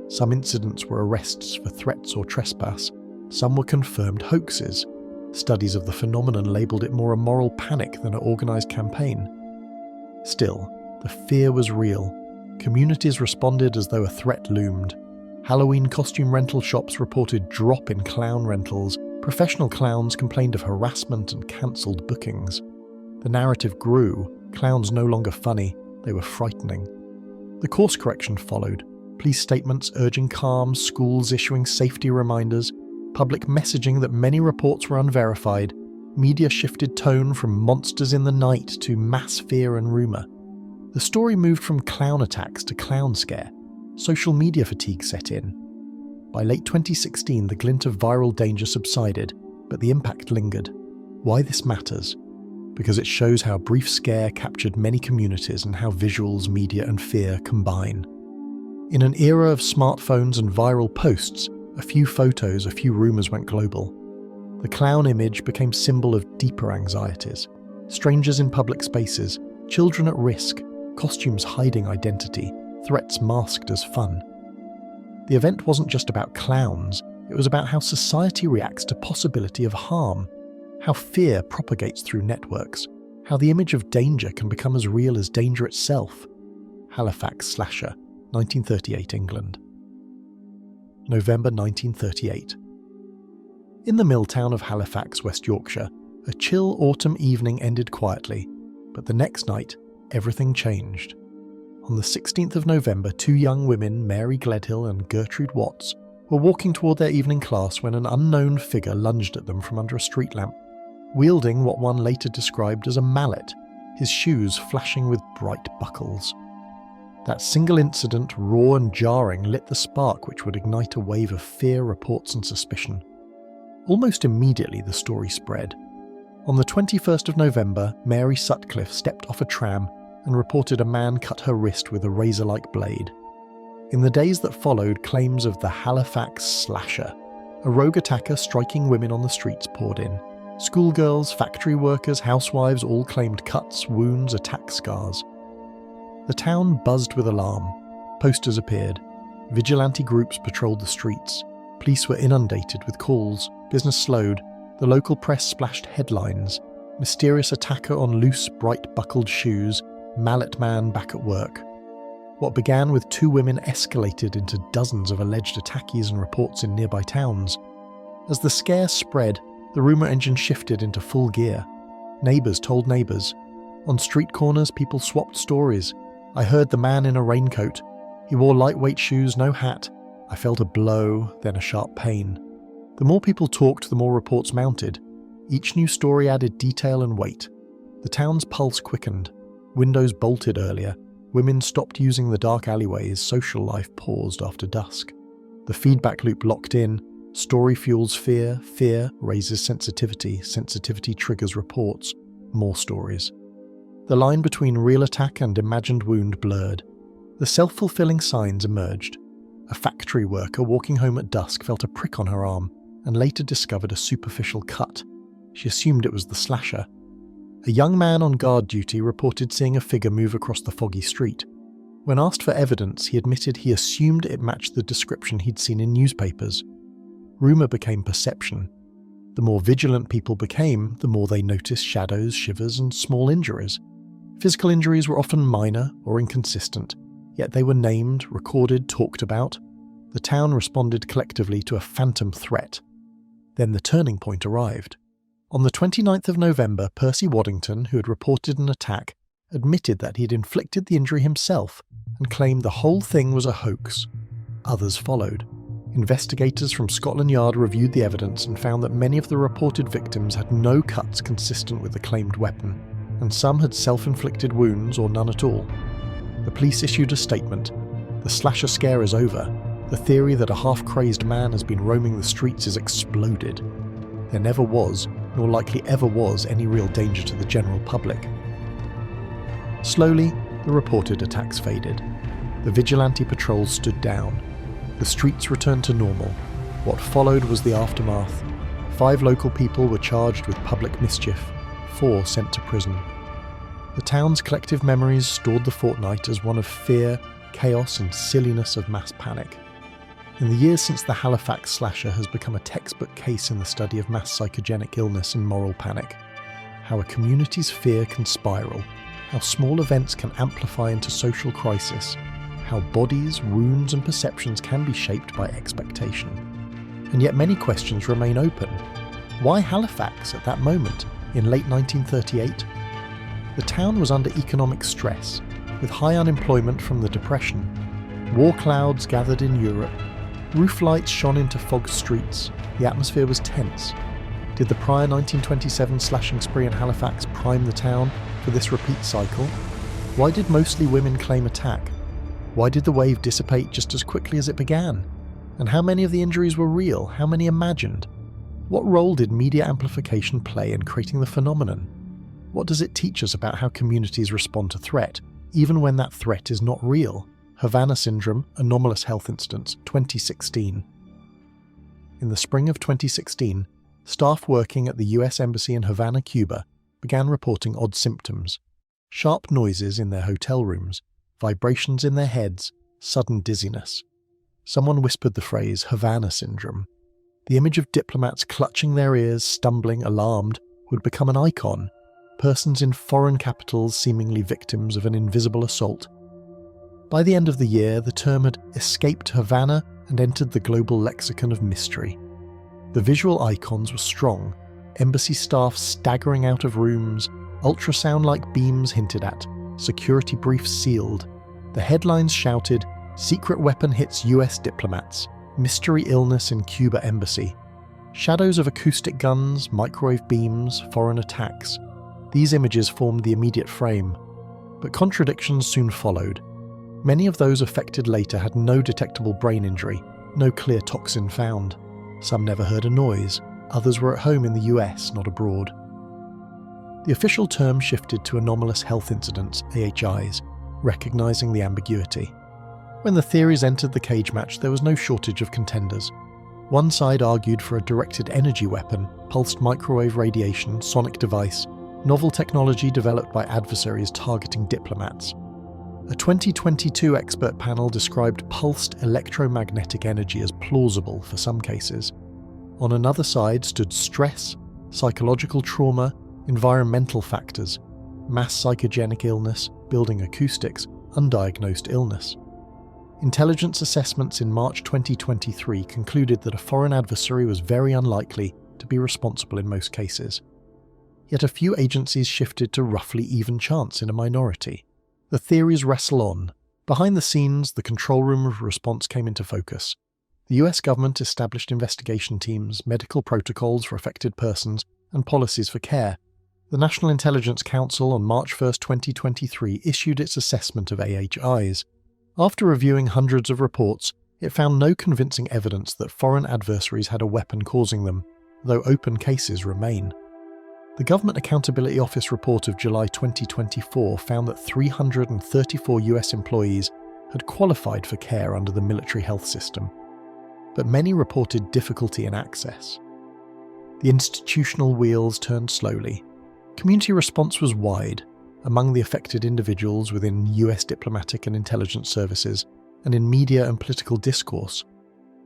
Some incidents were arrests for threats or trespass. Some were confirmed hoaxes. Studies of the phenomenon labelled it more a moral panic than an organised campaign. Still, the fear was real. Communities responded as though a threat loomed. Halloween costume rental shops reported drop in clown rentals. Professional clowns complained of harassment and cancelled bookings. The narrative grew. Clowns no longer funny, they were frightening. The course correction followed. Police statements urging calm, schools issuing safety reminders, public messaging that many reports were unverified. Media shifted tone from monsters in the night to mass fear and rumour. The story moved from clown attacks to clown scare. Social media fatigue set in. By late 2016, the glint of viral danger subsided, but the impact lingered. Why this matters? Because it shows how a brief scare captured many communities and how visuals, media and fear combine. In an era of smartphones and viral posts, a few photos, a few rumours went global. The clown image became symbol of deeper anxieties. Strangers in public spaces, children at risk, costumes hiding identity, threats masked as fun. The event wasn't just about clowns, it was about how society reacts to possibility of harm, how fear propagates through networks, how the image of danger can become as real as danger itself. Halifax Slasher, 1938 England. November 1938. In the mill town of Halifax, West Yorkshire, a chill autumn evening ended quietly, but the next night, everything changed. On the 16th of November, two young women, Mary Gledhill and Gertrude Watts, were walking toward their evening class when an unknown figure lunged at them from under a street lamp, wielding what one later described as a mallet, his shoes flashing with bright buckles. That single incident, raw and jarring, lit the spark which would ignite a wave of fear, reports and suspicion. Almost immediately the story spread. On the 21st of November, Mary Sutcliffe stepped off a tram and reported a man cut her wrist with a razor-like blade. In the days that followed, claims of the Halifax Slasher, a rogue attacker striking women on the streets, poured in. Schoolgirls, factory workers, housewives all claimed cuts, wounds, attack scars. The town buzzed with alarm. Posters appeared. Vigilante groups patrolled the streets. Police were inundated with calls. Business slowed. The local press splashed headlines. Mysterious attacker on loose, bright buckled shoes. Mallet man back at work. What began with two women escalated into dozens of alleged attackees and reports in nearby towns. As the scare spread, the rumour engine shifted into full gear. Neighbours told neighbours. On street corners, people swapped stories. I heard the man in a raincoat. He wore lightweight shoes, no hat. I felt a blow, then a sharp pain. The more people talked, the more reports mounted. Each new story added detail and weight. The town's pulse quickened. Windows bolted earlier. Women stopped using the dark alleyways. Social life paused after dusk. The feedback loop locked in. Story fuels fear. Fear raises sensitivity. Sensitivity triggers reports. More stories. The line between real attack and imagined wound blurred. The self-fulfilling signs emerged. A factory worker walking home at dusk felt a prick on her arm and later discovered a superficial cut. She assumed it was the slasher. A young man on guard duty reported seeing a figure move across the foggy street. When asked for evidence, he admitted he assumed it matched the description he'd seen in newspapers. Rumour became perception. The more vigilant people became, the more they noticed shadows, shivers, and small injuries. Physical injuries were often minor or inconsistent, yet they were named, recorded, talked about. The town responded collectively to a phantom threat. Then the turning point arrived. On the 29th of November, Percy Waddington, who had reported an attack, admitted that he had inflicted the injury himself and claimed the whole thing was a hoax. Others followed. Investigators from Scotland Yard reviewed the evidence and found that many of the reported victims had no cuts consistent with the claimed weapon, and some had self-inflicted wounds or none at all. The police issued a statement. The slasher scare is over. The theory that a half-crazed man has been roaming the streets is exploded. There never was, nor likely ever was, any real danger to the general public. Slowly, the reported attacks faded. The vigilante patrols stood down. The streets returned to normal. What followed was the aftermath. 5 local people were charged with public mischief, 4 sent to prison. The town's collective memories stored the fortnight as one of fear, chaos and silliness of mass panic. In the years since the Halifax Slasher has become a textbook case in the study of mass psychogenic illness and moral panic. How a community's fear can spiral, how small events can amplify into social crisis, how bodies, wounds and perceptions can be shaped by expectation. And yet many questions remain open. Why Halifax at that moment, in late 1938? The town was under economic stress, with high unemployment from the Depression. War clouds gathered in Europe. Roof lights shone into fogged streets. The atmosphere was tense. Did the prior 1927 slashing spree in Halifax prime the town for this repeat cycle? Why did mostly women claim attack? Why did the wave dissipate just as quickly as it began? And how many of the injuries were real? How many imagined? What role did media amplification play in creating the phenomenon? What does it teach us about how communities respond to threat, even when that threat is not real? Havana Syndrome, Anomalous Health Incidents, 2016. In the spring of 2016, staff working at the US Embassy in Havana, Cuba, began reporting odd symptoms. Sharp noises in their hotel rooms, vibrations in their heads, sudden dizziness. Someone whispered the phrase Havana Syndrome. The image of diplomats clutching their ears, stumbling, alarmed, would become an icon. Persons in foreign capitals seemingly victims of an invisible assault. By the end of the year, the term had escaped Havana and entered the global lexicon of mystery. The visual icons were strong. Embassy staff staggering out of rooms, ultrasound-like beams hinted at, security briefs sealed. The headlines shouted, "Secret weapon hits US diplomats. Mystery illness in Cuba embassy." Shadows of acoustic guns, microwave beams, foreign attacks. These images formed the immediate frame. But contradictions soon followed. Many of those affected later had no detectable brain injury, no clear toxin found. Some never heard a noise. Others were at home in the US, not abroad. The official term shifted to Anomalous Health Incidents, AHIs, recognizing the ambiguity. When the theories entered the cage match, there was no shortage of contenders. One side argued for a directed energy weapon, pulsed microwave radiation, sonic device, novel technology developed by adversaries targeting diplomats. A 2022 expert panel described pulsed electromagnetic energy as plausible for some cases. On another side stood stress, psychological trauma, environmental factors, mass psychogenic illness, building acoustics, undiagnosed illness. Intelligence assessments in March 2023 concluded that a foreign adversary was very unlikely to be responsible in most cases. Yet a few agencies shifted to roughly even chance in a minority. The theories wrestle on. Behind the scenes, the control room of response came into focus. The US government established investigation teams, medical protocols for affected persons, and policies for care. The National Intelligence Council on March 1, 2023 issued its assessment of AHIs. After reviewing hundreds of reports, it found no convincing evidence that foreign adversaries had a weapon causing them, though open cases remain. The Government Accountability Office report of July 2024 found that 334 US employees had qualified for care under the military health system, but many reported difficulty in access. The institutional wheels turned slowly. Community response was wide among the affected individuals within US diplomatic and intelligence services and in media and political discourse.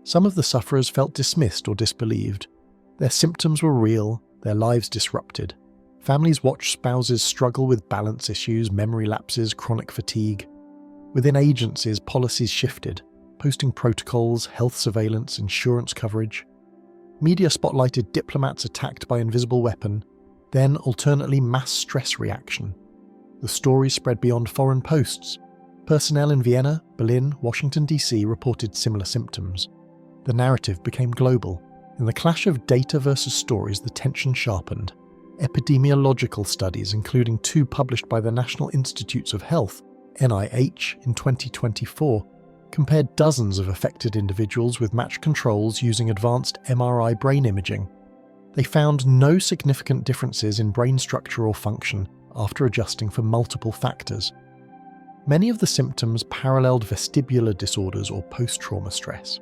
Some of the sufferers felt dismissed or disbelieved. Their symptoms were real, their lives disrupted. Families watched spouses struggle with balance issues, memory lapses, chronic fatigue. Within agencies, policies shifted, posting protocols, health surveillance, insurance coverage. Media spotlighted diplomats attacked by invisible weapon, then alternately mass stress reaction. The story spread beyond foreign posts. Personnel in Vienna, Berlin, Washington DC reported similar symptoms. The narrative became global. In the clash of data versus stories, the tension sharpened. Epidemiological studies, including 2 published by the National Institutes of Health, NIH, in 2024, compared dozens of affected individuals with matched controls using advanced MRI brain imaging. They found no significant differences in brain structure or function after adjusting for multiple factors. Many of the symptoms paralleled vestibular disorders or post-trauma stress.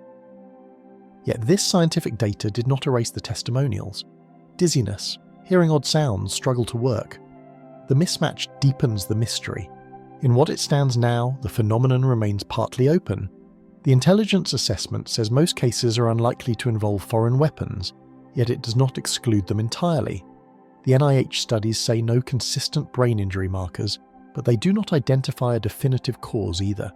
Yet this scientific data did not erase the testimonials. Dizziness, hearing odd sounds struggle to work. The mismatch deepens the mystery. In what it stands now, the phenomenon remains partly open. The intelligence assessment says most cases are unlikely to involve foreign weapons, yet it does not exclude them entirely. The NIH studies say no consistent brain injury markers, but they do not identify a definitive cause either.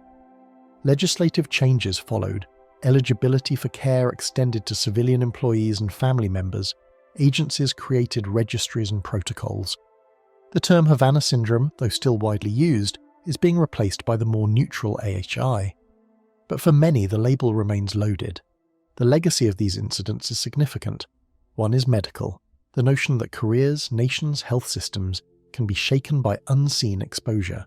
Legislative changes followed. Eligibility for care extended to civilian employees and family members. Agencies created registries and protocols. The term Havana syndrome, though still widely used, is being replaced by the more neutral AHI. But for many, the label remains loaded. The legacy of these incidents is significant. One is medical, the notion that careers, nations, health systems can be shaken by unseen exposure.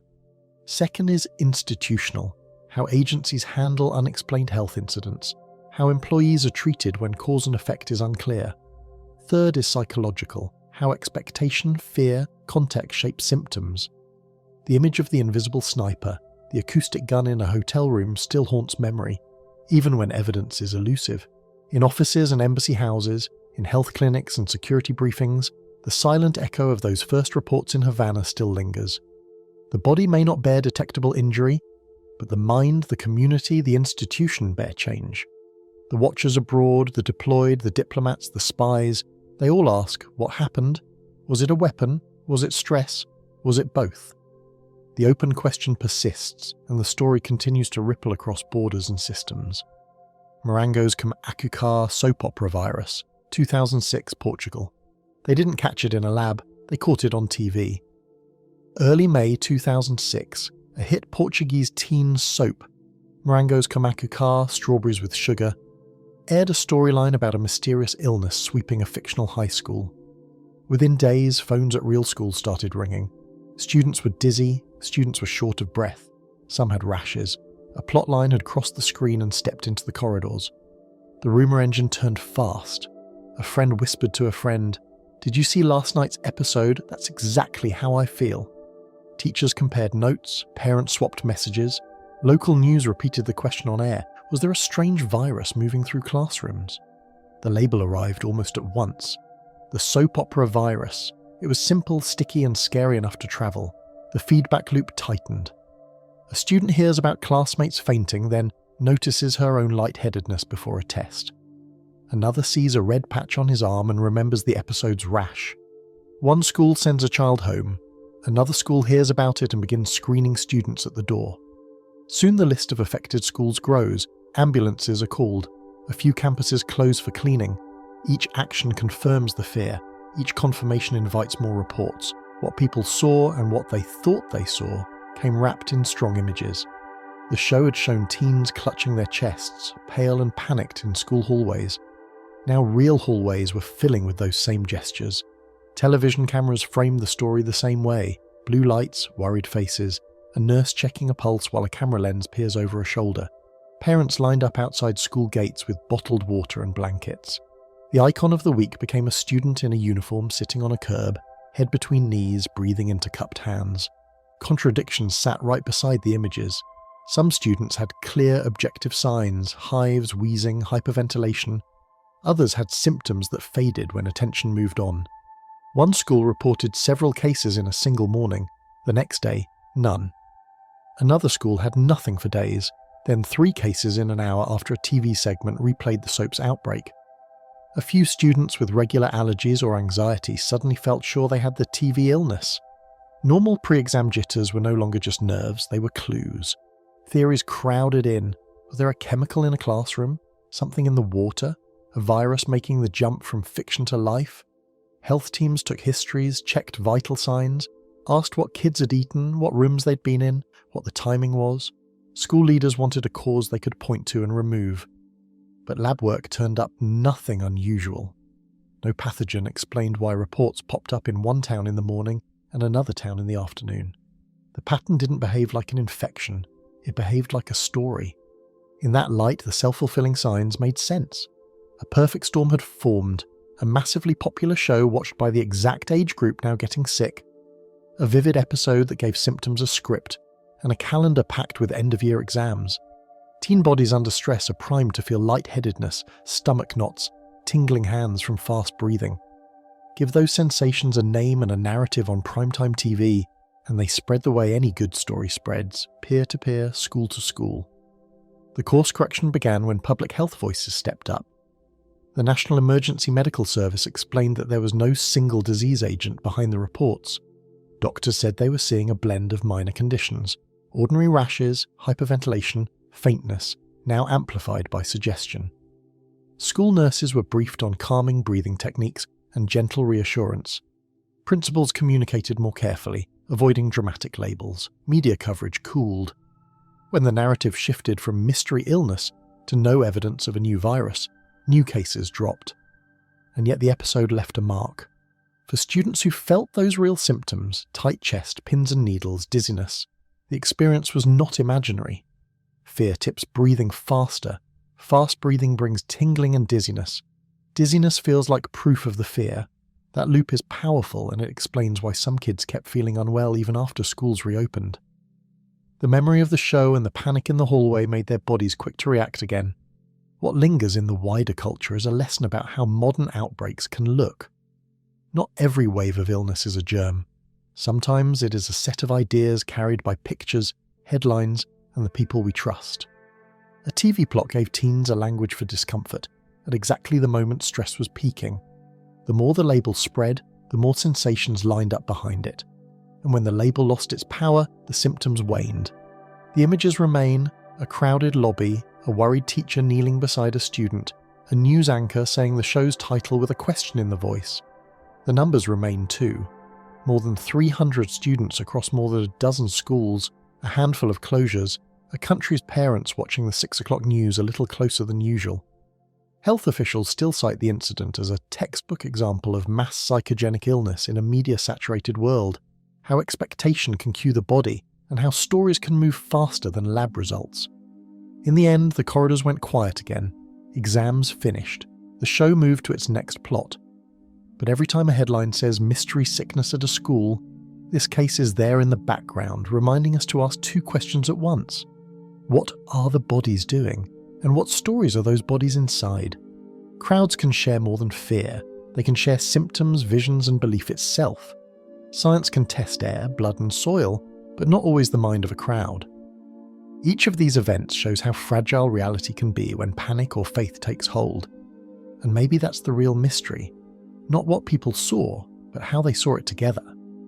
Second is institutional, how agencies handle unexplained health incidents, how employees are treated when cause and effect is unclear. Third is psychological, how expectation, fear, context shape symptoms. The image of the invisible sniper, the acoustic gun in a hotel room still haunts memory, even when evidence is elusive. In offices and embassy houses, in health clinics and security briefings, the silent echo of those first reports in Havana still lingers. The body may not bear detectable injury, but the mind, the community, the institution bear change. The watchers abroad, the deployed, the diplomats, the spies, they all ask, what happened? Was it a weapon? Was it stress? Was it both? The open question persists, and the story continues to ripple across borders and systems. Marango's Kamacucar soap opera virus, 2006 Portugal. They didn't catch it in a lab, they caught it on TV. Early May 2006, a hit Portuguese teen soap, Marango's Kamacucar, Strawberries with Sugar, aired a storyline about a mysterious illness sweeping a fictional high school. Within days, phones at real schools started ringing. Students were dizzy, students were short of breath, some had rashes. A plotline had crossed the screen and stepped into the corridors. The rumour engine turned fast. A friend whispered to a friend, "Did you see last night's episode? That's exactly how I feel." Teachers compared notes, parents swapped messages. Local news repeated the question on air, was there a strange virus moving through classrooms? The label arrived almost at once. The soap opera virus. It was simple, sticky and scary enough to travel. The feedback loop tightened. A student hears about classmates fainting, then notices her own lightheadedness before a test. Another sees a red patch on his arm and remembers the episode's rash. One school sends a child home. Another school hears about it and begins screening students at the door. Soon the list of affected schools grows. Ambulances are called. A few campuses close for cleaning. Each action confirms the fear. Each confirmation invites more reports. What people saw and what they thought they saw came wrapped in strong images. The show had shown teens clutching their chests, pale and panicked in school hallways. Now real hallways were filling with those same gestures. Television cameras framed the story the same way. Blue lights, worried faces, a nurse checking a pulse while a camera lens peers over a shoulder. Parents lined up outside school gates with bottled water and blankets. The icon of the week became a student in a uniform sitting on a curb, head between knees, breathing into cupped hands. Contradictions sat right beside the images. Some students had clear, objective signs, hives, wheezing, hyperventilation. Others had symptoms that faded when attention moved on. One school reported several cases in a single morning. The next day, none. Another school had nothing for days, then 3 cases in an hour after a TV segment replayed the soap's outbreak. A few students with regular allergies or anxiety suddenly felt sure they had the TV illness. Normal pre-exam jitters were no longer just nerves, they were clues. Theories crowded in. Was there a chemical in a classroom? Something in the water? A virus making the jump from fiction to life? Health teams took histories, checked vital signs, asked what kids had eaten, what rooms they'd been in, what the timing was. School leaders wanted a cause they could point to and remove. But lab work turned up nothing unusual. No pathogen explained why reports popped up in one town in the morning and another town in the afternoon. The pattern didn't behave like an infection, it behaved like a story. In that light, the self-fulfilling signs made sense. A perfect storm had formed, a massively popular show watched by the exact age group now getting sick, a vivid episode that gave symptoms a script, and a calendar packed with end-of-year exams. Teen bodies under stress are primed to feel lightheadedness, stomach knots, tingling hands from fast breathing. Give those sensations a name and a narrative on primetime TV, and they spread the way any good story spreads, peer-to-peer, school-to-school. The course correction began when public health voices stepped up. The National Emergency Medical Service explained that there was no single disease agent behind the reports. Doctors said they were seeing a blend of minor conditions, ordinary rashes, hyperventilation, faintness, now amplified by suggestion. School nurses were briefed on calming breathing techniques and gentle reassurance. Principals communicated more carefully, avoiding dramatic labels. Media coverage cooled. When the narrative shifted from mystery illness to no evidence of a new virus, new cases dropped. And yet the episode left a mark. For students who felt those real symptoms, tight chest, pins and needles, dizziness, the experience was not imaginary. Fear tips breathing faster. Fast breathing brings tingling and dizziness. Dizziness feels like proof of the fear. That loop is powerful, and it explains why some kids kept feeling unwell even after schools reopened. The memory of the show and the panic in the hallway made their bodies quick to react again. What lingers in the wider culture is a lesson about how modern outbreaks can look. Not every wave of illness is a germ. Sometimes it is a set of ideas carried by pictures, headlines, and the people we trust. A TV plot gave teens a language for discomfort at exactly the moment stress was peaking. The more the label spread, the more sensations lined up behind it. And when the label lost its power, the symptoms waned. The images remain: a crowded lobby, a worried teacher kneeling beside a student, a news anchor saying the show's title with a question in the voice. The numbers remain too. More than 300 students across more than a dozen schools, a handful of closures, a country's parents watching the 6 o'clock news a little closer than usual. Health officials still cite the incident as a textbook example of mass psychogenic illness in a media-saturated world, how expectation can cue the body, and how stories can move faster than lab results. In the end, the corridors went quiet again. Exams finished. The show moved to its next plot. But every time a headline says mystery sickness at a school, this case is there in the background, reminding us to ask two questions at once. What are the bodies doing? And what stories are those bodies inside? Crowds can share more than fear. They can share symptoms, visions, and belief itself. Science can test air, blood, and soil, but not always the mind of a crowd. Each of these events shows how fragile reality can be when panic or faith takes hold. And maybe that's the real mystery. Not what people saw, but how they saw it together.